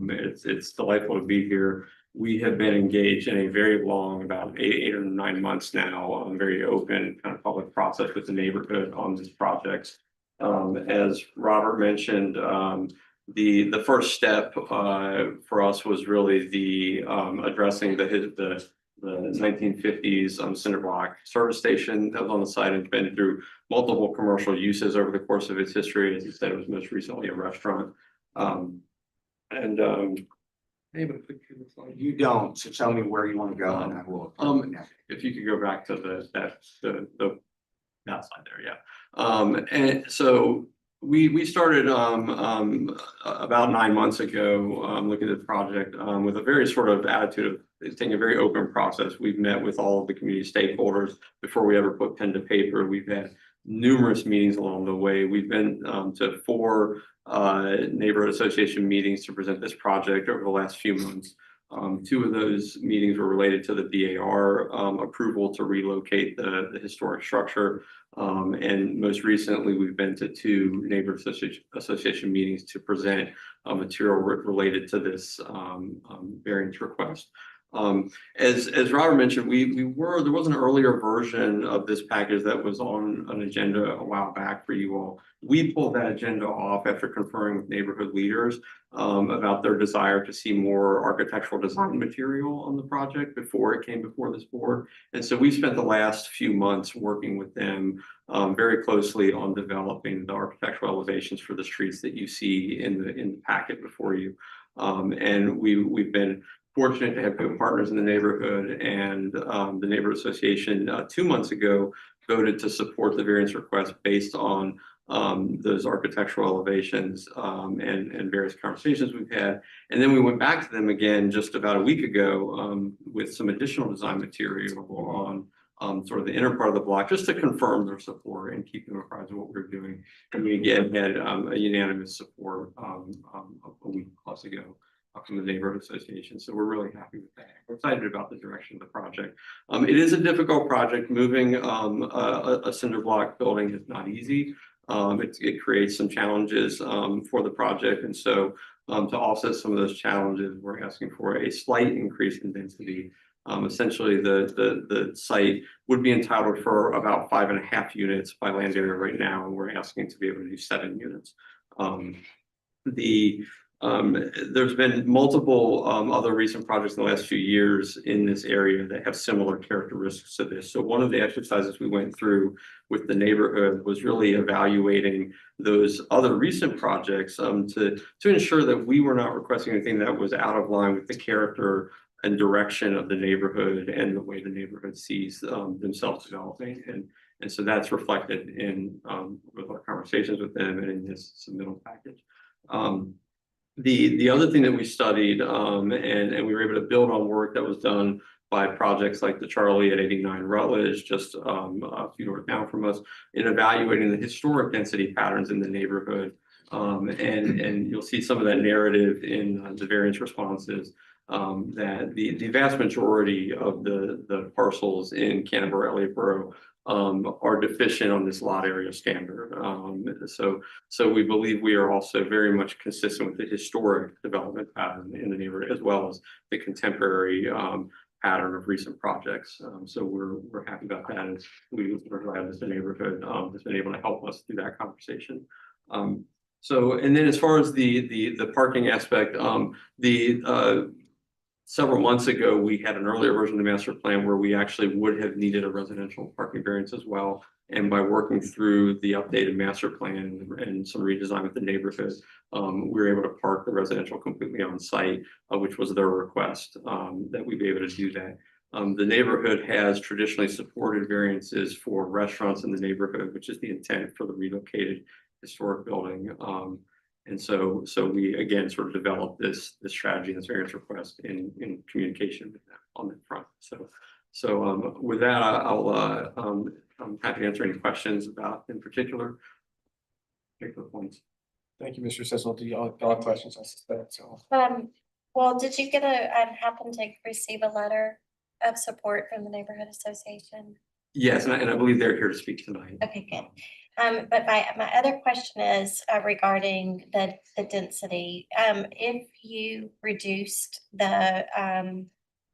[SPEAKER 20] It's delightful to be here. We have been engaged in a very long, about 8 or 9 months now, very open kind of public process with the neighborhood on this project. As Robert mentioned, the first step for us was really the addressing the 1950s cinder block service station that was on the site and been through multiple commercial uses over the course of its history. As you said, it was most recently a restaurant.
[SPEAKER 2] You don't, so tell me where you want to go and I will.
[SPEAKER 20] If you could go back to the that side there, yeah. And so we started about 9 months ago looking at the project with a very sort of attitude of it's taking a very open process. We've met with all of the community stakeholders before we ever put pen to paper. We've had numerous meetings along the way. We've been to 4 neighborhood association meetings to present this project over the last few months. 2 of those meetings were related to the BAR approval to relocate the historic structure. And most recently, we've been to 2 neighborhood association meetings to present material related to this variance request. As Robert mentioned, there was an earlier version of this package that was on an agenda a while back for you all. We pulled that agenda off after conferring with neighborhood leaders about their desire to see more architectural design material on the project before it came before this board. And so we spent the last few months working with them very closely on developing the architectural elevations for the streets that you see in the packet before you. And we've been fortunate to have good partners in the neighborhood, and the neighborhood association 2 months ago voted to support the variance request based on those architectural elevations, and various conversations we've had. And then we went back to them again just about a week ago, with some additional design material on sort of the inner part of the block, just to confirm their support and keep them apprised of what we're doing. And we again had a unanimous support a week plus ago from the neighborhood association. So we're really happy with that. We're excited about the direction of the project. It is a difficult project. Moving a cinder block building is not easy. It creates some challenges for the project. And so to offset some of those challenges, we're asking for a slight increase in density. Essentially, the site would be entitled for about 5.5 units by land area right now, and we're asking to be able to do 7 units. There's been multiple other recent projects in the last few years in this area that have similar characteristics to this. So one of the exercises we went through with the neighborhood was really evaluating those other recent projects to ensure that we were not requesting anything that was out of line with the character and direction of the neighborhood and the way the neighborhood sees themselves developing. And so that's reflected in with our conversations with them and in this submittal package. The other thing that we studied and we were able to build on work that was done by projects like the Charlie at 89 Rutledge, just a few doors down from us, in evaluating the historic density patterns in the neighborhood. And you'll see some of that narrative in the variance responses, that the vast majority of the parcels in Canterbury Elliott Borough are deficient on this lot area standard. So we believe we are also very much consistent with the historic development pattern in the neighborhood, as well as the contemporary pattern of recent projects. So we're happy about that, and we're glad that the neighborhood has been able to help us through that conversation. So, and then as far as the parking aspect, several months ago, we had an earlier version of the master plan where we actually would have needed a residential parking variance as well. And by working through the updated master plan and some redesign with the neighborhood, we were able to park the residential completely on site, which was their request, that we be able to do that. The neighborhood has traditionally supported variances for restaurants in the neighborhood, which is the intent for the relocated historic building. And so we again sort of developed this strategy, this variance request in communication with them on that front. So with that, I'm happy to answer any questions about in particular points.
[SPEAKER 12] Thank you, Mr. Sissel. Do y'all have questions? I suspect so.
[SPEAKER 13] Well, did you get happen to receive a letter of support from the neighborhood association?
[SPEAKER 20] Yes, and I believe they're here to speak tonight.
[SPEAKER 13] Okay, good. But my other question is regarding the density. If you reduced the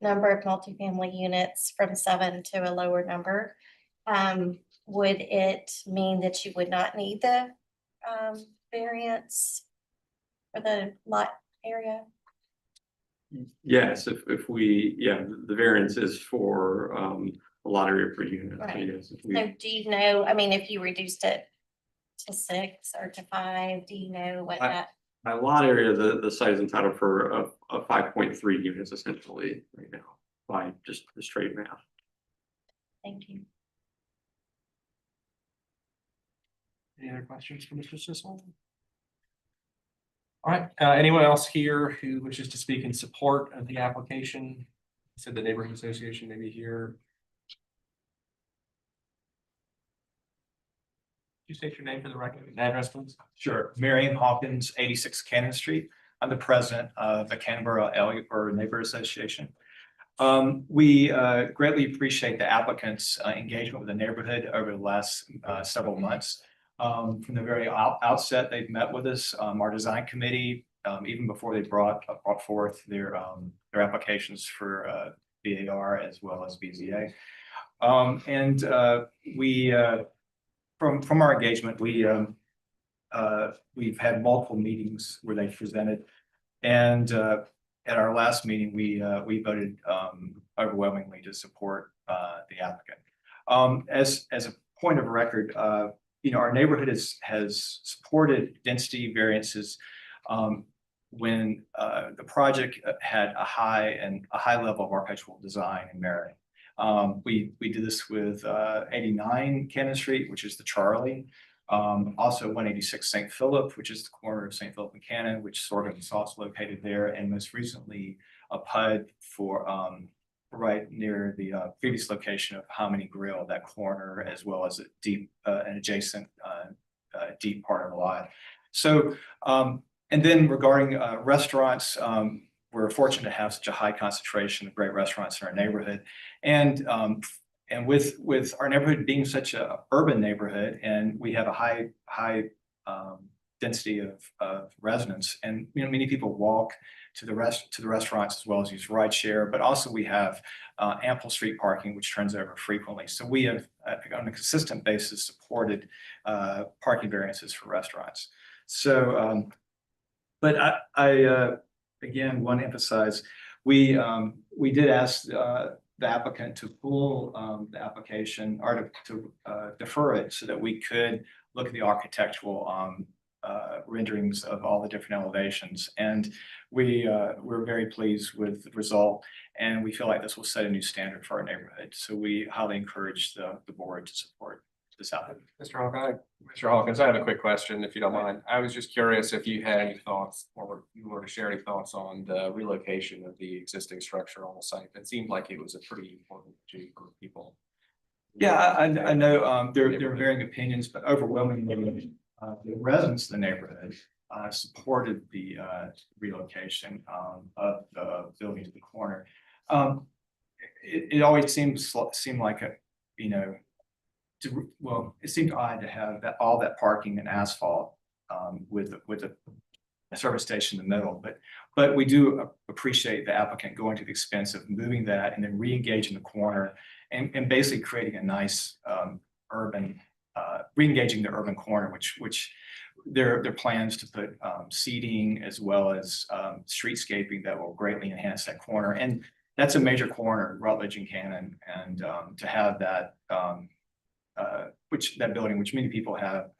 [SPEAKER 13] number of multifamily units from 7 to a lower number, would it mean that you would not need the variance for the lot area?
[SPEAKER 20] Yes, if we, the variance is for a lot area per unit. So
[SPEAKER 13] Right.
[SPEAKER 20] yes,
[SPEAKER 13] So do you know, I mean, if you reduced it to 6 or to 5, do you know what that?
[SPEAKER 20] by lot area, the site is entitled for a 5.3 units essentially right now by just the straight math.
[SPEAKER 13] Thank you.
[SPEAKER 12] Any other questions for Mr. Sissel? All right, anyone else here who wishes to speak in support of the application? Said the neighborhood association may be here. Could you state your name for the record and address, please?
[SPEAKER 21] Sure. Marion Hawkins, 86 Cannon Street. I'm the president of the Canberra Elliott Borough Neighbor Association. We greatly appreciate the applicants' engagement with the neighborhood over the last several months. From the very outset, they've met with us, our design committee, even before they brought forth their applications for BAR as well as BZA. From our engagement, we've had multiple meetings where they presented, and at our last meeting, we voted overwhelmingly to support the applicant. As a point of record, our neighborhood has supported density variances when the project had a high level of architectural design and merit. We did this with 89 Cannon Street, which is the Charlie. Also 186 St. Philip, which is the corner of St. Philip and Cannon, which sort of is also located there, and most recently a PUD for right near the previous location of Hominy Grill, that corner, as well as a deep an adjacent deep part of the lot. So and then regarding restaurants, we're fortunate to have such a high concentration of great restaurants in our neighborhood. And with our neighborhood being such a urban neighborhood, and we have a high density of residents, and many people walk to the restaurants as well as use rideshare, but also we have ample street parking, which turns over frequently. So we have on a consistent basis supported parking variances for restaurants. So but I again want to emphasize, we did ask the applicant to pull the application, or to defer it, so that we could look at the architectural renderings of all the different elevations. And we're very pleased with the result, and we feel like this will set a new standard for our neighborhood. So we highly encourage the board to support this applicant.
[SPEAKER 12] Mr. Hawkins, I have a quick question, if you don't mind. I was just curious if you had any thoughts, or you were to share any thoughts on the relocation of the existing structure on the site. It seemed like it was a pretty important issue for people.
[SPEAKER 21] Yeah, I know there are varying opinions, but overwhelmingly the residents of the neighborhood supported the relocation of the building to the corner. It always seemed like a, well, it seemed odd to have all that parking and asphalt with a service station in the middle, but we do appreciate the applicant going to the expense of moving that and then re-engaging the corner and basically creating a nice urban, re-engaging the urban corner, which their plans to put seating as well as streetscaping that will greatly enhance that corner. And that's a major corner, Rutledge and Cannon, and to have that that building, which many people have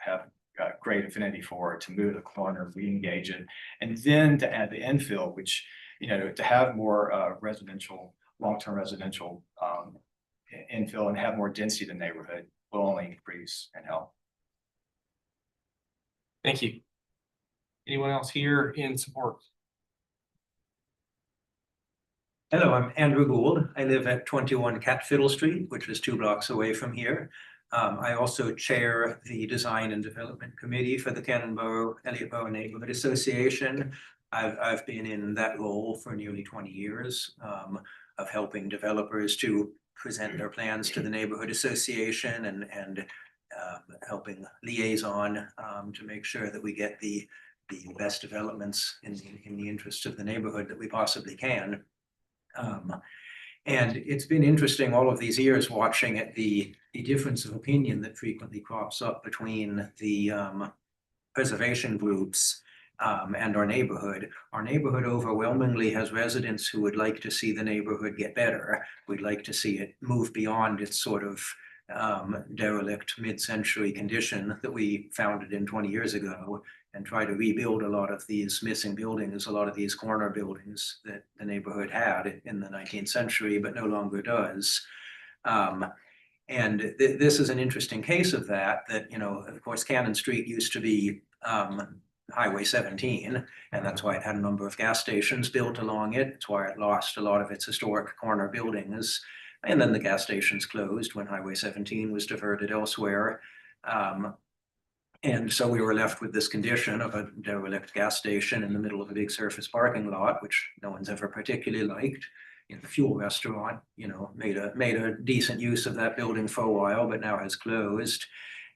[SPEAKER 21] great affinity for, to move the corner, re-engage it, and then to add the infill, which to have more residential, long-term residential infill and have more density in the neighborhood will only increase and help.
[SPEAKER 12] Thank you. Anyone else here in support?
[SPEAKER 6] Hello, I'm Andrew Gould. I live at 21 Catfiddle Street, which is 2 blocks away from here. I also chair the Design and Development Committee for the Elliott Borough Neighborhood Association. I've been in that role for nearly 20 years of helping developers to present their plans to the neighborhood association and helping liaison to make sure that we get the best developments in the interest of the neighborhood that we possibly can. And it's been interesting all of these years watching at the difference of opinion that frequently crops up between the preservation groups and our neighborhood. Our neighborhood overwhelmingly has residents who would like to see the neighborhood get better. We'd like to see it move beyond its sort of derelict mid-century condition that we founded in 20 years ago, and try to rebuild a lot of these missing buildings, a lot of these corner buildings that the neighborhood had in the 19th century, but no longer does. And this is an interesting case of that, of course, Cannon Street used to be Highway 17, and that's why it had a number of gas stations built along it. It's why it lost a lot of its historic corner buildings. And then the gas stations closed when Highway 17 was diverted elsewhere. And so we were left with this condition of a derelict gas station in the middle of a big surface parking lot, which no one's ever particularly liked. The fuel restaurant, made a decent use of that building for a while, but now has closed.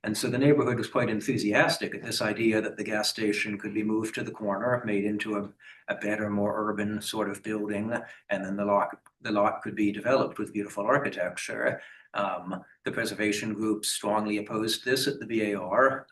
[SPEAKER 6] And so the neighborhood was quite enthusiastic at this idea that the gas station could be moved to the corner, made into a better, more urban sort of building, and then the lot could be developed with beautiful architecture. The preservation group strongly opposed this at the BAR,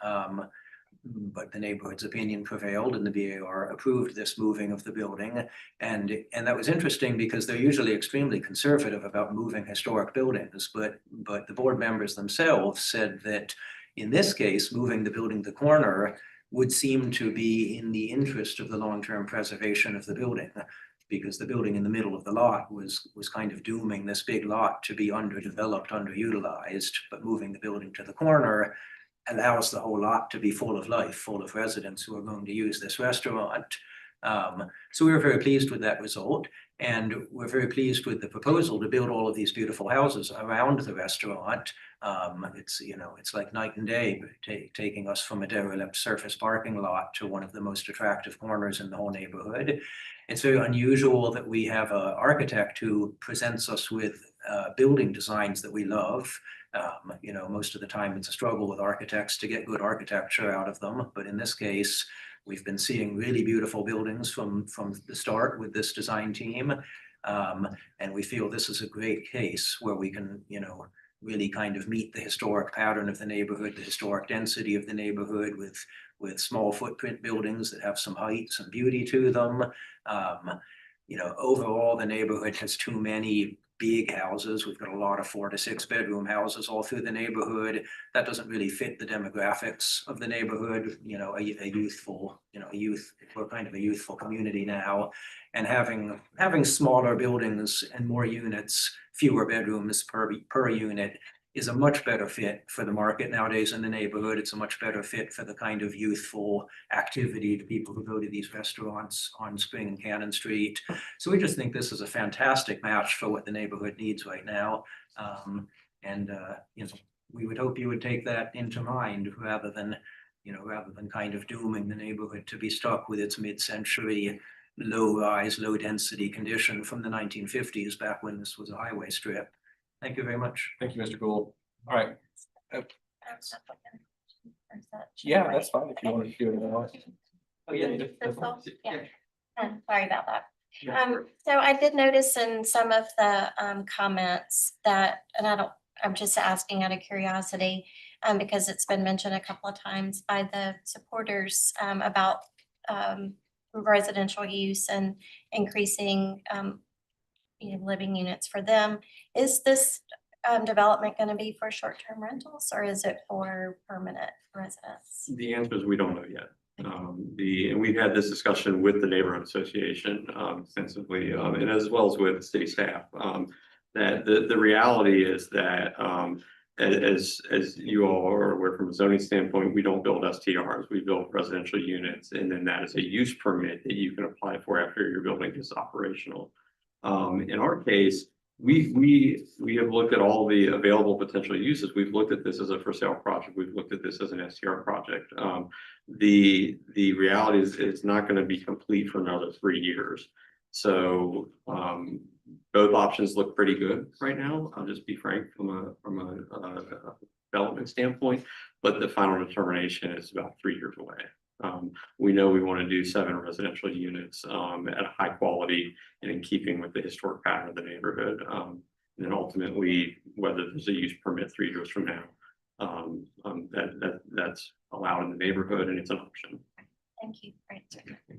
[SPEAKER 6] but the neighborhood's opinion prevailed, and the BAR approved this moving of the building. And that was interesting because they're usually extremely conservative about moving historic buildings, but the board members themselves said that in this case, moving the building to the corner would seem to be in the interest of the long-term preservation of the building, because the building in the middle of the lot was kind of dooming this big lot to be underdeveloped, underutilized, but moving the building to the corner allows the whole lot to be full of life, full of residents who are going to use this restaurant. So we were very pleased with that result, and we're very pleased with the proposal to build all of these beautiful houses around the restaurant. It's, you know, it's like night and day, taking us from a derelict surface parking lot to one of the most attractive corners in the whole neighborhood. It's very unusual that we have an architect who presents us with building designs that we love. You know, most of the time it's a struggle with architects to get good architecture out of them, but in this case, we've been seeing really beautiful buildings from the start with this design team. And we feel this is a great case where we can, you know, really kind of meet the historic pattern of the neighborhood, the historic density of the neighborhood with small footprint buildings that have some height, some beauty to them. You know, overall, the neighborhood has too many big houses. We've got a lot of 4 to 6 bedroom houses all through the neighborhood. That doesn't really fit the demographics of the neighborhood. You know, a youthful, you know, we're kind of a youthful community now. And having smaller buildings and more units, fewer bedrooms per unit is a much better fit for the market nowadays in the neighborhood. It's a much better fit for the kind of youthful activity to people who go to these restaurants on Spring and Cannon Street. So we just think this is a fantastic match for what the neighborhood needs right now. You know, we would hope you would take that into mind rather than kind of dooming the neighborhood to be stuck with its mid-century low-rise, low-density condition from the 1950s, back when this was a highway strip. Thank you very much.
[SPEAKER 12] Thank you, Mr. Gould. All right. Yeah, that's fine if you want to do it now.
[SPEAKER 13] Oh, yeah. Sorry about that. So I did notice in some of the comments that, and I'm just asking out of curiosity, because it's been mentioned a couple of times by the supporters about residential use and increasing living units for them. Is this development going to be for short-term rentals, or is it for permanent residents?
[SPEAKER 20] The answer is we don't know yet. And we've had this discussion with the neighborhood association extensively, and as well as with city staff. That the reality is that as you all are aware, from a zoning standpoint, we don't build STRs, we build residential units, and then that is a use permit that you can apply for after your building is operational. In our case, we have looked at all the available potential uses. We've looked at this as a for sale project. We've looked at this as an STR project. The reality is it's not going to be complete for another 3 years. So both options look pretty good right now. I'll just be frank from a development standpoint, but the final determination is about 3 years away. We know we want to do 7 residential units at a high quality and in keeping with the historic pattern of the neighborhood. And then ultimately, whether there's a use permit 3 years from now, that's allowed in the neighborhood and it's an option.
[SPEAKER 13] Thank you. Great.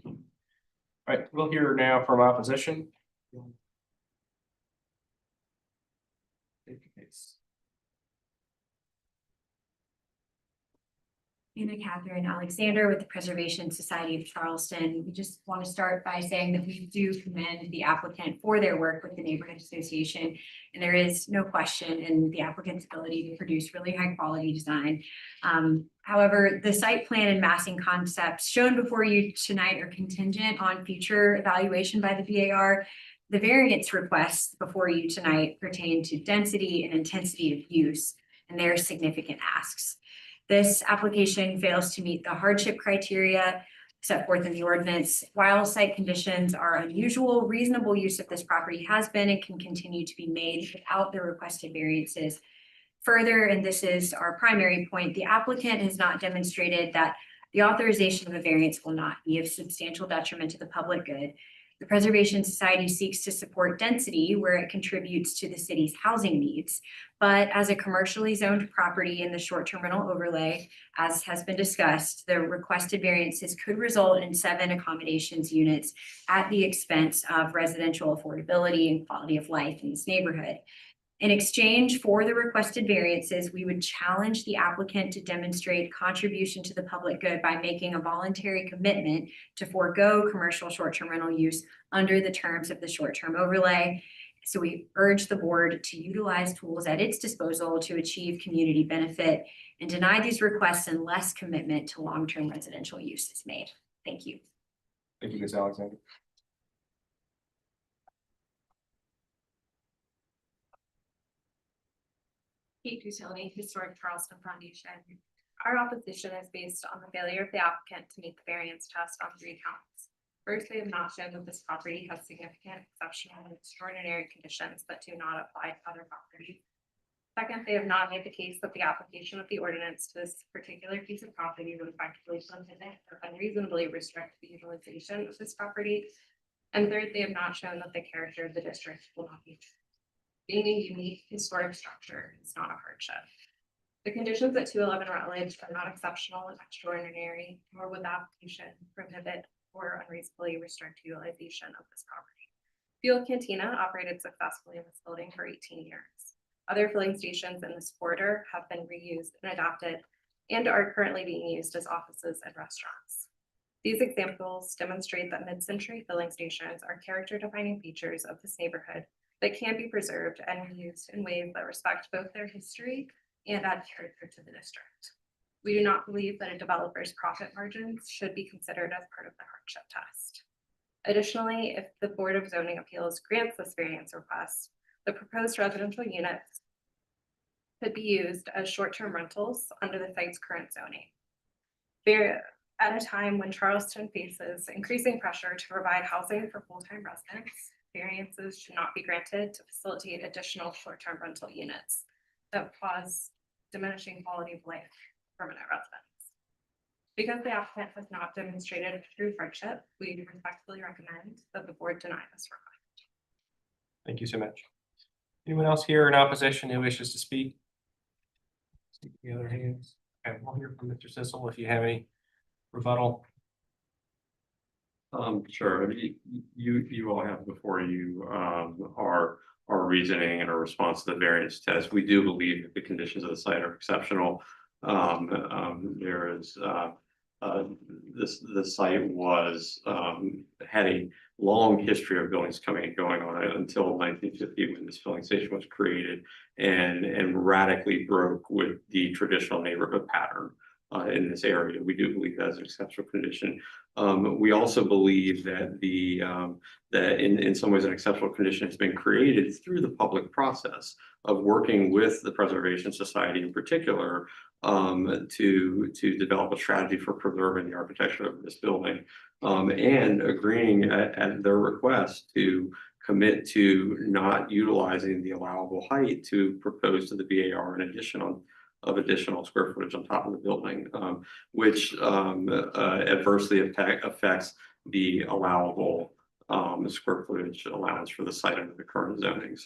[SPEAKER 12] All right, we'll hear now from opposition.
[SPEAKER 9] Anna Catherine Alexander with the Preservation Society of Charleston. We just want to start by saying that we do commend the applicant for their work with the Neighborhood Association. And there is no question in the applicant's ability to produce really high quality design. However, the site plan and massing concepts shown before you tonight are contingent on future evaluation by the BAR. The variance requests before you tonight pertain to density and intensity of use, and there are significant asks. This application fails to meet the hardship criteria set forth in the ordinance. While site conditions are unusual, reasonable use of this property has been and can continue to be made without the requested variances. Further, and this is our primary point, the applicant has not demonstrated that the authorization of a variance will not be of substantial detriment to the public good. The Preservation Society seeks to support density where it contributes to the city's housing needs. But as a commercially zoned property in the short-term rental overlay, as has been discussed, the requested variances could result in 7 accommodations units at the expense of residential affordability and quality of life in this neighborhood. In exchange for the requested variances, we would challenge the applicant to demonstrate contribution to the public good by making a voluntary commitment to forego commercial short-term rental use under the terms of the short-term overlay. So we urge the board to utilize tools at its disposal to achieve community benefit and deny these requests unless commitment to long-term residential use is made. Thank you.
[SPEAKER 12] Thank you, Ms. Alexander.
[SPEAKER 8] Peak Utility Historic Charleston Foundation. Our opposition is based on the failure of the applicant to meet the variance test on 3 counts. First, they have not shown that this property has significant, exceptional, and extraordinary conditions that do not apply to other properties. Second, they have not made the case that the application of the ordinance to this particular piece of property would effectively limit or unreasonably restrict the utilization of this property. And third, they have not shown that the character of the district will not be changed. Being a unique historic structure is not a hardship. The conditions at 211 Rutledge are not exceptional and extraordinary, nor would the application prohibit or unreasonably restrict utilization of this property. Fuel Cantina operated successfully in this building for 18 years. Other filling stations in this corridor have been reused and adapted and are currently being used as offices and restaurants. These examples demonstrate that mid-century filling stations are character-defining features of this neighborhood that can be preserved and reused in ways that respect both their history and add character to the district. We do not believe that a developer's profit margins should be considered as part of the hardship test. Additionally, if the Board of Zoning Appeals grants this variance request, the proposed residential units could be used as short-term rentals under the site's current zoning. At a time when Charleston faces increasing pressure to provide housing for full-time residents, variances should not be granted to facilitate additional short-term rental units that cause diminishing quality of life for permanent residents. Because the applicant has not demonstrated true hardship, we respectfully recommend that the board deny this request.
[SPEAKER 12] Thank you so much. Anyone else here in opposition who wishes to speak? See the other hands. Okay, we'll hear from Mr. Sissel if you have any rebuttal.
[SPEAKER 20] Sure. You all have before you our reasoning and our response to the variance test. We do believe that the conditions of the site are exceptional. There is the site was had a long history of buildings coming and going on it until 1950 when this filling station was created and radically broke with the traditional neighborhood pattern in this area. We do believe that is an exceptional condition. We also believe that that in some ways an exceptional condition has been created through the public process of working with the Preservation Society in particular to develop a strategy for preserving the architecture of this building and agreeing at their request to commit to not utilizing the allowable height to propose to the BAR an additional square footage on top of the building, which adversely affects the allowable square footage allowance for the site under the current zoning.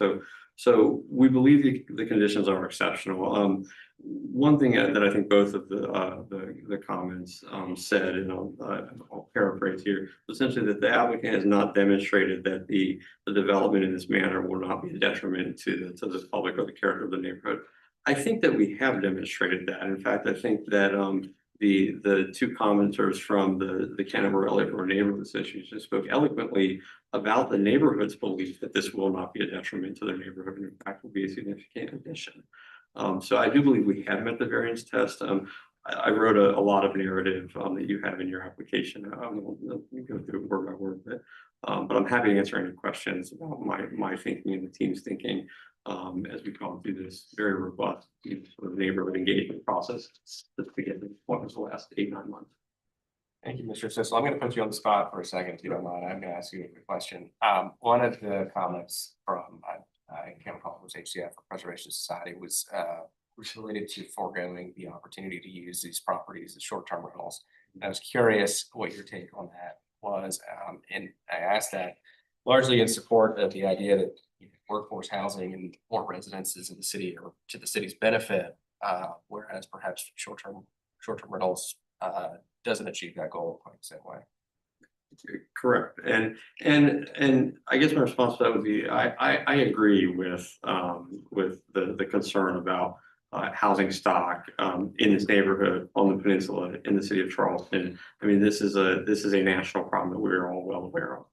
[SPEAKER 20] So we believe the conditions are exceptional. One thing that I think both of the comments said, and I'll paraphrase here, essentially that the applicant has not demonstrated that the development in this manner will not be a detriment to the public or the character of the neighborhood. I think that we have demonstrated that. In fact, I think that the two commenters from the Canberra Neighborhood Association spoke eloquently about the neighborhood's belief that this will not be a detriment to their neighborhood, and in fact will be a significant addition. So I do believe we have met the variance test. I wrote a lot of narrative that you have in your application. I won't go through word by word, but I'm happy to answer any questions about my thinking and the team's thinking as we've gone through this very robust sort of neighborhood engagement process that's beginning what was the last 8-9 months.
[SPEAKER 12] Thank you, Mr. Sissel. I'm going to put you on the spot for a second, if you don't mind. I'm going to ask you a question. One of the comments from I can't recall if it was HCF or Preservation Society was related to foregoing the opportunity to use these properties as short-term rentals. And I was curious what your take on that was, and I asked that largely in support of the idea that workforce housing and more residences in the city or to the city's benefit, whereas perhaps short-term rentals doesn't achieve that goal quite the same way.
[SPEAKER 20] Correct. And I guess my response to that would be I agree with the concern about housing stock in this neighborhood on the peninsula in the city of Charleston. I mean, this is a national problem that we're all well aware of.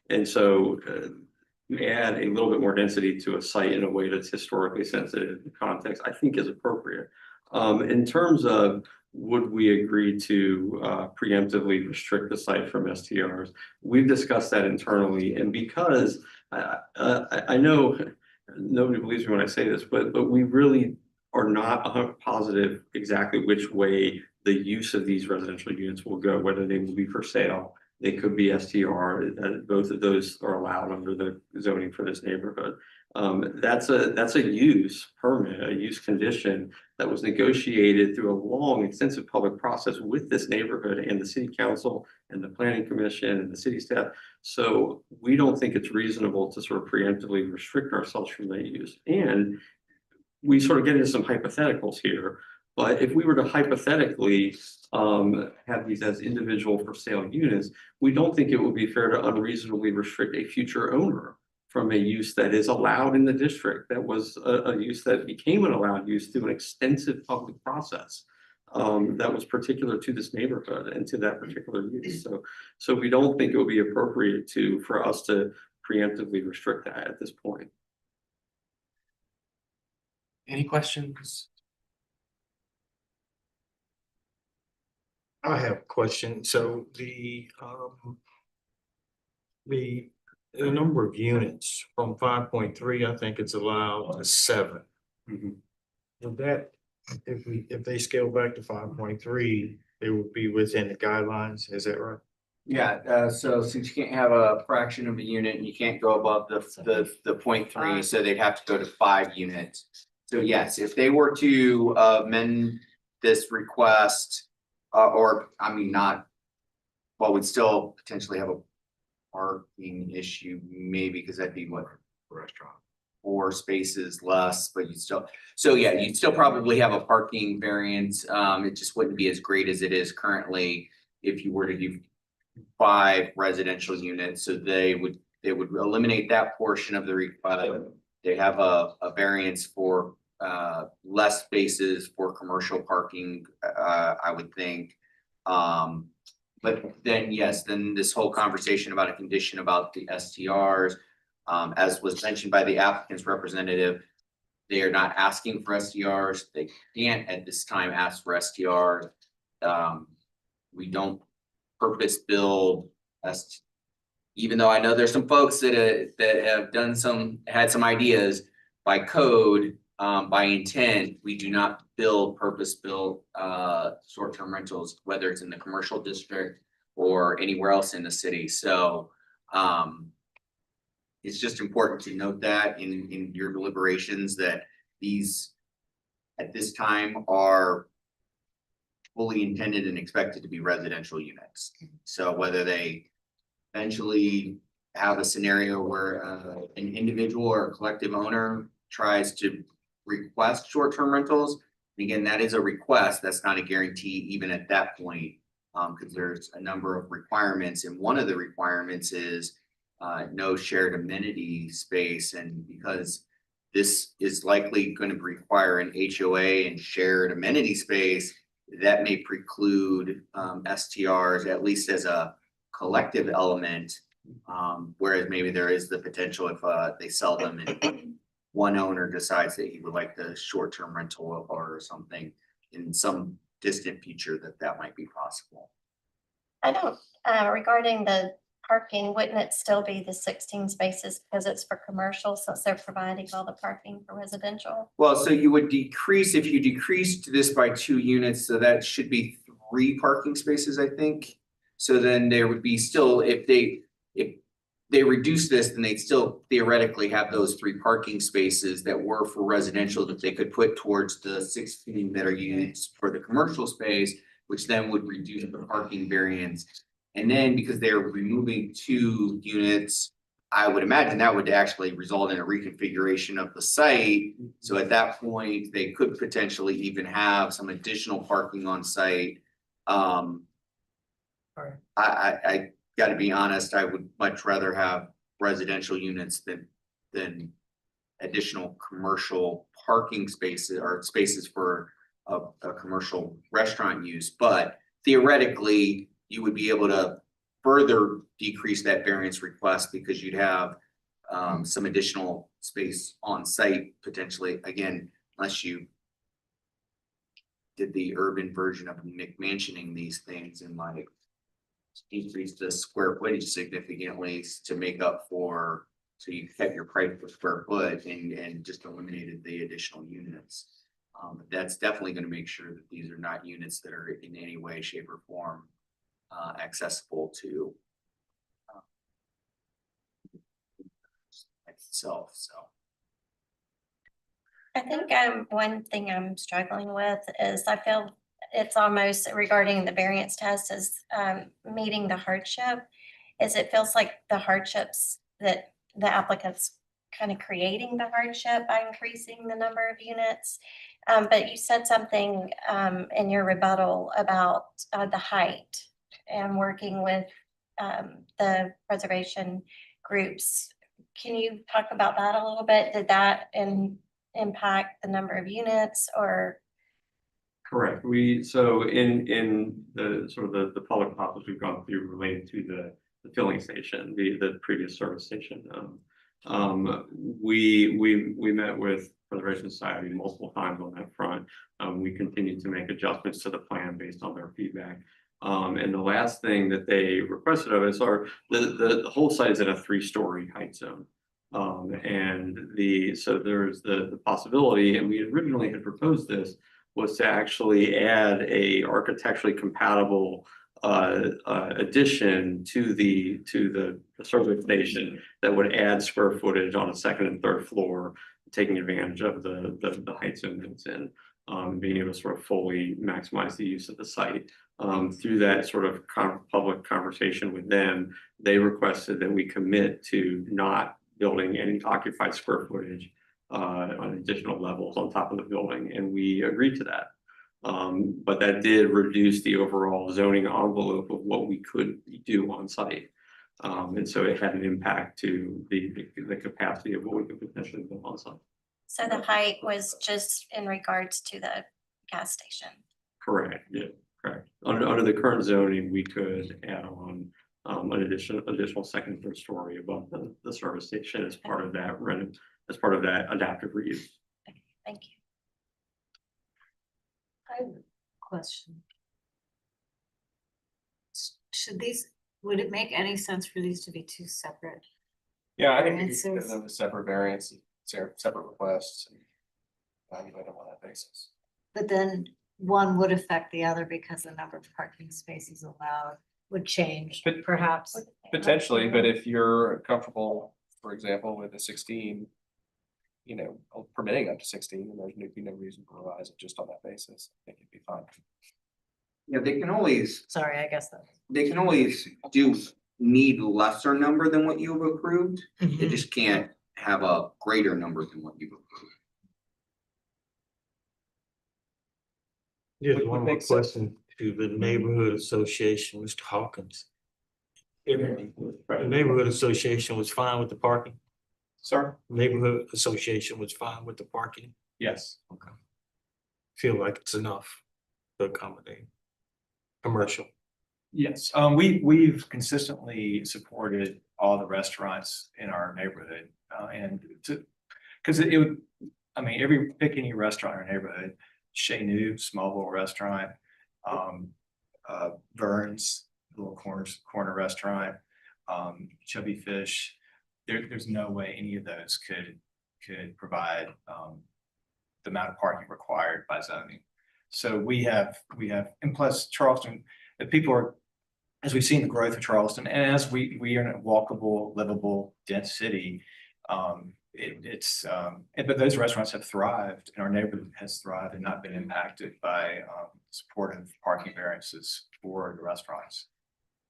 [SPEAKER 20] And so add a little bit more density to a site in a way that's historically sensitive to context, I think is appropriate. In terms of would we agree to preemptively restrict the site from STRs? We've discussed that internally, and because I know nobody believes me when I say this, but we really are not positive exactly which way the use of these residential units will go, whether they will be for sale. They could be STR, both of those are allowed under the zoning for this neighborhood. That's a use permit, a use condition that was negotiated through a long, extensive public process with this neighborhood and the city council and the planning commission and the city staff. So we don't think it's reasonable to sort of preemptively restrict ourselves from that use. And we sort of get into some hypotheticals here, but if we were to hypothetically have these as individual for sale units, we don't think it would be fair to unreasonably restrict a future owner from a use that is allowed in the district, that was a use that became an allowed use through an extensive public process that was particular to this neighborhood and to that particular use. So we don't think it would be appropriate for us to preemptively restrict that at this point.
[SPEAKER 12] Any questions?
[SPEAKER 14] I have a question. So the number of units from 5.3, I think it's allowed to 7. Would that, if they scale back to 5.3, it would be within the guidelines, is that right?
[SPEAKER 2] Yeah, so since you can't have a fraction of a unit and you can't go above the 0.3, so they'd have to go to 5 units. So yes, if they were to amend this request, or I mean, well, we'd still potentially have a parking issue, maybe, because that'd be what,
[SPEAKER 3] Restaurant.
[SPEAKER 2] 4 spaces less, but you'd still, so yeah, you'd still probably have a parking variance. It just wouldn't be as great as it is currently if you were to do 5 residential units. So they would eliminate that portion of the request. They have a variance for less spaces for commercial parking, I would think. But then, yes, then this whole conversation about a condition about the STRs, as was mentioned by the applicant's representative, they are not asking for STRs. They can't at this time ask for STRs. We don't purpose build even though I know there's some folks that have had some ideas by code, by intent, we do not build purpose-built short-term rentals, whether it's in the commercial district or anywhere else in the city. So it's just important to note that in your deliberations that these at this time are fully intended and expected to be residential units. So whether they eventually have a scenario where an individual or a collective owner tries to request short-term rentals, again, that is a request, that's not a guarantee even at that point, because there's a number of requirements, and one of the requirements is no shared amenity space. And because this is likely going to require an HOA and shared amenity space, that may preclude STRs, at least as a collective element, whereas maybe there is the potential if they sell them and one owner decides that he would like the short-term rental or something in some distant future that might be possible.
[SPEAKER 13] I don't, regarding the parking, wouldn't it still be the 16 spaces because it's for commercial, since they're providing all the parking for residential?
[SPEAKER 2] Well, so you would decrease, if you decreased this by 2 units, so that should be 3 parking spaces, I think. So then there would be still, if they reduce this, then they'd still theoretically have those 3 parking spaces that were for residential that they could put towards the 16 that are used for the commercial space, which then would reduce the parking variance. And then because they're removing 2 units, I would imagine that would actually result in a reconfiguration of the site. So at that point, they could potentially even have some additional parking on site. I got to be honest, I would much rather have residential units than additional commercial parking spaces or spaces for a commercial restaurant use. But theoretically, you would be able to further decrease that variance request because you'd have some additional space on site potentially, again, unless you did the urban version of McMansioning these things and like increase the square footage significantly to make up for, so you kept your price per square foot and just eliminated the additional units. That's definitely going to make sure that these are not units that are in any way, shape, or form accessible to itself. So
[SPEAKER 13] I think one thing I'm struggling with is I feel it's almost regarding the variance test is meeting the hardship. Is it feels like the hardships that the applicant's kind of creating the hardship by increasing the number of units. But you said something in your rebuttal about the height and working with the preservation groups. Can you talk about that a little bit? Did that impact the number of units or?
[SPEAKER 20] Correct. So in the sort of the public process we've gone through related to the filling station, the previous service station. We met with Preservation Society multiple times on that front. We continue to make adjustments to the plan based on their feedback. And the last thing that they requested of us are the whole site is in a 3-story height zone. So there's the possibility, and we originally had proposed this, was to actually add a architecturally compatible addition to the service station that would add square footage on a 2nd and 3rd floor, taking advantage of the height zone that it's in, being able to sort of fully maximize the use of the site. Through that sort of public conversation with them, they requested that we commit to not building any occupied square footage on additional levels on top of the building, and we agreed to that. But that did reduce the overall zoning envelope of what we could do on site. And so it had an impact to the capacity of what we could potentially build on site.
[SPEAKER 13] So the height was just in regards to the gas station?
[SPEAKER 20] Correct, yeah, correct. Under the current zoning, we could add on an additional 2nd, 3rd story above the service station as part of that adaptive reuse.
[SPEAKER 13] Okay, thank you.
[SPEAKER 15] I have a question. Would it make any sense for these to be 2 separate?
[SPEAKER 12] Yeah, I think we could
[SPEAKER 15] variances?
[SPEAKER 12] give them a separate variance, separate requests, and evaluate them on that basis.
[SPEAKER 15] But then one would affect the other because the number of parking spaces allowed would change,
[SPEAKER 12] But-
[SPEAKER 15] perhaps.
[SPEAKER 12] Potentially, but if you're comfortable, for example, with a 16, permitting up to 16, and there's no reason to revise it just on that basis, I think it'd be fine.
[SPEAKER 2] yeah, they can always
[SPEAKER 15] Sorry, I guess that's.
[SPEAKER 2] need lesser number than what you've approved. They just can't have a greater number than what you've approved.
[SPEAKER 14] Yeah,
[SPEAKER 12] Would
[SPEAKER 14] one more
[SPEAKER 12] make sense.
[SPEAKER 14] question to the neighborhood association, Mr. Hawkins. The neighborhood association was fine with the parking?
[SPEAKER 12] Sir?
[SPEAKER 14] Neighborhood association was fine with the parking?
[SPEAKER 12] Yes.
[SPEAKER 14] Okay. Feel like it's enough to accommodate commercial.
[SPEAKER 21] Yes, we've consistently supported all the restaurants in our neighborhood, because it would, pick any restaurant in our neighborhood, Chez Nous, Smallville Restaurant, Vern's, little corner restaurant, Chubby Fish. There's no way any of those could provide the amount of parking required by zoning. So we have, and plus Charleston, the people are, as we've seen the growth of Charleston, and as we are in a walkable, livable, dense city, but those restaurants have thrived, and our neighborhood has thrived and not been impacted by supportive parking variances for the restaurants.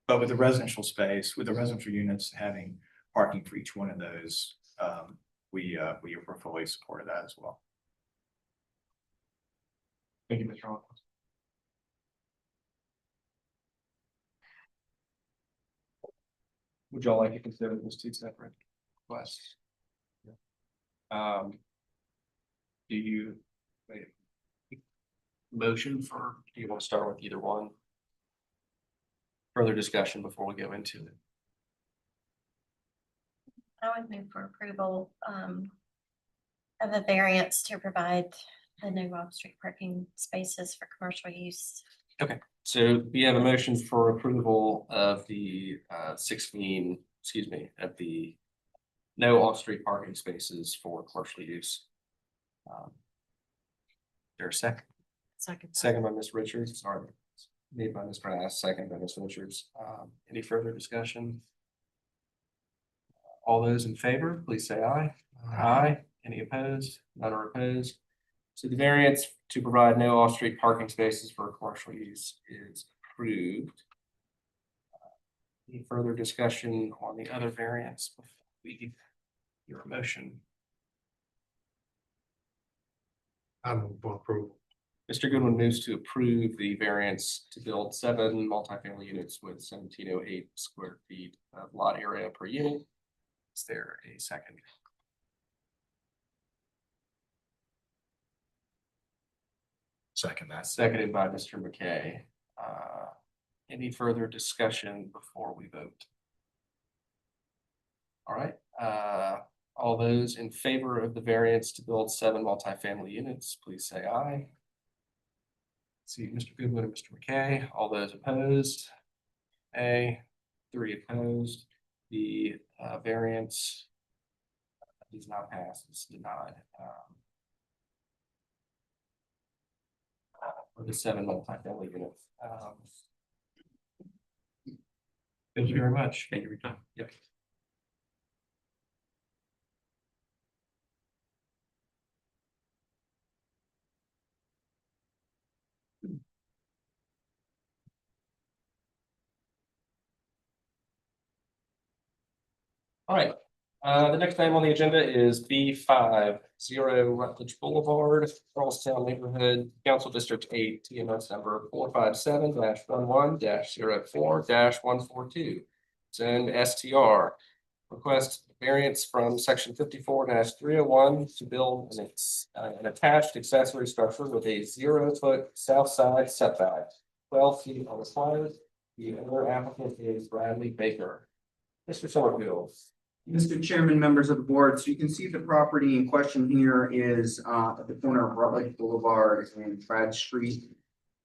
[SPEAKER 21] But with the residential space, with the residential units having parking for each one of those, we are fully supportive of that as well.
[SPEAKER 12] Thank you, Mr. Hawkins. Would y'all like to consider those 2 separate requests? Do you motion for, do you want to start with either one? further discussion before we go into it?
[SPEAKER 13] I would move for approval of the variance to provide the no off-street parking spaces for commercial use.
[SPEAKER 12] Okay, so we have a motion for approval of the of the no off-street parking spaces for commercial use. There a second? Second by Ms. Richards, sorry, made by Ms. Grass, second by Ms. Richards. Any further discussion? All those in favor, please say aye. Aye. Any opposed? None are opposed. So the variance to provide no off-street parking spaces for commercial use is approved. Any further discussion on the other variance before we your motion?
[SPEAKER 14] I move for approval.
[SPEAKER 12] Mr. Goodwin moves to approve the variance to build 7 multifamily units with 1708 square feet of lot area per unit. Is there a second?
[SPEAKER 3] Second that.
[SPEAKER 12] Seconded by Mr. McKay. Any further discussion before we vote? All right, all those in favor of the variance to build 7 multifamily units, please say aye. See Mr. Goodwin and Mr. McKay. All those opposed? A, 3 opposed. The variance does not pass, it's denied. For the 7 multifamily units. Thank you very much. Thank you for your time. Yep. All right, the next item on the agenda is B50 Rutledge Boulevard, Charlestown Neighborhood Council District 8, TMS number 457-11-04-142. Zone STR. Request variance from section 54-301 to build an attached accessory structure with a 0-foot south side setback, 12 feet on the side. The owner applicant is Bradley Baker. Mr. Somerville.
[SPEAKER 2] Mr. Chairman, members of the board, so you can see the property in question here is at the corner of Rutledge Boulevard and Trad Street.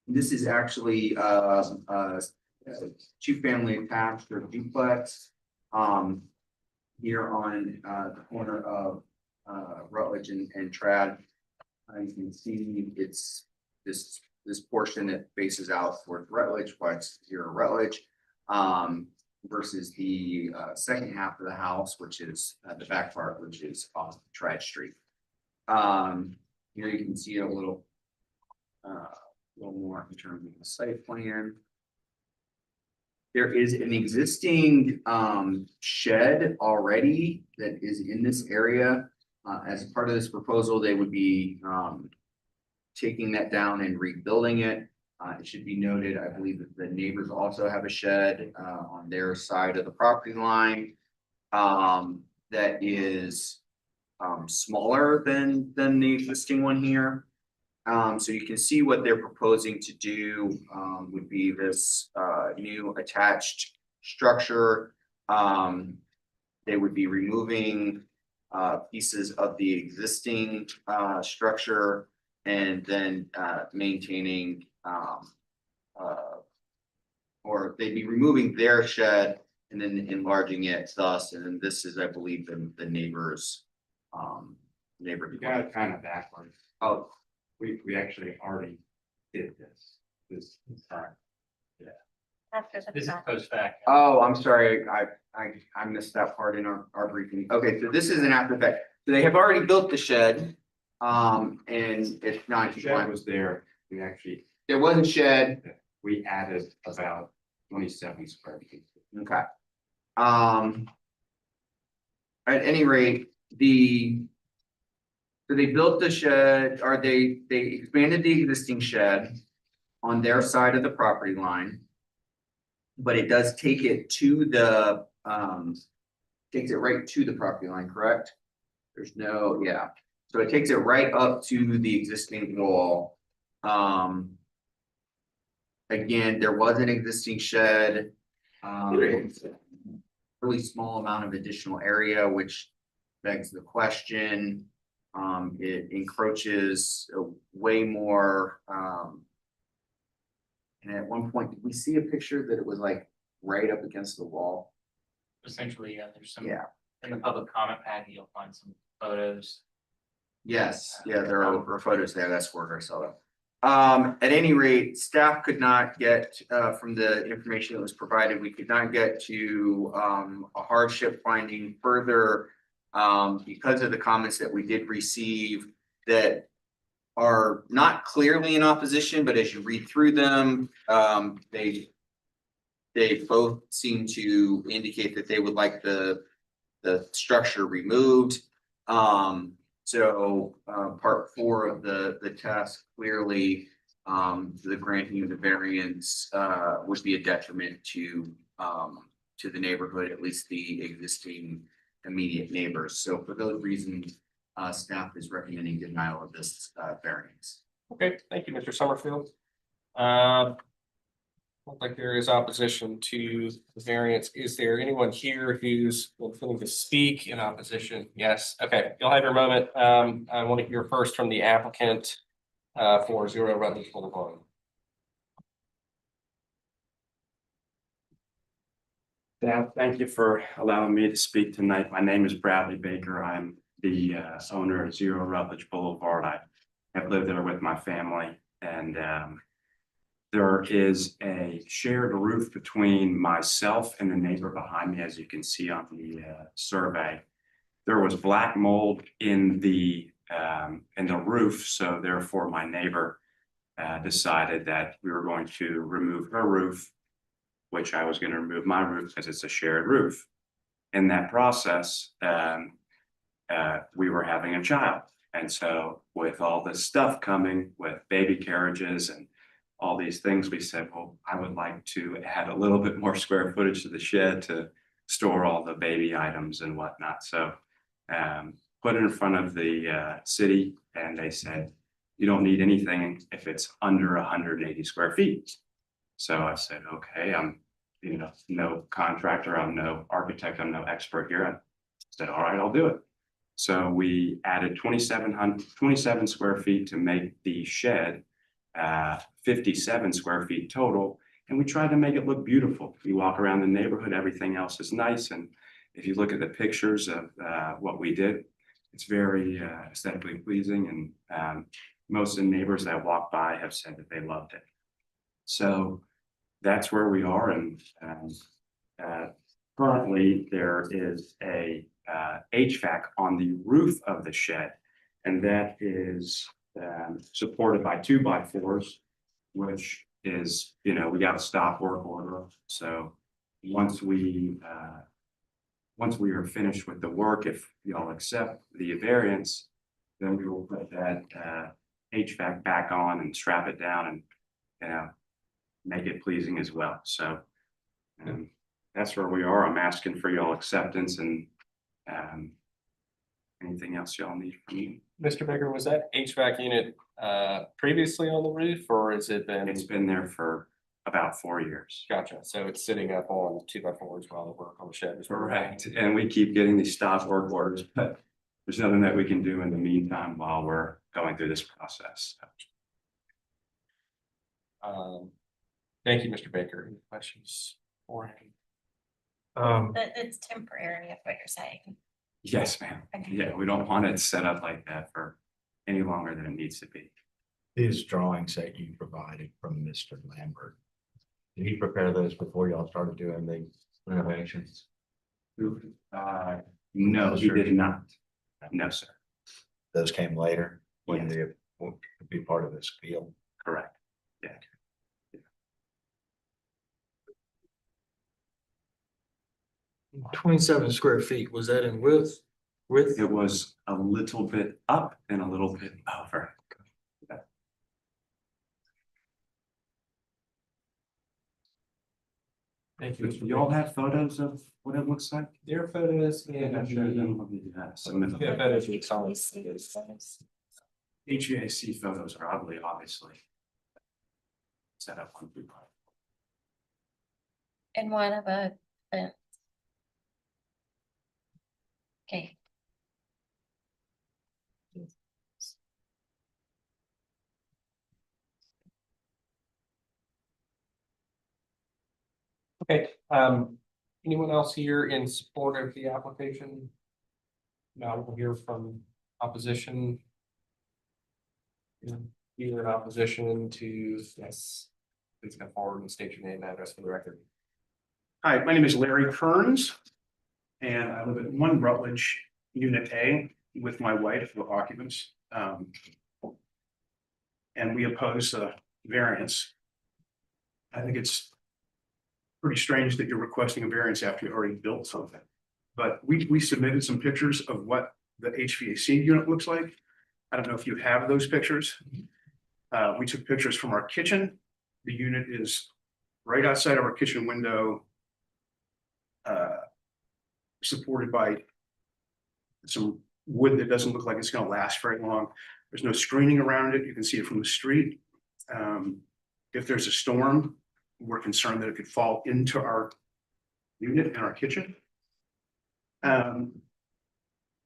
[SPEAKER 2] This is actually 2-family attached or duplex here on the corner of Rutledge and Trad. You can see it's this portion that faces out towards Rutledge, why it's here Rutledge. Versus the second half of the house, which is the back part, which is off Trad Street. Here you can see a little more in terms of the site plan. There is an existing shed already that is in this area. As part of this proposal, they would be taking that down and rebuilding it. It should be noted, I believe that the neighbors also have a shed on their side of the property line that is smaller than the existing one here. So you can see what they're proposing to do would be this new attached structure. They would be removing pieces of the existing structure and then maintaining or they'd be removing their shed and then enlarging it thus, and then this is, I believe, the neighbor's neighbor.
[SPEAKER 7] You got it kind of backwards.
[SPEAKER 2] Oh,
[SPEAKER 7] we actually already did this time. Yeah.
[SPEAKER 13] After the
[SPEAKER 7] This is
[SPEAKER 13] fact.
[SPEAKER 7] post fact.
[SPEAKER 2] Oh, I'm sorry, I missed that part in our briefing. Okay, so this is an after fact. So they have already built the shed. And it's not.
[SPEAKER 7] The shed was there. We actually.
[SPEAKER 2] There wasn't shed.
[SPEAKER 7] We added about 27 square feet.
[SPEAKER 2] Okay. At any rate, so they built the shed, or they expanded the existing shed on their side of the property line. But it does take it to the, takes it right to the property line, correct? There's no, yeah. So it takes it right up to the existing wall. Again, there was an existing shed Really small amount of additional area, which begs the question. It encroaches way more, and at one point, did we see a picture that it was like right up against the wall?
[SPEAKER 10] Essentially, yeah, there's some.
[SPEAKER 2] Yeah.
[SPEAKER 10] In the public comment pad, you'll find some photos.
[SPEAKER 2] Yes, yeah, there are photos there. That's where I saw them. At any rate, staff could not get, from the information that was provided, we could not get to, a hardship finding further. Because of the comments that we did receive that are not clearly in opposition, but as you read through them, they both seem to indicate that they would like the structure removed. So part 4 of the task, clearly, the granting of the variance would be a detriment to the neighborhood, at least the existing immediate neighbors. So for those reasons, staff is recommending denial of this variance.
[SPEAKER 12] Okay, thank you, Mr. Summerfield. Looks like there is opposition to the variance. Is there anyone here who's willing to speak in opposition? Yes, okay, you'll have your moment. I want to hear first from the applicant for 0 Rutledge Boulevard.
[SPEAKER 7] Dan, thank you for allowing me to speak tonight. My name is Bradley Baker. I'm the owner of 0 Rutledge Boulevard. I have lived there with my family, and there is a shared roof between myself and the neighbor behind me, as you can see on the survey. There was black mold in the roof, so therefore my neighbor decided that we were going to remove her roof, which I was going to remove my roof because it's a shared roof. In that process, we were having a child. And so with all this stuff coming with baby carriages and all these things, we said, well, I would like to add a little bit more square footage to the shed to store all the baby items and whatnot. So put it in front of the city, and they said, you don't need anything if it's under 180 square feet. So I said, okay, I'm no contractor, I'm no architect, I'm no expert here. I said, all right, I'll do it. So we added 27 square feet to make the shed 57 square feet total. And we tried to make it look beautiful. You walk around the neighborhood, everything else is nice. And if you look at the pictures of what we did, it's very aesthetically pleasing. And most of the neighbors that walk by have said that they loved it. So that's where we are. And currently there is a HVAC on the roof of the shed, and that is supported by 2x4s, which is, we got a stop work order. So once we are finished with the work, if y'all accept the variance, then we will put that HVAC back on and strap it down and make it pleasing as well. So that's where we are. I'm asking for y'all acceptance and anything else y'all need from me.
[SPEAKER 12] Mr. Baker, was that HVAC unit previously on the roof, or has it been?
[SPEAKER 7] It's been there for about 4 years.
[SPEAKER 12] Gotcha. So it's sitting up on 2x4s while the work on the shed is
[SPEAKER 7] correct. And we keep getting these stop work orders, but there's nothing that we can do in the meantime while we're going through this process.
[SPEAKER 12] Thank you, Mr. Baker. Any questions for him?
[SPEAKER 13] It's temporary, is what you're saying.
[SPEAKER 7] Yes, ma'am. Yeah, we don't want it set up like that for any longer than it needs to be.
[SPEAKER 3] These drawings that you provided from Mr. Lambert, did he prepare those before y'all started doing the renovations?
[SPEAKER 7] No, he did not. No, sir.
[SPEAKER 3] Those came later when they would be part of this field?
[SPEAKER 7] Correct. Yeah.
[SPEAKER 14] 27 square feet, was that in width?
[SPEAKER 7] It was a little bit up and a little bit over.
[SPEAKER 12] Thank you.
[SPEAKER 7] You all have photos of what it looks like?
[SPEAKER 12] There are photos
[SPEAKER 7] and HVAC photos are obviously set up on 2x4.
[SPEAKER 13] and one of a fence. Okay.
[SPEAKER 12] Okay, anyone else here in support of the application? Now we'll hear from opposition. Either in opposition to, yes, please come forward and state your name and address for the record.
[SPEAKER 4] Hi, my name is Larry Kearns, and I live at 1 Rutledge, Unit A, with my wife, the occupants. And we oppose the variance. I think it's pretty strange that you're requesting a variance after you already built something. But we submitted some pictures of what the HVAC unit looks like. I don't know if you have those pictures. We took pictures from our kitchen. The unit is right outside of our kitchen window, supported by some wood that doesn't look like it's going to last very long. There's no screening around it. You can see it from the street. If there's a storm, we're concerned that it could fall into our unit and our kitchen.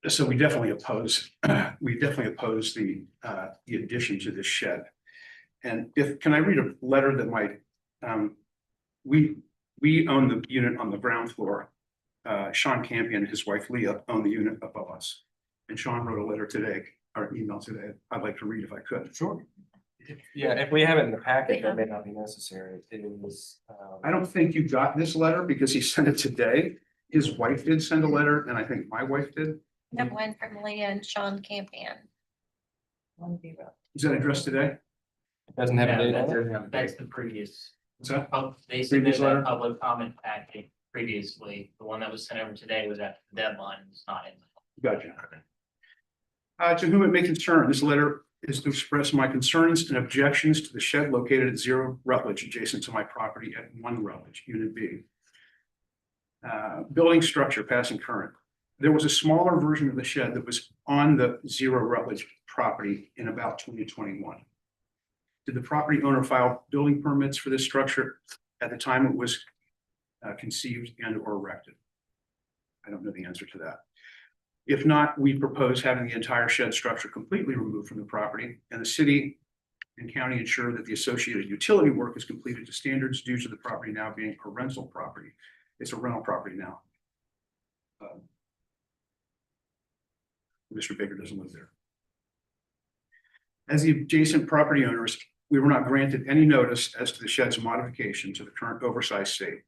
[SPEAKER 4] So we definitely oppose the addition to this shed. And can I read a letter that might, we own the unit on the ground floor. Sean Campion and his wife Leah own the unit above us. And Sean wrote a letter today, or email today. I'd like to read if I could.
[SPEAKER 12] Sure. Yeah, if we have it in the packet, that may not be necessary. It was.
[SPEAKER 4] I don't think you got this letter because he sent it today. His wife did send a letter, and I think my wife did.
[SPEAKER 13] I have one from Leah and Sean Campion.
[SPEAKER 4] Is that addressed today?
[SPEAKER 12] It doesn't have a date on it?
[SPEAKER 10] That's the previous.
[SPEAKER 4] What's that?
[SPEAKER 10] They
[SPEAKER 4] Previous
[SPEAKER 10] submitted
[SPEAKER 4] letter?
[SPEAKER 10] a public comment packet previously. The one that was sent over today was after the deadline. It's not in.
[SPEAKER 4] Gotcha. To whom it may concern, this letter is to express my concerns and objections to the shed located at 0 Rutledge, adjacent to my property at 1 Rutledge, Unit B. Building structure, passing current. There was a smaller version of the shed that was on the 0 Rutledge property in about 2021. Did the property owner file building permits for this structure at the time it was conceived and or erected? I don't know the answer to that. If not, we propose having the entire shed structure completely removed from the property, and the city and county ensure that the associated utility work is completed to standards due to the property now being a rental property. It's a rental property now. Mr. Baker doesn't live there. As the adjacent property owners, we were not granted any notice as to the shed's modification to the current oversized state.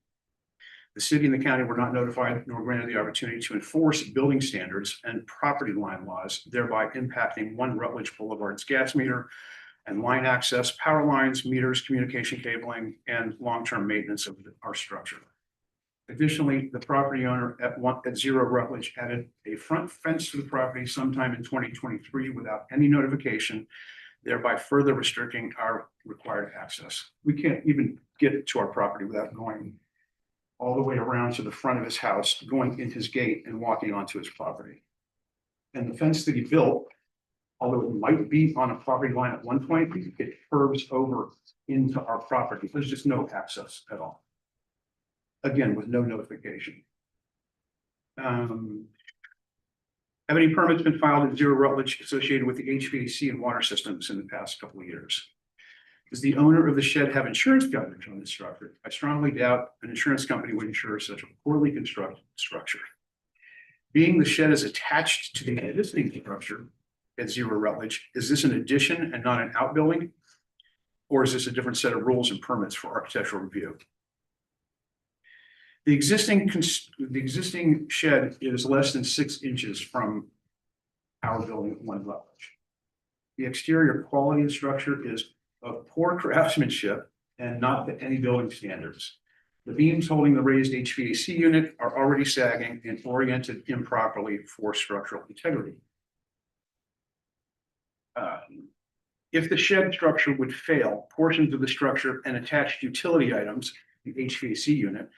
[SPEAKER 4] The city and the county were not notified nor granted the opportunity to enforce building standards and property line laws, thereby impacting 1 Rutledge Boulevard's gas meter and line access, power lines, meters, communication cabling, and long-term maintenance of our structure. Additionally, the property owner at 0 Rutledge added a front fence to the property sometime in 2023 without any notification, thereby further restricting our required access. We can't even get to our property without going all the way around to the front of his house, going in his gate and walking onto his property. And the fence that he built, although it might be on a property line at one point, it curves over into our property. There's just no access at all. Again, with no notification. Have any permits been filed at 0 Rutledge associated with the HVAC and water systems in the past couple of years? Does the owner of the shed have insurance coverage on this structure? I strongly doubt an insurance company would insure such a poorly constructed structure. Being the shed is attached to the existing structure at 0 Rutledge, is this an addition and not an outbuilding? Or is this a different set of rules and permits for architectural review? The existing shed is less than 6 inches from our building at 1 Rutledge. The exterior quality of the structure is of poor craftsmanship and not to any building standards. The beams holding the raised HVAC unit are already sagging and oriented improperly for structural integrity. If the shed structure would fail, portions of the structure and attached utility items, the HVAC unit,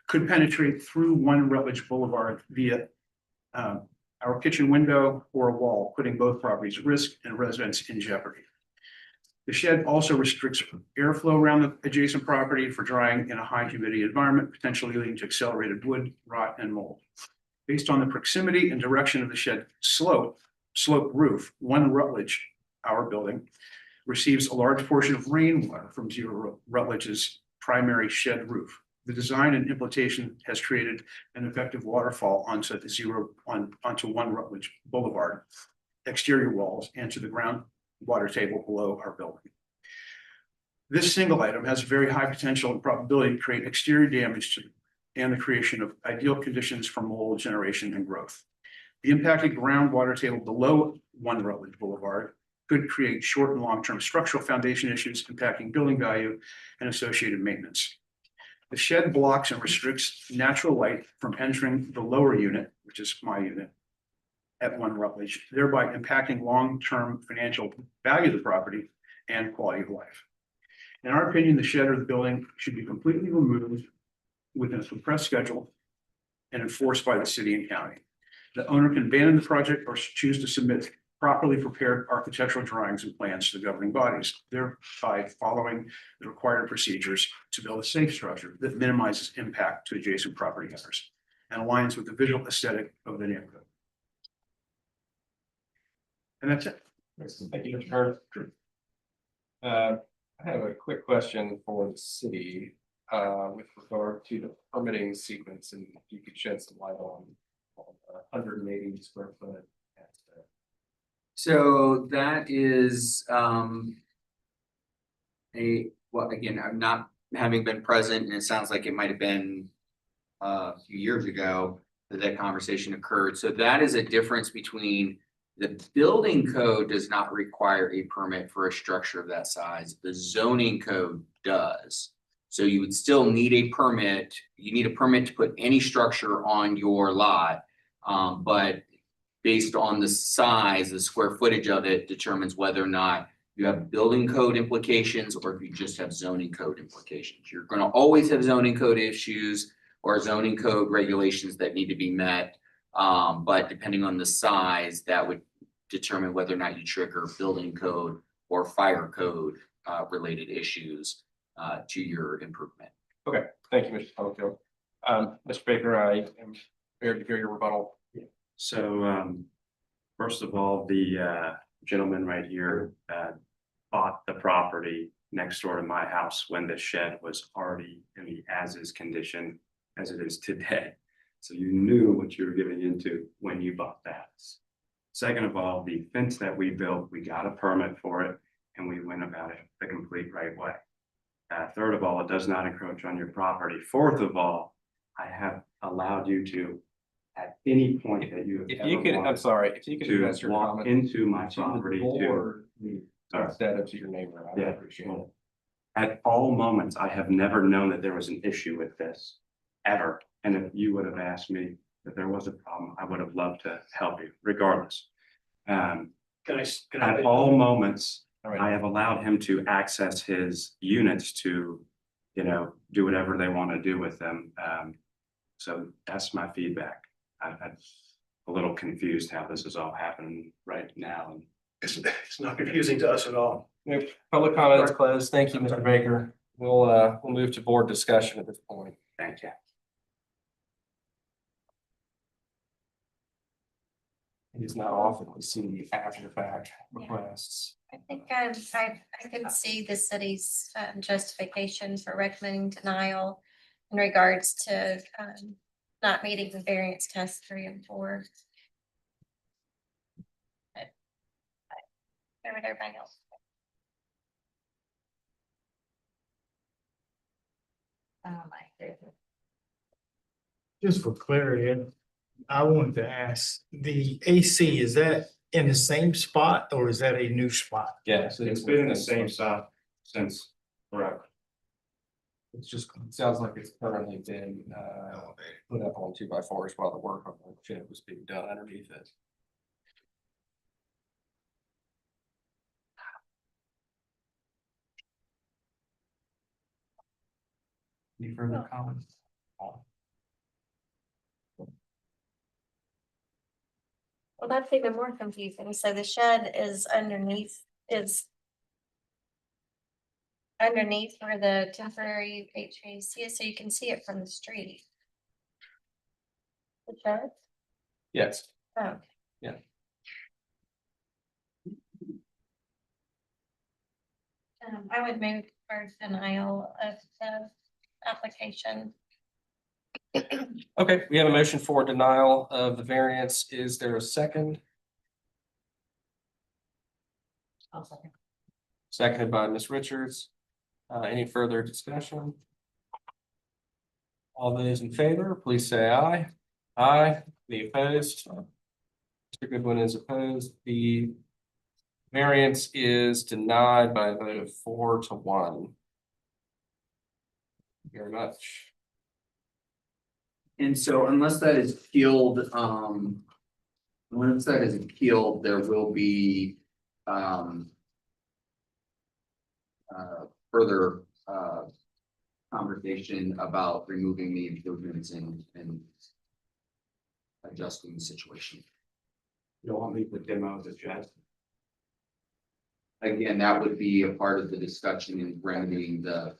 [SPEAKER 4] could penetrate through 1 Rutledge Boulevard via our kitchen window or a wall, putting both properties at risk and residents in jeopardy. The shed also restricts airflow around the adjacent property for drying in a high humidity environment, potentially leading to accelerated wood rot and mold. Based on the proximity and direction of the shed slope roof, One Rutledge, our building, receives a large portion of rainwater from Zero Rutledge's primary shed roof. The design and implementation has created an effective waterfall onto One Rutledge Boulevard, exterior walls, and to the groundwater table below our building. This single item has very high potential and probability to create exterior damage and the creation of ideal conditions for mold generation and growth. The impacted groundwater table below One Rutledge Boulevard could create short and long-term structural foundation issues impacting building value and associated maintenance. The shed blocks and restricts natural light from entering the lower unit, which is my unit, at One Rutledge, thereby impacting long-term financial value of the property and quality of life. In our opinion, the shed or the building should be completely removed within a compressed schedule and enforced by the city and county. The owner can abandon the project or choose to submit properly prepared architectural drawings and plans to the governing bodies, thereby following the required procedures to build a safe structure that minimizes impact to adjacent property owners and aligns with the visual aesthetic of the neighborhood. And that's it.
[SPEAKER 12] Thank you, Mr. Hurd. I have a quick question for the city with regard to the permitting sequence, and if you could shed some light on 180 square foot.
[SPEAKER 2] So that is well, again, I'm not having been present, and it sounds like it might have been a few years ago that conversation occurred. So that is a difference between the building code does not require a permit for a structure of that size. The zoning code does. So you would still need a permit. You need a permit to put any structure on your lot. But based on the size, the square footage of it determines whether or not you have building code implications or if you just have zoning code implications. You're going to always have zoning code issues or zoning code regulations that need to be met. But depending on the size, that would determine whether or not you trigger building code or fire code related issues to your improvement.
[SPEAKER 12] Okay, thank you, Mr. Stubblefield. Mr. Baker, I am prepared to hear your rebuttal.
[SPEAKER 7] So, first of all, the gentleman right here bought the property next door to my house when the shed was already in the as-is condition as it is today. So you knew what you were getting into when you bought the house. Second of all, the fence that we built, we got a permit for it and we went about it the complete right way. Third of all, it does not encroach on your property. Fourth of all, I have allowed you to, at any point that you have
[SPEAKER 12] If you could, I'm sorry, if you could address your
[SPEAKER 7] walk
[SPEAKER 12] comment
[SPEAKER 7] into my
[SPEAKER 12] to the
[SPEAKER 7] property
[SPEAKER 12] board
[SPEAKER 7] to.
[SPEAKER 12] instead of to your neighbor, I would
[SPEAKER 7] Yeah.
[SPEAKER 12] appreciate it.
[SPEAKER 7] At all moments, I have never known that there was an issue with this, ever. And if you would have asked me if there was a problem, I would have loved to help you regardless. At all moments, I have allowed him to access his units to, do whatever they want to do with them. So that's my feedback. I'm a little confused how this is all happening right now.
[SPEAKER 4] It's not confusing to us at all.
[SPEAKER 12] Public comment is closed. Thank you, Mr. Baker. We'll move to board discussion at this point.
[SPEAKER 7] Thank you.
[SPEAKER 12] It is not often we see the after fact requests.
[SPEAKER 13] I think I can see the city's justification for recommending denial in regards to not meeting the variance tests 3 and 4. But I would everybody else.
[SPEAKER 14] Just for clarity, I wanted to ask, the AC, is that in the same spot or is that a new spot?
[SPEAKER 12] Yeah,
[SPEAKER 7] It's been in the same spot since forever.
[SPEAKER 12] It's just, it sounds like it's currently been put up on 2x4s while the work on the shed was being done underneath it.
[SPEAKER 7] Any further comments?
[SPEAKER 13] Well, that's even more confusing. So the shed is underneath, is underneath where the temporary HVAC is, so you can see it from the street. The shed?
[SPEAKER 12] Yes.
[SPEAKER 13] Oh.
[SPEAKER 12] Yeah.
[SPEAKER 13] I would move for denial of the application.
[SPEAKER 12] Okay, we have a motion for denial of the variance. Is there a second?
[SPEAKER 15] I'll second.
[SPEAKER 12] Seconded by Ms. Richards. Any further discussion? All those in favor, please say aye. Aye. Any opposed? Mr. Goodwin is opposed. The variance is denied by a vote of 4-1. Very much.
[SPEAKER 2] And so unless that is appealed, once that is appealed, there will be, further, conversation about removing the improvements and adjusting the situation.
[SPEAKER 7] You don't want me to demo the shed?
[SPEAKER 2] Again, that would be a part of the discussion in remedying the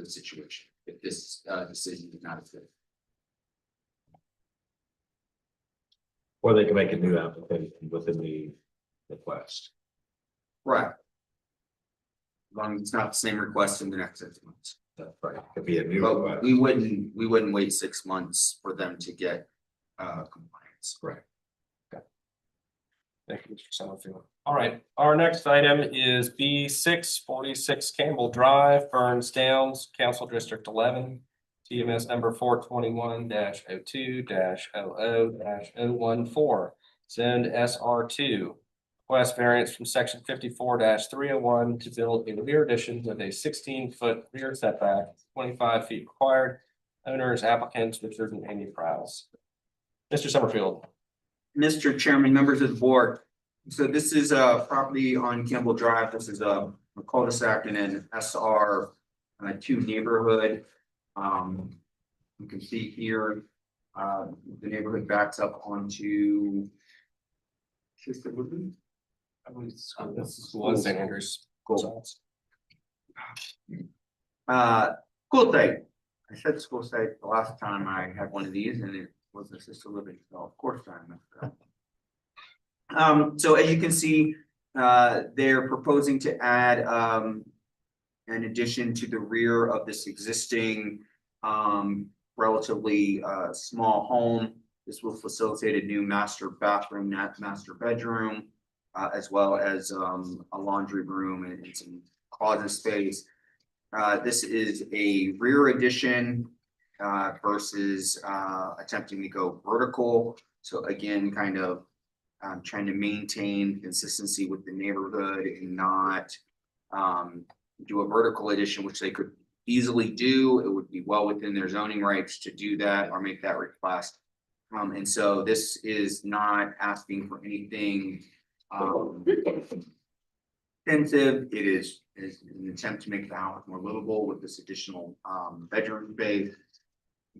[SPEAKER 2] situation, if this, decision is not accepted.
[SPEAKER 3] Or they can make a new application within the request.
[SPEAKER 2] Right. As long as it's not the same request in the next 6 months.
[SPEAKER 3] That's right. It could be a new
[SPEAKER 2] But
[SPEAKER 3] request.
[SPEAKER 2] we wouldn't wait 6 months for them to get, compliance.
[SPEAKER 3] Correct.
[SPEAKER 12] Thank you, Mr. Summerfield. All right, our next item is B646 Campbell Drive, Burns Downs, Council District 11. TMS number 421-02-00-014, zoned SR2. Request variance from section 54-301 to build a rear addition with a 16-foot rear setback, 25 feet required. Owners, applicants, Richard and Amy Prowse. Mr. Summerfield.
[SPEAKER 2] Mr. Chairman, members of the board. So this is a property on Campbell Drive. This is a cul-de-sac in an SR2 neighborhood. You can see here, the neighborhood backs up onto.
[SPEAKER 12] I believe this is St. Andrews.
[SPEAKER 2] Cool. Cool site. I said school site the last time I had one of these and it was assisted living, so of course I messed it up. So as you can see, they're proposing to add an addition to the rear of this existing relatively small home. This will facilitate a new master bathroom, master bedroom, as well as a laundry room and some closet space. This is a rear addition versus attempting to go vertical. So again, kind of trying to maintain consistency with the neighborhood and not do a vertical addition, which they could easily do. It would be well within their zoning rights to do that or make that request. And so this is not asking for anything extensive. It is an attempt to make the house more livable with this additional bedroom space.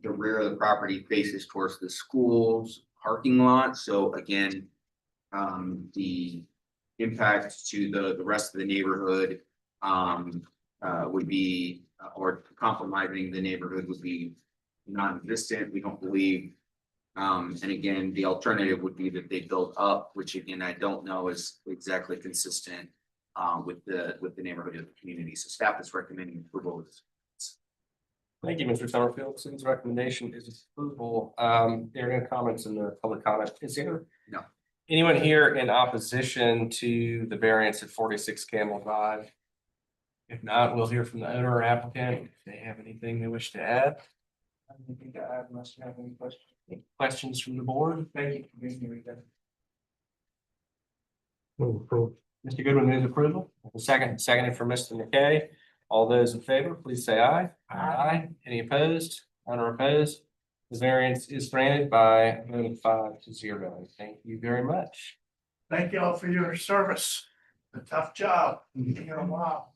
[SPEAKER 2] The rear of the property faces towards the school's parking lot. So again, the impact to the rest of the neighborhood would be, or compromising the neighborhood would be non-existent. We don't believe. And again, the alternative would be that they build up, which again, I don't know is exactly consistent with the neighborhood of the community. So staff is recommending approval of this.
[SPEAKER 12] Thank you, Mr. Summerfield. Citizen's recommendation is approval. There are no comments in the public comment. Is there?
[SPEAKER 2] No.
[SPEAKER 12] Anyone here in opposition to the variance at 46 Campbell Drive? If not, we'll hear from the owner or applicant if they have anything they wish to add. I don't think I have unless you have any questions. Any questions from the board? Thank you for being here again. Mr. Goodwin moves approval. Seconded for Mr. McKay. All those in favor, please say aye. Aye. Any opposed? None are opposed. The variance is granted by a vote of 5-0. Thank you very much.
[SPEAKER 5] Thank you all for your service. A tough job. Here a while.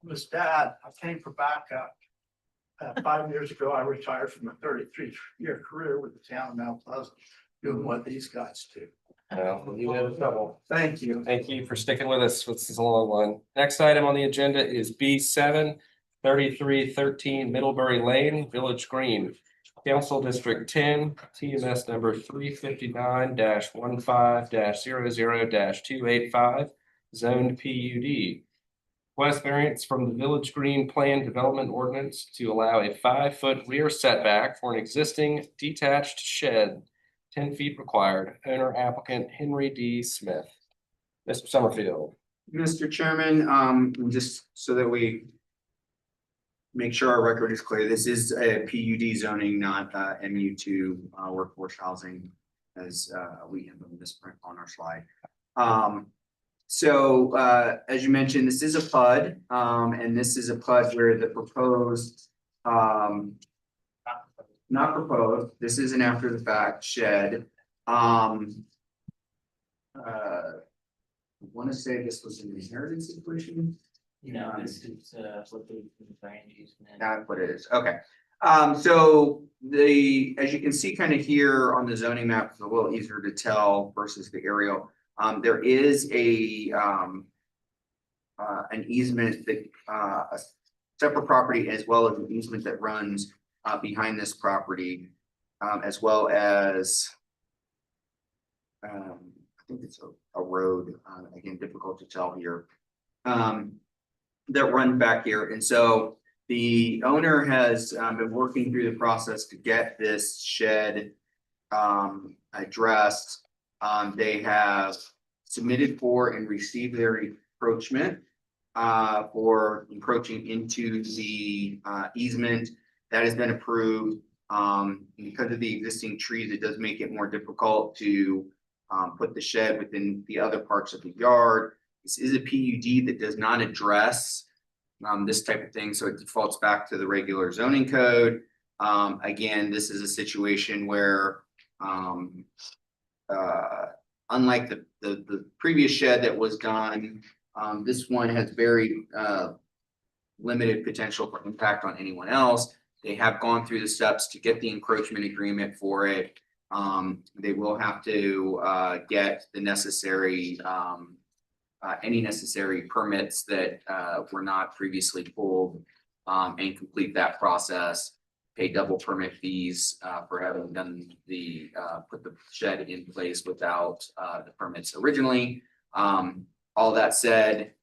[SPEAKER 5] I'm his dad. I came for backup. 5 years ago, I retired from a 33-year career with the town of Mount Pleasant, doing what these guys do.
[SPEAKER 12] Well, you had trouble.
[SPEAKER 2] Thank you.
[SPEAKER 12] Thank you for sticking with us. This is a long one. Next item on the agenda is B7 3313 Middlebury Lane, Village Green. Council District 10, TMS number 359-15-00-285, zoned PUD. Request variance from the Village Green Plan Development Ordinance to allow a 5-foot rear setback for an existing detached shed, 10 feet required. Owner applicant Henry D. Smith. Mr. Summerfield.
[SPEAKER 2] Mr. Chairman, just so that we make sure our record is clear, this is a PUD zoning, not MU2 workforce housing, as we have on this print on our slide. So as you mentioned, this is a PUD, and this is a PUD where the proposed, not proposed, this is an after the fact shed. I want to say this was an inheritance situation.
[SPEAKER 10] No, this is what the land use.
[SPEAKER 2] That's what it is. Okay. So as you can see kind of here on the zoning map, it's a little easier to tell versus the aerial. There is an easement that a separate property, as well as an easement that runs behind this property, as well as I think it's a road, again, difficult to tell here, that run back here. And so the owner has been working through the process to get this shed addressed. They have submitted for and received their encroachment for encroaching into the easement. That has been approved. Because of the existing trees, it does make it more difficult to put the shed within the other parts of the yard. This is a PUD that does not address this type of thing, so it defaults back to the regular zoning code. Again, this is a situation where unlike the previous shed that was done, this one has very limited potential for impact on anyone else. They have gone through the steps to get the encroachment agreement for it. They will have to get the necessary any necessary permits that were not previously pulled, and complete that process. Pay double permit fees for having done the put the shed in place without the permits originally. All that said,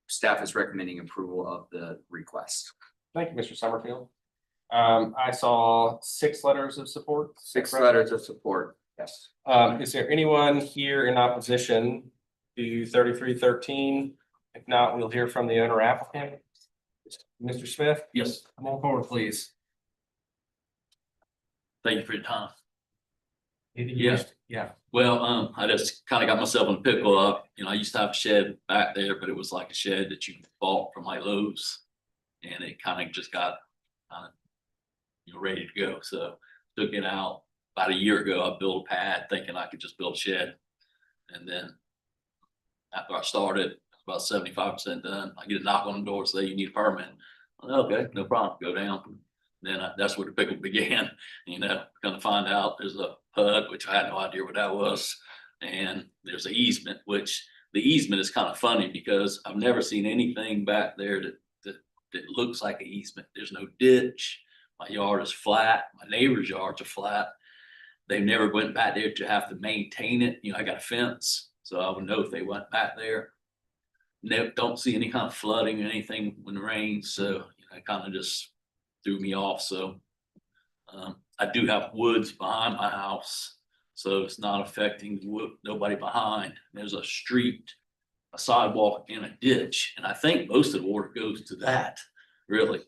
[SPEAKER 2] staff is recommending approval of the request.
[SPEAKER 12] Thank you, Mr. Summerfield. I saw 6 letters of support.
[SPEAKER 2] Six letters of support. Yes.
[SPEAKER 12] Is there anyone here in opposition to 3313? If not, we'll hear from the owner applicant. Mr. Smith?
[SPEAKER 1] Yes.
[SPEAKER 12] Come on forward, please.
[SPEAKER 1] Thank you for your time.
[SPEAKER 12] Yeah. Yeah.
[SPEAKER 1] Well, I just kind of got myself in a pickle up. I used to have a shed back there, but it was like a shed that you bought from like Lowe's. And it kind of just got ready to go. So took it out about a year ago. I built a pad thinking I could just build a shed. And then after I started, about 75% done. I get a knock on the door, say you need a permit. Okay, no problem. Go down. Then that's where the pickle began. Gonna find out there's a PUD, which I had no idea what that was. And there's an easement, which the easement is kind of funny because I've never seen anything back there that looks like an easement. There's no ditch. My yard is flat. My neighbor's yards are flat. They never went back there to have to maintain it. I got a fence, so I would know if they went back there. No, don't see any kind of flooding or anything when it rains, so it kind of just threw me off. So I do have woods behind my house, so it's not affecting nobody behind. There's a street, a sidewalk, and a ditch, and I think most of the water goes to that, really.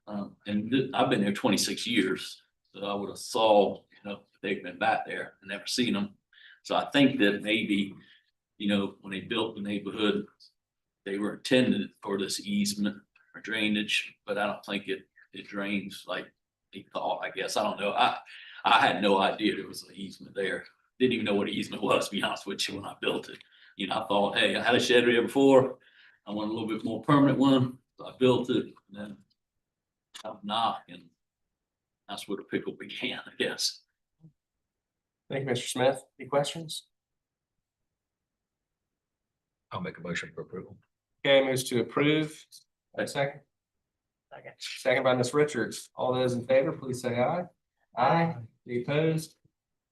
[SPEAKER 1] And I've been there 26 years, so I would have saw, if they've been back there and never seen them. So I think that maybe, when they built the neighborhood, they were intended for this easement or drainage, but I don't think it drains like they thought. I guess I don't know. I had no idea there was an easement there. Didn't even know what an easement was, to be honest with you, when I built it. I thought, hey, I had a shed there before. I want a little bit more permanent one. So I built it, and then I knocked, and that's where the pickle began, I guess.
[SPEAKER 12] Thank you, Mr. Smith. Any questions?
[SPEAKER 3] I'll make a motion for approval.
[SPEAKER 12] Okay, moves to approve. Wait a second.
[SPEAKER 10] Second.
[SPEAKER 12] Second by Ms. Richards. All those in favor, please say aye. Aye. Any opposed?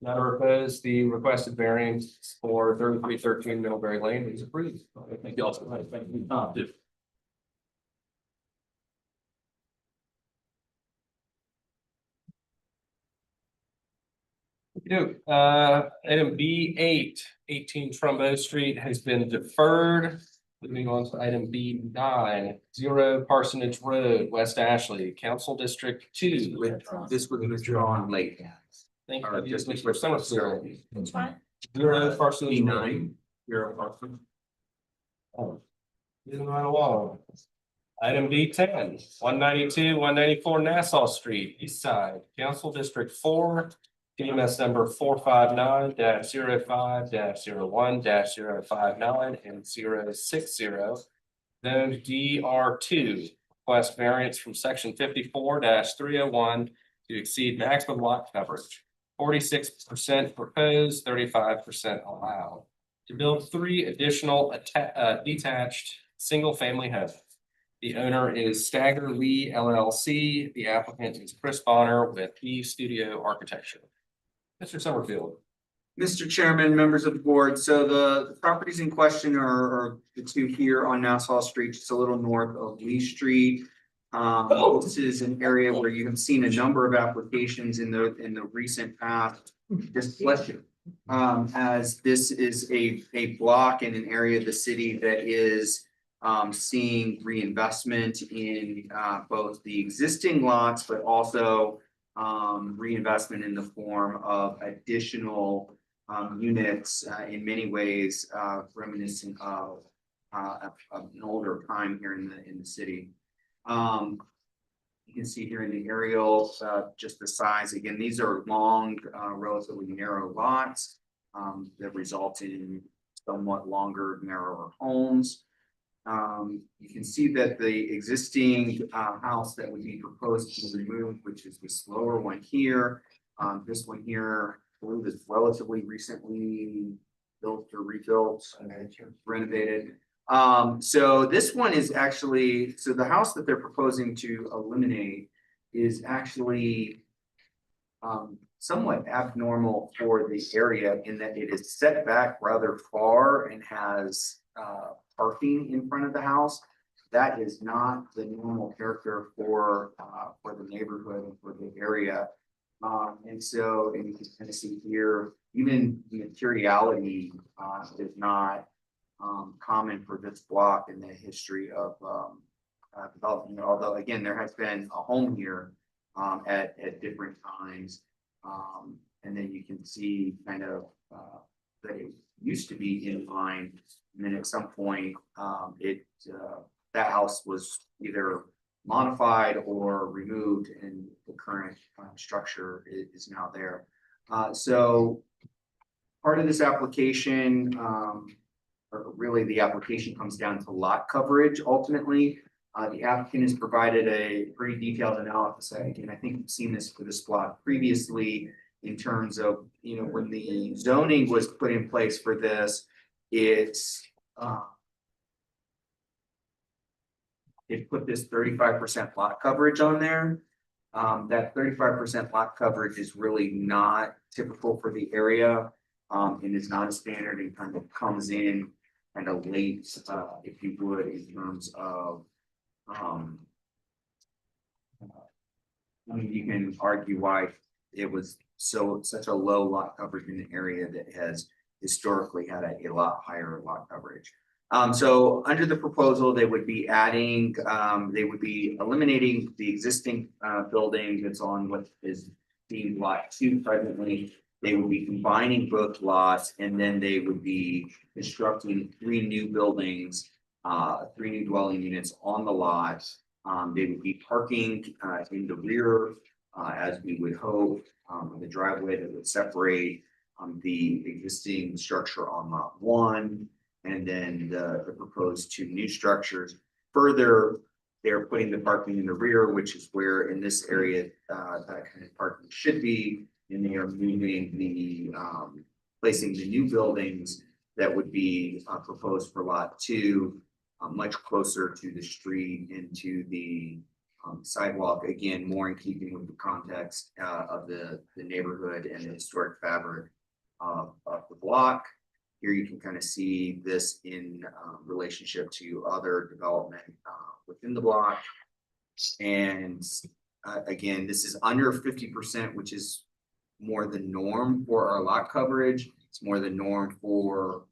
[SPEAKER 12] None are opposed. The requested variance for 3313 Middlebury Lane is approved.
[SPEAKER 1] Thank you all so much. Thank you, Tom, too.
[SPEAKER 12] Item B8, 18 Trumbo Street has been deferred. Moving on to item B9, 0 Parsonage Road, West Ashley, Council District 2.
[SPEAKER 2] This was withdrawn late.
[SPEAKER 12] Thank
[SPEAKER 2] Or
[SPEAKER 12] you,
[SPEAKER 2] just
[SPEAKER 12] Mr. Summerfield.
[SPEAKER 13] Which one?
[SPEAKER 12] 0 Parsonage Road.
[SPEAKER 2] B9, 0 Parsonage.
[SPEAKER 12] Oh, moving right along. Item B10, 192, 194 Nassau Street, East Side, Council District 4. TMS number 459-05-01-059 and 060. Zone DR2, request variance from section 54-301 to exceed maximum lot coverage. 46% proposed, 35% allowed. To build 3 additional detached single-family homes. The owner is Stagger Lee LLC. The applicant is Chris Bonner with E Studio Architecture. Mr. Summerfield.
[SPEAKER 2] Mr. Chairman, members of the board, so the properties in question are the 2 here on Nassau Street, just a little north of Lee Street. This is an area where you have seen a number of applications in the recent past. Just bless you. As this is a block in an area of the city that is seeing reinvestment in both the existing lots, but also reinvestment in the form of additional units in many ways reminiscent of an older time here in the city. You can see here in the aerial just the size. Again, these are long, relatively narrow lots that result in somewhat longer, narrower homes. You can see that the existing house that would be proposed to be removed, which is this lower one here. This one here, I believe is relatively recently built or rebuilt, renovated. So this one is actually, so the house that they're proposing to eliminate is actually somewhat abnormal for the area in that it is set back rather far and has parking in front of the house. That is not the normal character for the neighborhood and for the area. And so, and you can kind of see here, even the materiality is not common for this block in the history of development. Although again, there has been a home here at different times. And then you can see kind of that it used to be in line. And then at some point, that house was either modified or removed, and the current structure is now there. So part of this application, or really the application comes down to lot coverage ultimately. The applicant has provided a pretty detailed analysis. Again, I think you've seen this for this plot previously in terms of, you know, when the zoning was put in place for this, it put this 35% lot coverage on there. That 35% lot coverage is really not typical for the area. And is not a standard and kind of comes in kind of late, if you would, in terms of, I mean, you can argue why it was such a low lot coverage in an area that has historically had a lot higher lot coverage. So under the proposal, they would be adding, they would be eliminating the existing building that's on what is being lot 2 presently. They would be combining both lots, and then they would be constructing 3 new buildings, 3 new dwelling units on the lot. They would be parking in the rear, as we would hope, the driveway that would separate the existing structure on lot 1, and then the proposed 2 new structures. Further, they're putting the parking in the rear, which is where in this area that kind of parking should be. And they are moving placing the new buildings that would be proposed for lot 2 much closer to the street and to the sidewalk, again, more in keeping with the context of the neighborhood and the historic fabric of the block. Here you can kind of see this in relationship to other development within the block. And again, this is under 50%, which is more the norm for our lot coverage. It's more the norm for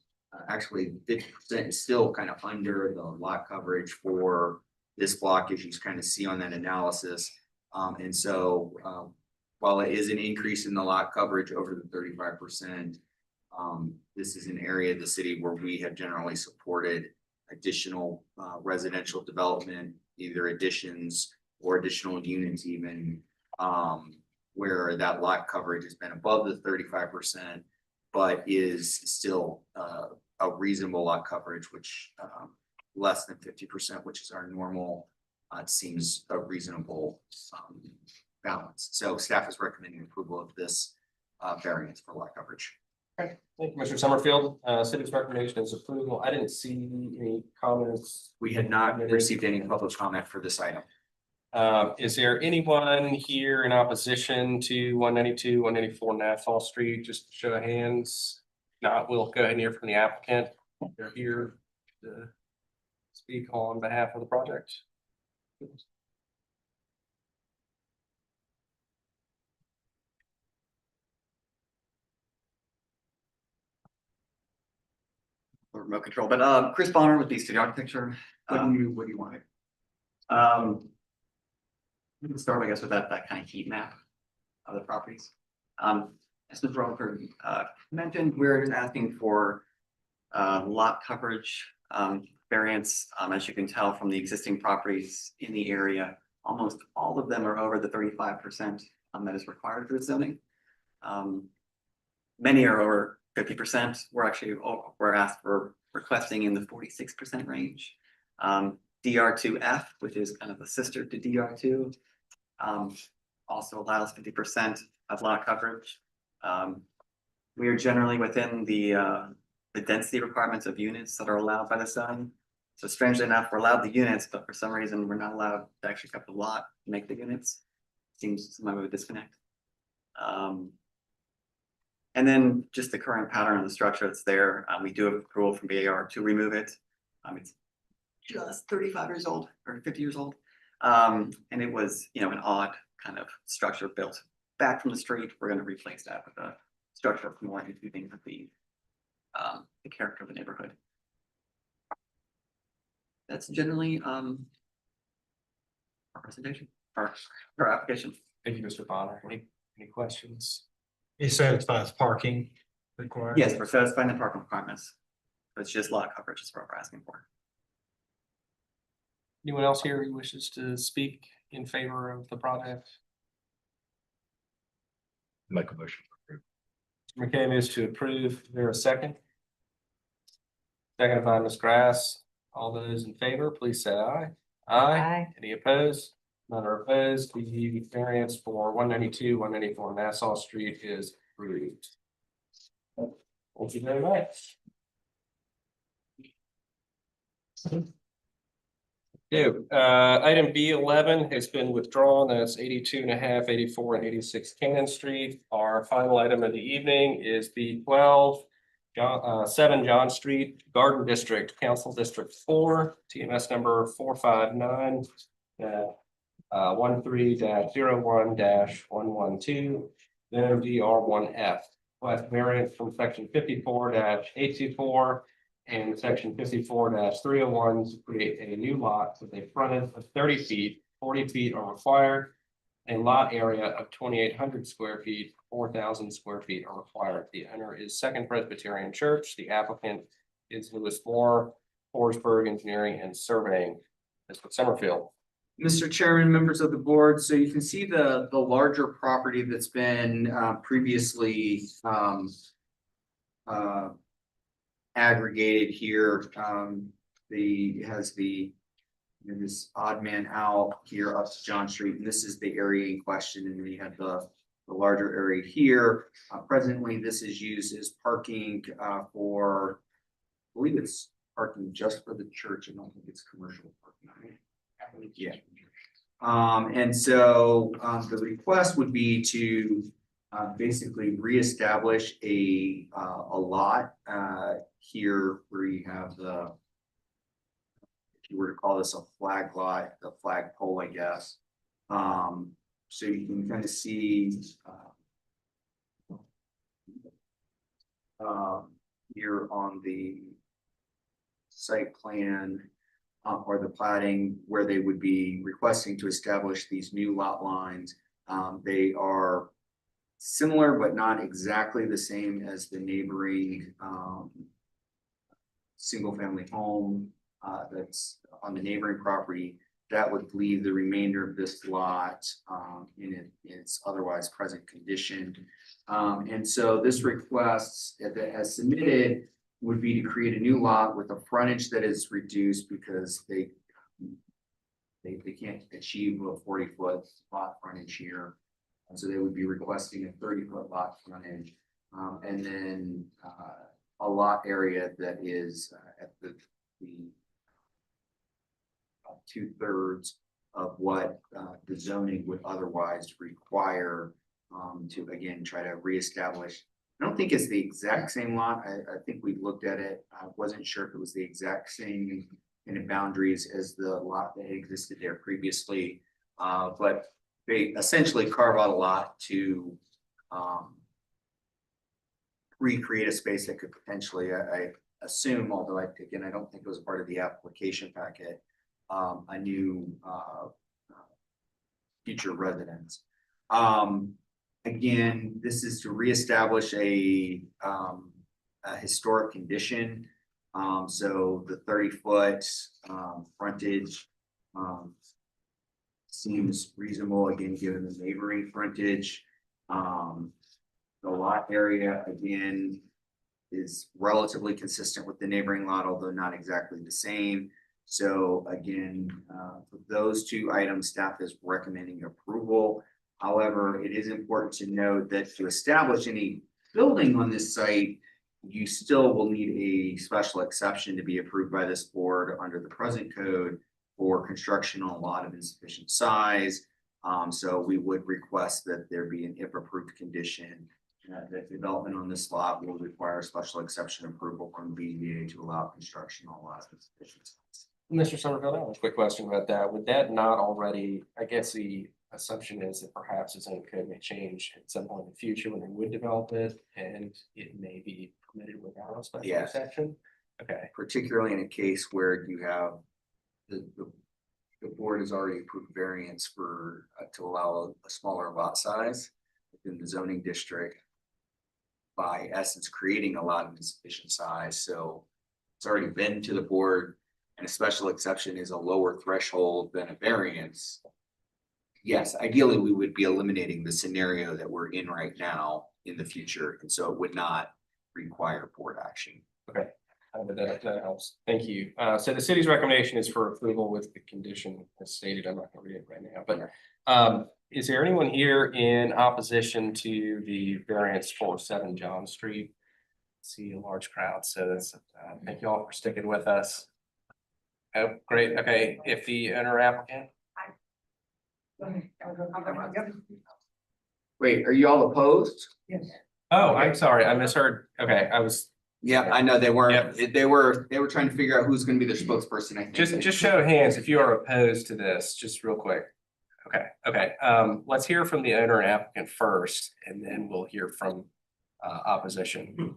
[SPEAKER 2] actually 50% is still kind of under the lot coverage for this block, as you kind of see on that analysis. And so while it is an increase in the lot coverage over the 35%, this is an area of the city where we have generally supported additional residential development, either additions or additional units even, where that lot coverage has been above the 35%, but is still a reasonable lot coverage, which less than 50%, which is our normal, it seems a reasonable balance. So staff is recommending approval of this variance for lot coverage.
[SPEAKER 12] Okay, thank you, Mr. Summerfield. City's recommendation is approval. I didn't see any comments.
[SPEAKER 2] We had not received any public comment for this item.
[SPEAKER 12] Is there anyone here in opposition to 192, 194 Nassau Street? Just show of hands. Not, we'll go ahead and hear from the applicant. They're here to speak on behalf of the project.
[SPEAKER 16] Remote control, but Chris Bonner with BZA-Z Architecture.
[SPEAKER 2] What do you want?
[SPEAKER 16] We can start, I guess, with that kind of heat map of the properties. As Mr. Rutherford mentioned, we're just asking for lot coverage variance. As you can tell from the existing properties in the area, almost all of them are over the 35% that is required for the zoning. Many are over 50%. We're requesting in the 46% range. DR2F, which is kind of the sister to DR2, also allows 50% of lot coverage. We are generally within the density requirements of units that are allowed by the zone. So strangely enough, we're allowed the units, but for some reason, we're not allowed to actually cut the lot to make the units. Seems somewhat of a disconnect. And then just the current pattern of the structure that's there. We do have approval from BAR to remove it. It's just 35 years old or 50 years old. And it was, an odd kind of structure built back from the street. We're going to replace that with a structure more in keeping with the character of the neighborhood. That's generally our presentation or our application.
[SPEAKER 12] Thank you, Mr. Bonner. Any questions?
[SPEAKER 14] It satisfies parking requirements?
[SPEAKER 16] Yes, we're satisfying the parking requirements. But it's just lot coverage is what we're asking for.
[SPEAKER 12] Anyone else here who wishes to speak in favor of the project?
[SPEAKER 3] Make a motion to approve.
[SPEAKER 12] Mr. McKay moves to approve. Is there a second? Second by Ms. Grass. All those in favor, please say aye. Aye. Any opposed? None are opposed. The variance for 192, 194 Nassau Street is approved. Thank you very much. Item B11 has been withdrawn. That's 82.5, 84, and 86 Cannon Street. Our final item of the evening is the 7 John Street Garden District, Council District 4, TMS number 459. 13-01-112, then DR1F. Class variance from section 54-824 and section 54-301 to create a new lot with a frontage of 30 feet, 40 feet are required, and lot area of 2,800 square feet, 4,000 square feet are required. The owner is Second Presbyterian Church. The applicant is Lewis Moore, Forsberg Engineering and Surveying. Mr. Summerfield.
[SPEAKER 2] Mr. Chairman, members of the board, so you can see the larger property that's been previously aggregated here. Has this odd man out here up to John Street, and this is the area in question, and then you have the the larger area here. Presently, this is used as parking for, I believe it's parking just for the church. I don't think it's commercial parking. Yeah. And so the request would be to basically reestablish a lot here where you have the, if you were to call this a flag lot, the flag pole, I guess. So you can kind of see here on the site plan or the plating where they would be requesting to establish these new lot lines. They are similar, but not exactly the same as the neighboring single family home that's on the neighboring property. That would leave the remainder of this lot in its otherwise present condition. And so this request as submitted would be to create a new lot with a frontage that is reduced because they can't achieve a 40-foot lot frontage here. And so they would be requesting a 30-foot lot frontage. And then a lot area that is at the 2/3 of what the zoning would otherwise require to again try to reestablish. I don't think it's the exact same lot. I think we looked at it. I wasn't sure if it was the exact same kind of boundaries as the lot that existed there previously. But they essentially carve out a lot to recreate a space that could potentially, I assume, although I don't think it was part of the application packet, a new future residence. Again, this is to reestablish a historic condition. So the 30-foot frontage seems reasonable, again, given the neighboring frontage. The lot area, again, is relatively consistent with the neighboring lot, although not exactly the same. So again, for those two items, staff is recommending approval. However, it is important to note that to establish any building on this site, you still will need a special exception to be approved by this board under the present code for construction on a lot of insufficient size. So we would request that there be an if approved condition that development on this lot will require special exception approval from BZA to allow construction on a lot of insufficient size.
[SPEAKER 12] Mr. Somerville, I have a quick question about that. Would that not already, I guess the assumption is that perhaps the zoning code may change at some point in the future when they would develop it and it may be permitted without a special exception? Okay.
[SPEAKER 2] Particularly in a case where you have the board has already approved variance for to allow a smaller lot size within the zoning district, by essence creating a lot of insufficient size. So it's already been to the board, and a special exception is a lower threshold than a variance. Yes, ideally we would be eliminating the scenario that we're in right now in the future, and so it would not require board action.
[SPEAKER 12] Okay. That helps. Thank you. So the city's recommendation is for approval with the condition as stated. I'm not going to read it right now, but is there anyone here in opposition to the variance for 7 John Street? See a large crowd, so that's thank you all for sticking with us. Oh, great. Okay, if the owner applicant.
[SPEAKER 2] Wait, are you all opposed?
[SPEAKER 12] Yes. Oh, I'm sorry, I misheard. Okay, I was.
[SPEAKER 2] Yeah, I know they weren't. They were trying to figure out who's going to be their spokesperson. I think.
[SPEAKER 12] Just show of hands if you are opposed to this, just real quick. Okay. Let's hear from the owner and applicant first, and then we'll hear from opposition.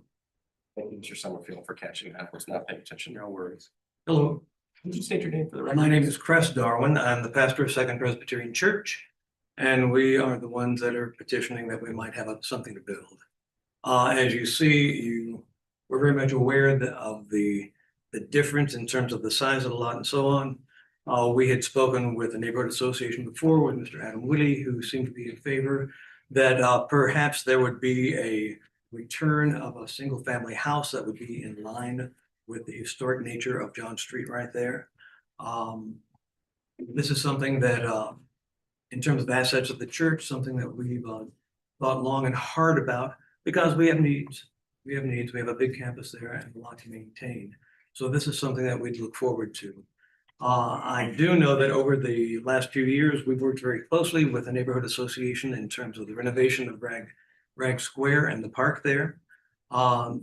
[SPEAKER 12] Thank you, Mr. Summerfield, for catching that. I was not paying attention. No worries.
[SPEAKER 6] Hello.
[SPEAKER 12] Could you state your name for the record?
[SPEAKER 6] My name is Cress Darwin. I'm the pastor of Second Presbyterian Church, and we are the ones that are petitioning that we might have something to build. As you see, we're very much aware of the difference in terms of the size of the lot and so on. We had spoken with the neighborhood association before with Mr. Adam Willie, who seemed to be in favor that perhaps there would be a return of a single family house that would be in line with the historic nature of John Street right there. This is something that in terms of assets of the church, something that we've thought long and hard about, because we have needs. We have needs, we have a big campus there and a lot to maintain. So this is something that we'd look forward to. I do know that over the last few years, we've worked very closely with the neighborhood association in terms of the renovation of Rag Square and the park there.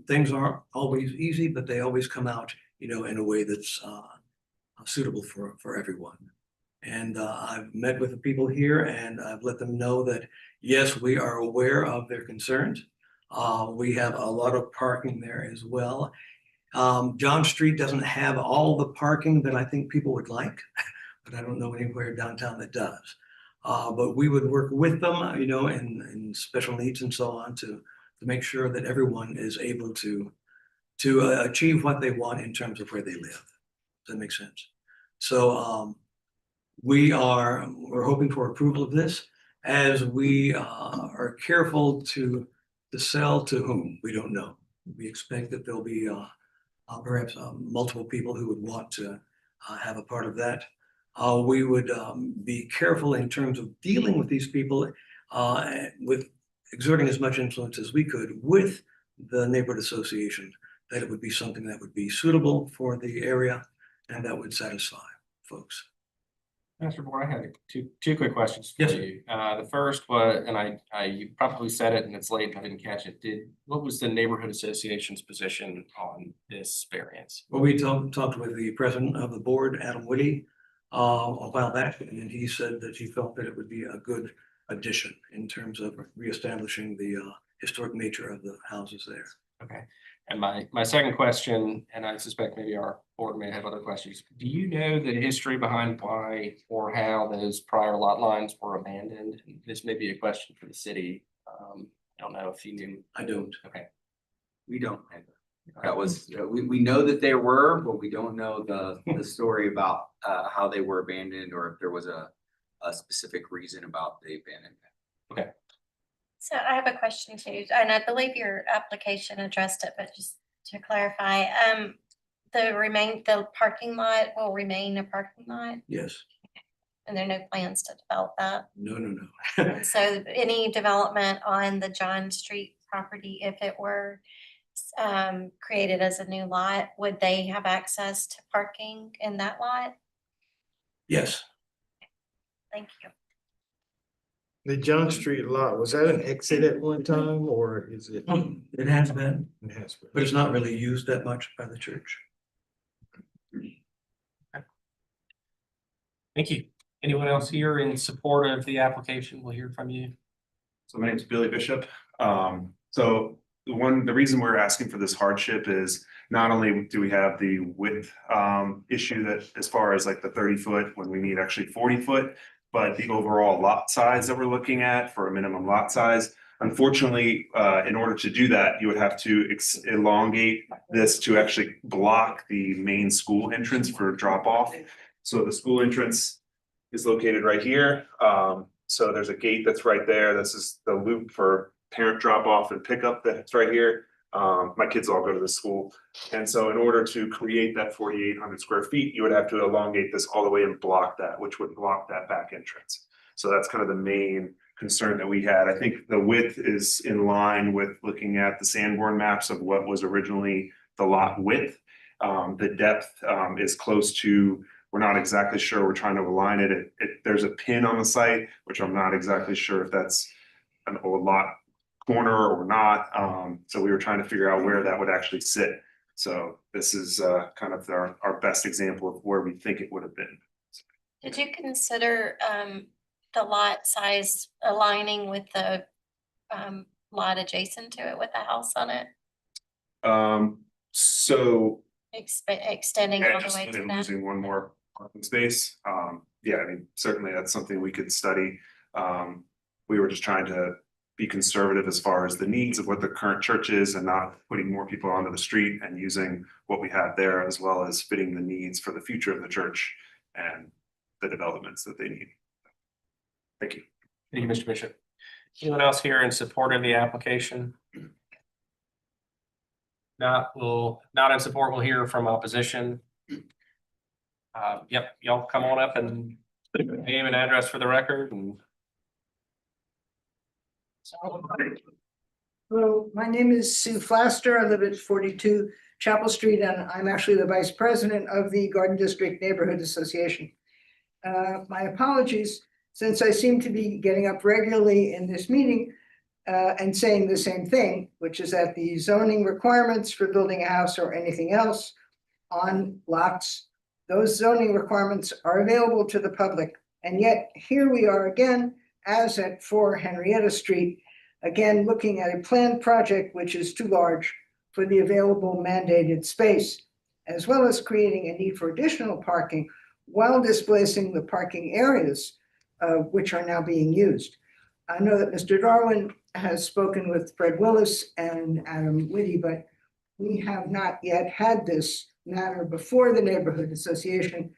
[SPEAKER 6] Things aren't always easy, but they always come out, you know, in a way that's suitable for everyone. And I've met with the people here and I've let them know that, yes, we are aware of their concerns. We have a lot of parking there as well. John Street doesn't have all the parking that I think people would like, but I don't know anywhere downtown that does. But we would work with them, you know, in special needs and so on to make sure that everyone is able to achieve what they want in terms of where they live. Does that make sense? So we're hoping for approval of this as we are careful to sell to whom, we don't know. We expect that there'll be perhaps multiple people who would want to have a part of that. We would be careful in terms of dealing with these people with exerting as much influence as we could with the neighborhood association, that it would be something that would be suitable for the area and that would satisfy folks.
[SPEAKER 12] Mr. Moore, I had two quick questions for
[SPEAKER 6] Yes,
[SPEAKER 12] you. The first was, and you probably said it and it's late and I didn't catch it. What was the neighborhood association's position on this variance?
[SPEAKER 6] Well, we talked with the president of the board, Adam Whitty, a while back, and he said that he felt that it would be a good addition in terms of reestablishing the historic nature of the houses there.
[SPEAKER 12] Okay. And my second question, and I suspect maybe our board may have other questions. Do you know the history behind why or how those prior lot lines were abandoned? This may be a question for the city. I don't know if you knew.
[SPEAKER 6] I don't.
[SPEAKER 12] Okay.
[SPEAKER 2] We don't. That was, we know that there were, but we don't know the story about how they were abandoned or if there was a specific reason about the abandonment.
[SPEAKER 12] Okay.
[SPEAKER 13] So I have a question too, and I believe your application addressed it, but just to clarify, the parking lot will remain a parking lot?
[SPEAKER 6] Yes.
[SPEAKER 13] And there are no plans to develop that?
[SPEAKER 6] No.
[SPEAKER 13] And so any development on the John Street property, if it were created as a new lot, would they have access to parking in that lot?
[SPEAKER 6] Yes.
[SPEAKER 13] Thank you.
[SPEAKER 14] The John Street lot, was that an exit at one time or is it?
[SPEAKER 6] It has been,
[SPEAKER 14] It has been.
[SPEAKER 6] but it's not really used that much by the church.
[SPEAKER 12] Thank you. Anyone else here in support of the application? We'll hear from you.
[SPEAKER 17] So my name is Billy Bishop. So the reason we're asking for this hardship is not only do we have the width issue that as far as like the 30-foot when we need actually 40-foot, but the overall lot size that we're looking at for a minimum lot size. Unfortunately, in order to do that, you would have to elongate this to actually block the main school entrance for drop off. So the school entrance is located right here. So there's a gate that's right there. This is the loop for parent drop off and pickup that's right here. My kids all go to the school. And so in order to create that 4,800 square feet, you would have to elongate this all the way and block that, which would block that back entrance. So that's kind of the main concern that we had. I think the width is in line with looking at the Sanborn maps of what was originally the lot width. The depth is close to, we're not exactly sure, we're trying to align it. There's a pin on the site, which I'm not exactly sure if that's an old lot corner or not. So we were trying to figure out where that would actually sit. So this is kind of our best example of where we think it would have been.
[SPEAKER 13] Did you consider the lot size aligning with the lot adjacent to it with a house on it?
[SPEAKER 17] So
[SPEAKER 13] Extending all the way to that?
[SPEAKER 17] losing one more parking space. Yeah, I mean, certainly that's something we could study. We were just trying to be conservative as far as the needs of what the current church is and not putting more people onto the street and using what we have there as well as fitting the needs for the future of the church and the developments that they need. Thank you.
[SPEAKER 12] Thank you, Mr. Bishop. Anyone else here in support of the application? Not in support, we'll hear from opposition. Yep, y'all come on up and name and address for the record and
[SPEAKER 5] Hello, my name is Sue Flaster. I live at 42 Chapel Street, and I'm actually the vice president of the Garden District Neighborhood Association. My apologies, since I seem to be getting up regularly in this meeting and saying the same thing, which is that the zoning requirements for building a house or anything else on lots, those zoning requirements are available to the public. And yet here we are again, as at 4 Henrietta Street, again, looking at a planned project which is too large for the available mandated space, as well as creating a need for additional parking while displacing the parking areas which are now being used. I know that Mr. Darwin has spoken with Fred Willis and Adam Whitty, but we have not yet had this matter before the Neighborhood Association.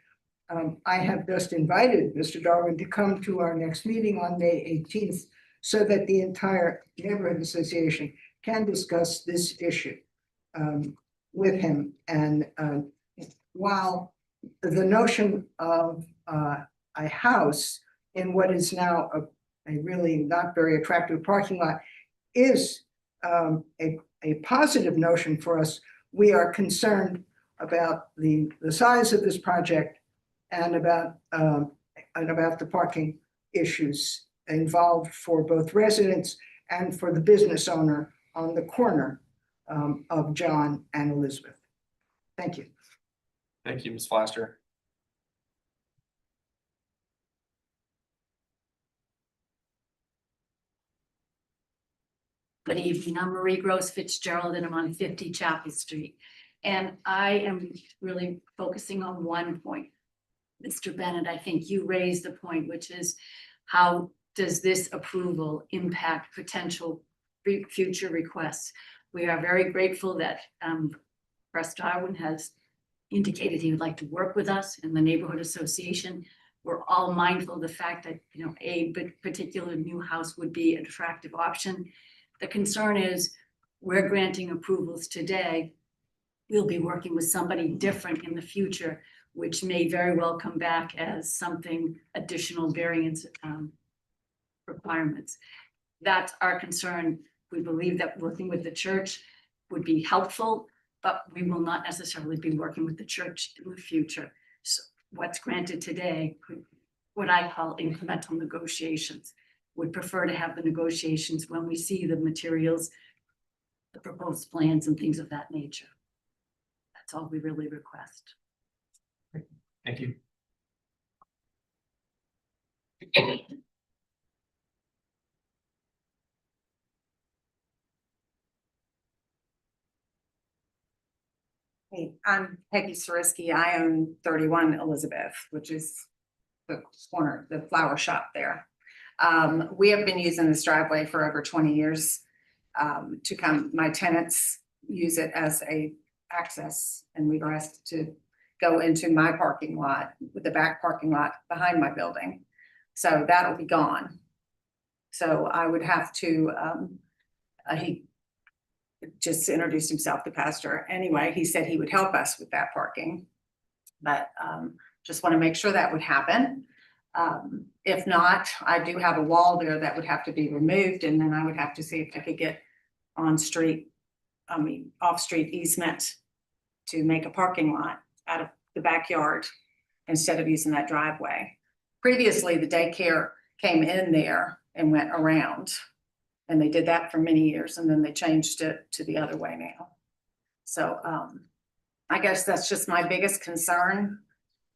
[SPEAKER 5] I have just invited Mr. Darwin to come to our next meeting on May 18th so that the entire Neighborhood Association can discuss this issue with him. And while the notion of a house in what is now a really not very attractive parking lot is a positive notion for us, we are concerned about the size of this project and about the parking issues involved for both residents and for the business owner on the corner of John and Elizabeth. Thank you.
[SPEAKER 12] Thank you, Ms. Foster.
[SPEAKER 11] Good evening, I'm Marie Gross Fitzgerald and I'm on 50 Chapel Street. And I am really focusing on one point. Mr. Bennett, I think you raised the point, which is how does this approval impact potential future requests? We are very grateful that Press Darwin has indicated he would like to work with us in the Neighborhood Association. We're all mindful of the fact that, you know, a particular new house would be an attractive option. The concern is we're granting approvals today. We'll be working with somebody different in the future, which may very well come back as something additional variance requirements. That's our concern. We believe that working with the church would be helpful, but we will not necessarily be working with the church in the future. So what's granted today, what I call incremental negotiations. Would prefer to have the negotiations when we see the materials, the proposed plans and things of that nature. That's all we really request.
[SPEAKER 12] Thank you.
[SPEAKER 18] Hey, I'm Peggy Sariski. I own 31 Elizabeth, which is the corner, the flower shop there. We have been using this driveway for over 20 years to come. My tenants use it as a access, and we were asked to go into my parking lot with the back parking lot behind my building. So that'll be gone. So I would have to, he just introduced himself, the pastor. Anyway, he said he would help us with that parking, but just want to make sure that would happen. If not, I do have a wall there that would have to be removed, and then I would have to see if I could get off-street easement to make a parking lot out of the backyard instead of using that driveway. Previously, the daycare came in there and went around, and they did that for many years, and then they changed it to the other way now. So I guess that's just my biggest concern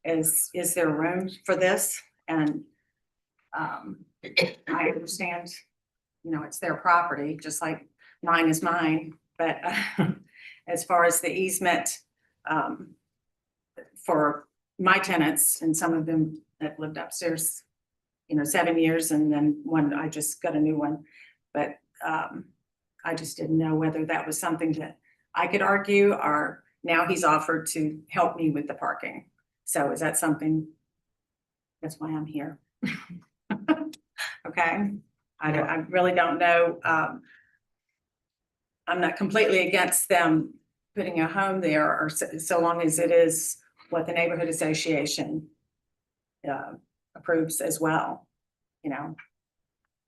[SPEAKER 18] is there room for this? And I understand, you know, it's their property, just like mine is mine. But as far as the easement for my tenants, and some of them that lived upstairs, you know, 7 years, and then one, I just got a new one. But I just didn't know whether that was something that I could argue, or now he's offered to help me with the parking. So is that something? That's why I'm here. Okay, I really don't know. I'm not completely against them putting a home there, or so long as it is what the neighborhood association approves as well, you know.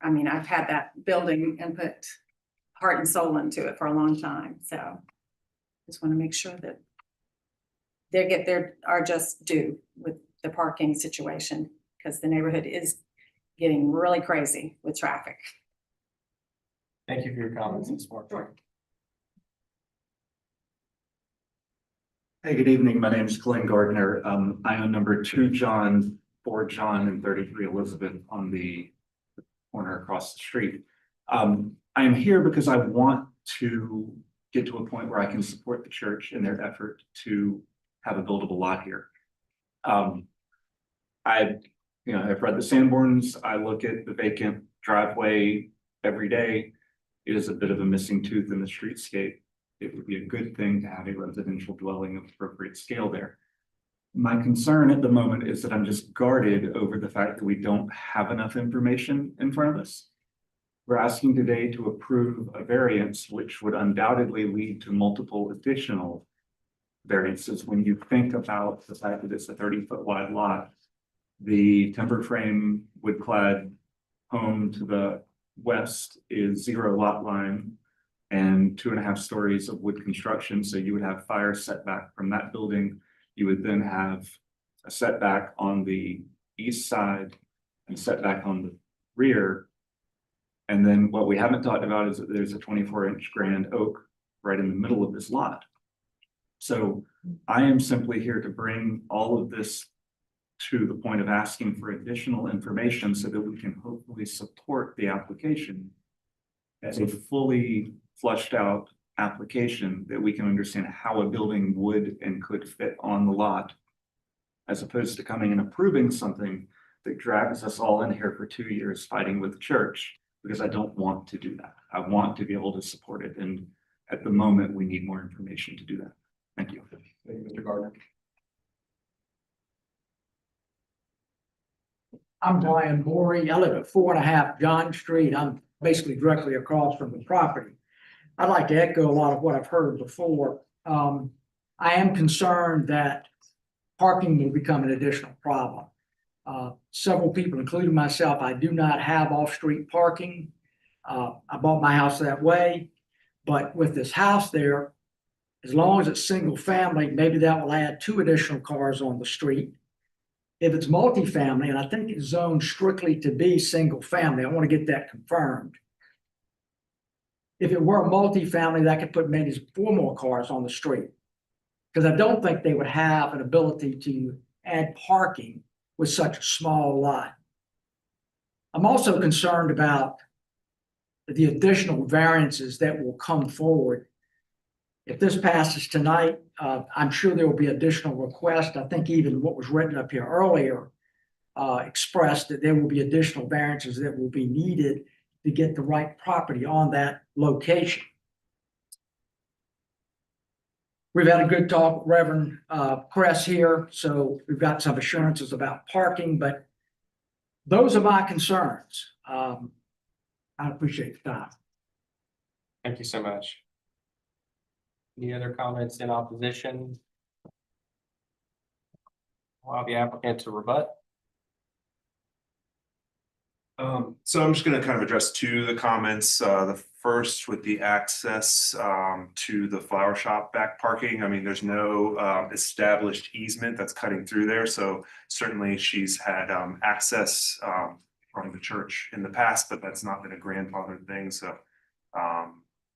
[SPEAKER 18] I mean, I've had that building and put heart and soul into it for a long time, so. Just want to make sure that are just due with the parking situation, because the neighborhood is getting really crazy with traffic.
[SPEAKER 12] Thank you for your comments, Ms. Martin.
[SPEAKER 19] Hey, good evening. My name is Glenn Gardner. I own number 2 John, 4 John, and 33 Elizabeth on the corner across the street. I am here because I want to get to a point where I can support the church in their effort to have a buildable lot here. I've read the Sanborns. I look at the vacant driveway every day. It is a bit of a missing tooth in the streetscape. It would be a good thing to have a residential dwelling of appropriate scale there. My concern at the moment is that I'm just guarded over the fact that we don't have enough information in front of us. We're asking today to approve a variance which would undoubtedly lead to multiple additional variances. When you think about the fact that it's a 30-foot wide lot, the timber frame wood clad home to the west is 0 lot line and 2.5 stories of wood construction. So you would have fire setback from that building. You would then have a setback on the east side and setback on the rear. And then what we haven't talked about is that there's a 24-inch grand oak right in the middle of this lot. So I am simply here to bring all of this to the point of asking for additional information so that we can hopefully support the application as a fully fleshed out application that we can understand how a building would and could fit on the lot, as opposed to coming and approving something that drags us all in here for 2 years fighting with the church. Because I don't want to do that. I want to be able to support it. And at the moment, we need more information to do that. Thank you.
[SPEAKER 12] Thank you, Mr. Gardner.
[SPEAKER 22] I'm Brian Morey. I live at 4.5 John Street. I'm basically directly across from the property. I'd like to echo a lot of what I've heard before. I am concerned that parking will become an additional problem. Several people, including myself, I do not have off-street parking. I bought my house that way, but with this house there, as long as it's single family, maybe that will add 2 additional cars on the street. If it's multifamily, and I think it's zoned strictly to be single family, I want to get that confirmed. If it were multifamily, that could put maybe 4 more cars on the street. Because I don't think they would have an ability to add parking with such a small lot. I'm also concerned about the additional variances that will come forward. If this passes tonight, I'm sure there will be additional requests. I think even what was written up here earlier expressed that there will be additional variances that will be needed to get the right property on that location. We've had a good talk with Reverend Kress here, so we've got some assurances about parking, but those are my concerns. I appreciate the time.
[SPEAKER 12] Thank you so much. Any other comments in opposition? Allow the applicant to rebut.
[SPEAKER 17] So I'm just going to kind of address 2 of the comments. The first with the access to the flower shop back parking. I mean, there's no established easement that's cutting through there. So certainly she's had access from the church in the past, but that's not been a grandfathered thing. So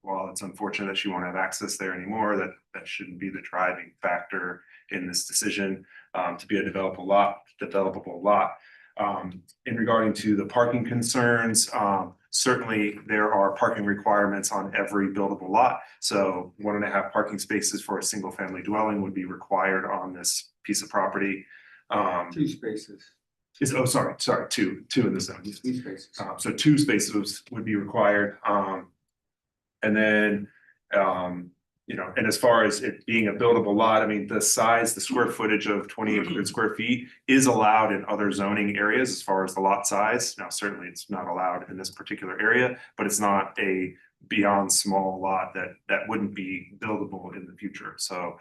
[SPEAKER 17] while it's unfortunate that she won't have access there anymore, that shouldn't be the driving factor in this decision to be a developable lot. In regarding to the parking concerns, certainly there are parking requirements on every buildable lot. So 1.5 parking spaces for a single family dwelling would be required on this piece of property.
[SPEAKER 2] 2 spaces.
[SPEAKER 17] Sorry, 2 in the zone.
[SPEAKER 2] 2 spaces.
[SPEAKER 17] So 2 spaces would be required. And then, and as far as it being a buildable lot, I mean, the square footage of 2,800 square feet is allowed in other zoning areas as far as the lot size. Now, certainly it's not allowed in this particular area, but it's not a beyond small lot that wouldn't be buildable in the future. So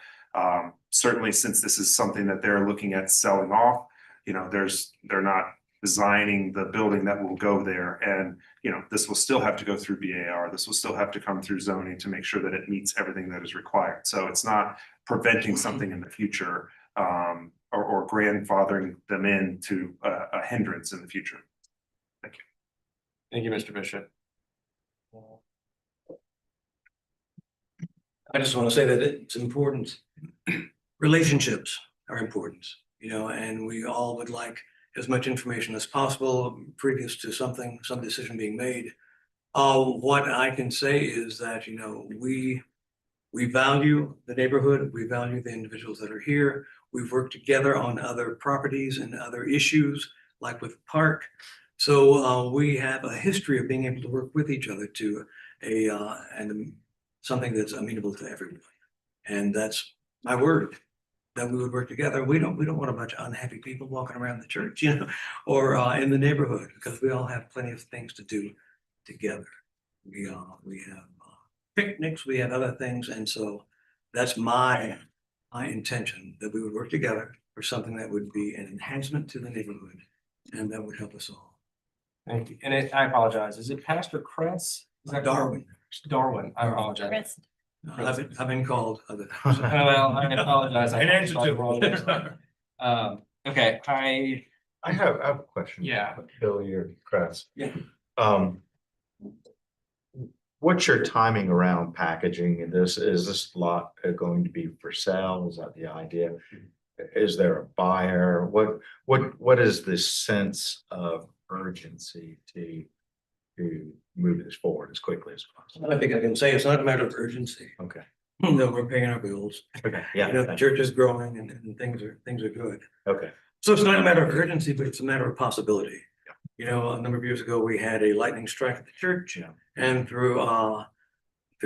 [SPEAKER 17] certainly since this is something that they're looking at selling off, they're not designing the building that will go there. And, you know, this will still have to go through BAR. This will still have to come through zoning to make sure that it meets everything that is required. So it's not preventing something in the future, or grandfathering them into a hindrance in the future. Thank you.
[SPEAKER 12] Thank you, Mr. Bishop.
[SPEAKER 6] I just want to say that it's important. Relationships are important, you know, and we all would like as much information as possible previous to some decision being made. What I can say is that, you know, we value the neighborhood, we value the individuals that are here. We've worked together on other properties and other issues, like with the park. So we have a history of being able to work with each other to something that's amenable to everyone. And that's my word, that we would work together. We don't want a bunch of unhappy people walking around the church, you know, or in the neighborhood, because we all have plenty of things to do together. We have picnics, we have other things. And so that's my intention, that we would work together for something that would be an enhancement to the neighborhood and that would help us all.
[SPEAKER 12] Thank you. And I apologize. Is it Pastor Kress? Is that
[SPEAKER 6] Darwin?
[SPEAKER 12] Darwin. I apologize.
[SPEAKER 6] I've been called other
[SPEAKER 12] Well, I apologize.
[SPEAKER 6] I answered
[SPEAKER 12] called
[SPEAKER 6] to
[SPEAKER 12] the wrong name. Okay,
[SPEAKER 3] I have a question.
[SPEAKER 12] Yeah.
[SPEAKER 3] Billy or Chris.
[SPEAKER 6] Yeah.
[SPEAKER 3] What's your timing around packaging in this? Is this lot going to be for sale? Is that the idea? Is there a buyer? What is the sense of urgency to move this forward as quickly as possible?
[SPEAKER 6] I think I can say it's not a matter of urgency.
[SPEAKER 3] Okay.
[SPEAKER 6] No, we're paying our bills.
[SPEAKER 3] Okay. Yeah.
[SPEAKER 6] You know, the church is growing and things are good.
[SPEAKER 3] Okay.
[SPEAKER 6] So it's not a matter of urgency, but it's a matter of possibility. You know, a number of years ago, we had a lightning strike at the church, and through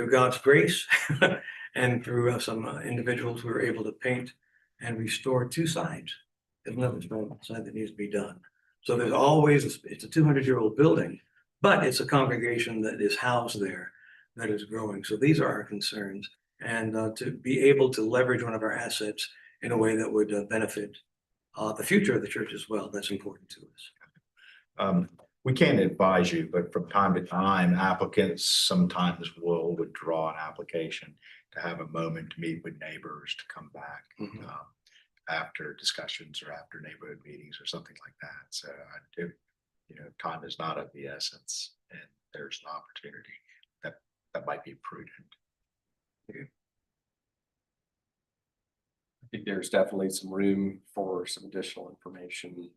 [SPEAKER 6] God's grace and through some individuals, we were able to paint and restore two sides. There's another side that needs to be done. So there's always, it's a 200-year-old building, but it's a congregation that is housed there that is growing. So these are our concerns. And to be able to leverage one of our assets in a way that would benefit the future of the church as well, that's important to us.
[SPEAKER 3] We can't advise you, but from time to time, applicants sometimes will withdraw an application to have a moment to meet with neighbors, to come back after discussions or after neighborhood meetings or something like that. So I do, you know, time is not of the essence, and there's an opportunity that might be prudent.
[SPEAKER 12] I think there's definitely some room for some additional information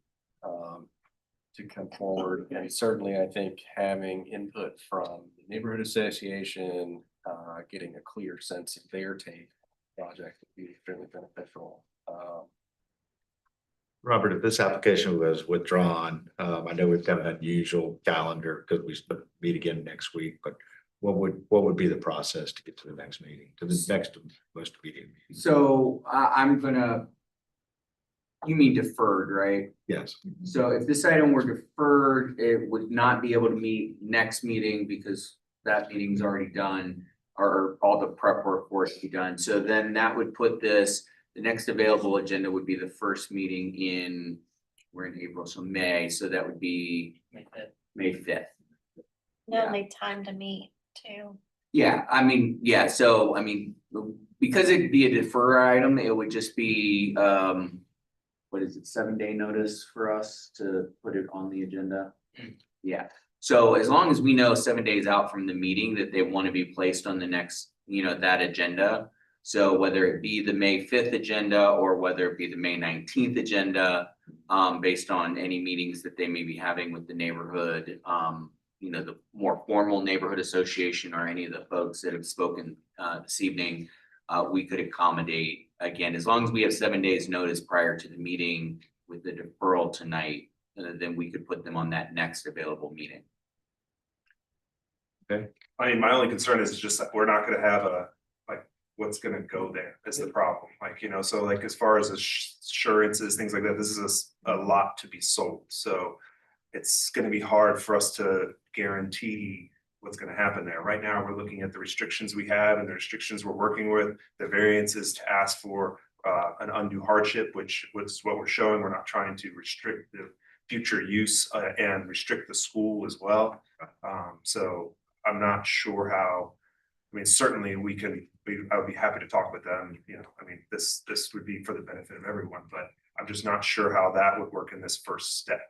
[SPEAKER 12] to come forward. And certainly, I think having input from the neighborhood association, getting a clear sense of their take on the project would be extremely beneficial.
[SPEAKER 3] Robert, if this application was withdrawn, I know we've got an unusual calendar because we meet again next week, but what would be the process to get to the next meeting, to the next most immediate meeting?
[SPEAKER 2] So I'm gonna, you mean deferred, right?
[SPEAKER 3] Yes.
[SPEAKER 2] So if this item were deferred, it would not be able to meet next meeting because that meeting's already done, or all the prep work for it to be done. So then that would put this, the next available agenda would be the first meeting we're in April, so May, so that would be May 5th.
[SPEAKER 13] You'll need time to meet too.
[SPEAKER 2] Yeah, I mean, yeah, so I mean, because it'd be a defer item, it would just be what is it, 7-day notice for us to put it on the agenda? Yeah, so as long as we know 7 days out from the meeting that they want to be placed on the next, you know, that agenda. So whether it be the May 5th agenda or whether it be the May 19th agenda, based on any meetings that they may be having with the neighborhood, you know, the more formal neighborhood association or any of the folks that have spoken this evening, we could accommodate, again, as long as we have 7 days notice prior to the meeting with the deferral tonight, then we could put them on that next available meeting.
[SPEAKER 3] Okay.
[SPEAKER 17] I mean, my only concern is just that we're not gonna have what's gonna go there is the problem. Like, you know, so like as far as assurances, things like that, this is a lot to be sold. So it's gonna be hard for us to guarantee what's gonna happen there. Right now, we're looking at the restrictions we have and the restrictions we're working with, the variances to ask for an undue hardship, which was what we're showing. We're not trying to restrict future use and restrict the school as well. So I'm not sure how, I mean, certainly I would be happy to talk with them, you know, I mean, this would be for the benefit of everyone, but I'm just not sure how that would work in this first step.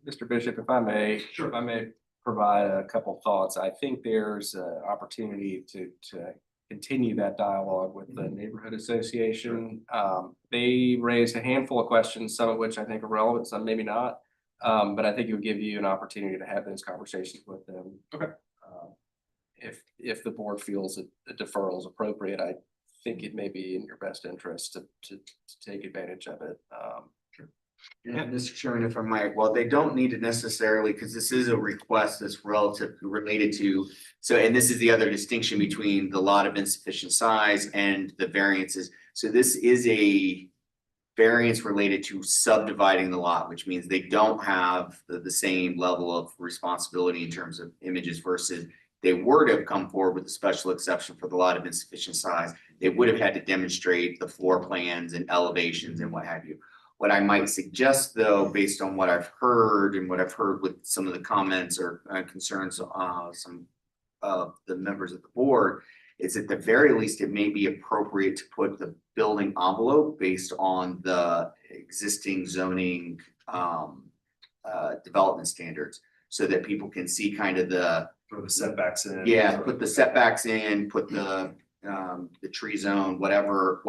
[SPEAKER 12] Mr. Bishop, if I may, provide a couple thoughts. I think there's an opportunity to continue that dialogue with the neighborhood association. They raised a handful of questions, some of which I think are relevant, some maybe not. But I think it would give you an opportunity to have those conversations with them.
[SPEAKER 17] Okay.
[SPEAKER 12] If the board feels that a deferral is appropriate, I think it may be in your best interest to take advantage of it.
[SPEAKER 2] Yeah, Mr. Chairman, if I might, well, they don't need to necessarily, because this is a request that's related to, so, and this is the other distinction between the lot of insufficient size and the variances. So this is a variance related to subdividing the lot, which means they don't have the same level of responsibility in terms of images versus they were to have come forward with a special exception for the lot of insufficient size. They would have had to demonstrate the floor plans and elevations and what have you. What I might suggest, though, based on what I've heard and what I've heard with some of the comments or concerns, some of the members of the board, is at the very least, it may be appropriate to put the building envelope based on the existing zoning development standards, so that people can see kind of the
[SPEAKER 17] setbacks in.
[SPEAKER 2] Yeah, put the setbacks in, put the tree zone, whatever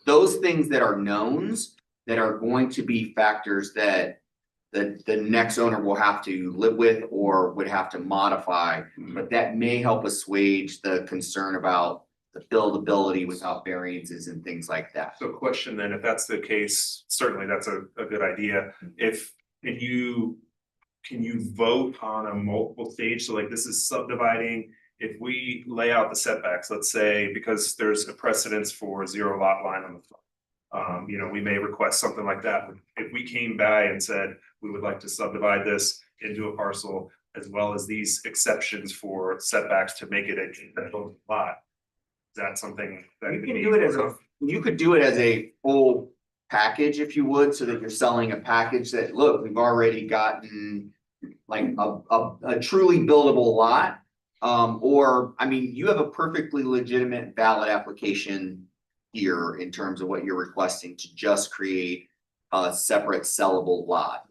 [SPEAKER 2] those things that are knowns that are going to be factors that the next owner will have to live with or would have to modify. But that may help assuage the concern about the buildability without variances and things like that.
[SPEAKER 17] So question then, if that's the case, certainly that's a good idea. Can you vote on a multiple stage? So like this is subdividing. If we lay out the setbacks, let's say, because there's a precedence for 0 lot line on the front. You know, we may request something like that. If we came by and said, we would like to subdivide this into a parcel, as well as these exceptions for setbacks to make it a lot. Is that something that
[SPEAKER 2] you can do it as you could do it as a full package, if you would, so that you're selling a package that, look, we've already gotten like a truly buildable lot. Or, I mean, you have a perfectly legitimate valid application here in terms of what you're requesting to just create a separate sellable lot.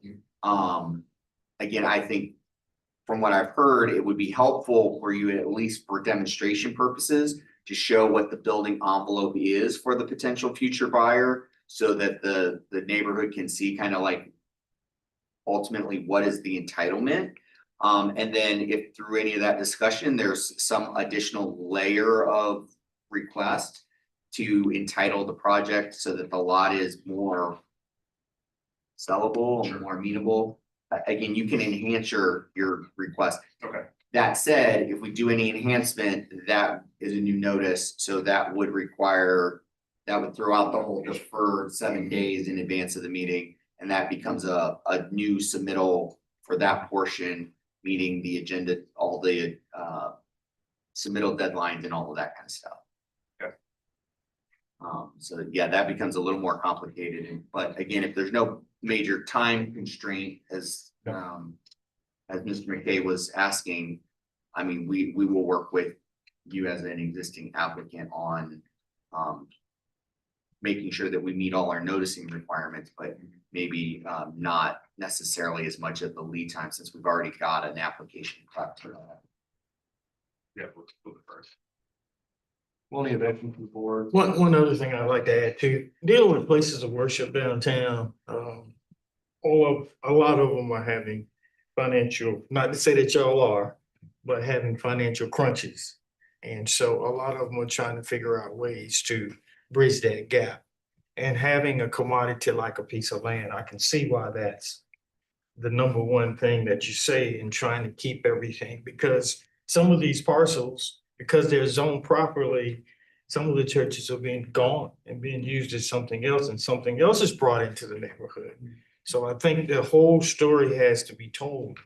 [SPEAKER 2] Again, I think from what I've heard, it would be helpful for you, at least for demonstration purposes, to show what the building envelope is for the potential future buyer, so that the neighborhood can see kind of like ultimately what is the entitlement. And then if through any of that discussion, there's some additional layer of request to entitle the project so that the lot is more sellable and more amenable. Again, you can enhance your request.
[SPEAKER 17] Okay.
[SPEAKER 2] That said, if we do any enhancement, that is a new notice, so that would throw out the whole deferred 7 days in advance of the meeting, and that becomes a new submittal for that portion, meeting the agenda, all the submittal deadlines and all of that kind of stuff. So yeah, that becomes a little more complicated, but again, if there's no major time constraint, as Mr. McKay was asking, I mean, we will work with you as an existing applicant on making sure that we meet all our noticing requirements, but maybe not necessarily as much of the lead time, since we've already got an application prepped.
[SPEAKER 17] Yeah, we'll do it first.
[SPEAKER 12] We'll need a motion from the board.
[SPEAKER 14] One other thing I'd like to add too, dealing with places of worship downtown, a lot of them are having financial, not to say that y'all are, but having financial crunches. And so a lot of them are trying to figure out ways to bridge that gap. And having a commodity like a piece of land, I can see why that's the number one thing that you say in trying to keep everything, because some of these parcels, because they're zoned properly, some of the churches are being gone and being used as something else, and something else is brought into the neighborhood. So I think the whole story has to be told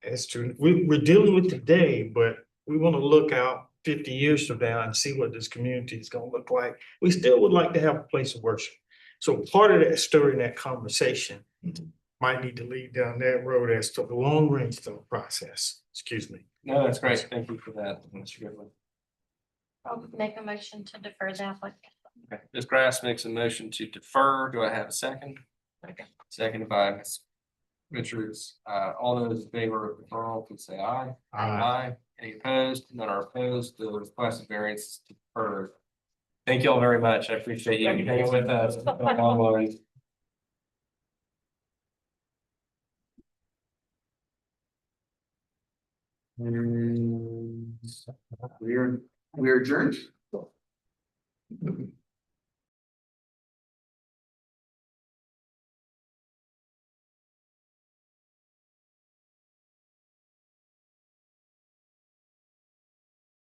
[SPEAKER 14] as to, we're dealing with today, but we want to look out 50 years from now and see what this community is going to look like. We still would like to have a place of worship. So part of that, stirring that conversation might need to lead down that road as to the long range thought process, excuse me.
[SPEAKER 12] No, that's great. Thank you for that, Mr. Goodwin.
[SPEAKER 13] I'll make a motion to defer the application.
[SPEAKER 12] Okay, Ms. Grass makes a motion to defer. Do I have a second? Seconded by Ms. Richards. All those in favor of deferral, please say aye.
[SPEAKER 14] Aye.
[SPEAKER 12] Any opposed? None are opposed. The requested variance is deferred. Thank you all very much. I appreciate you hanging with us. Online.
[SPEAKER 2] We're adjourned.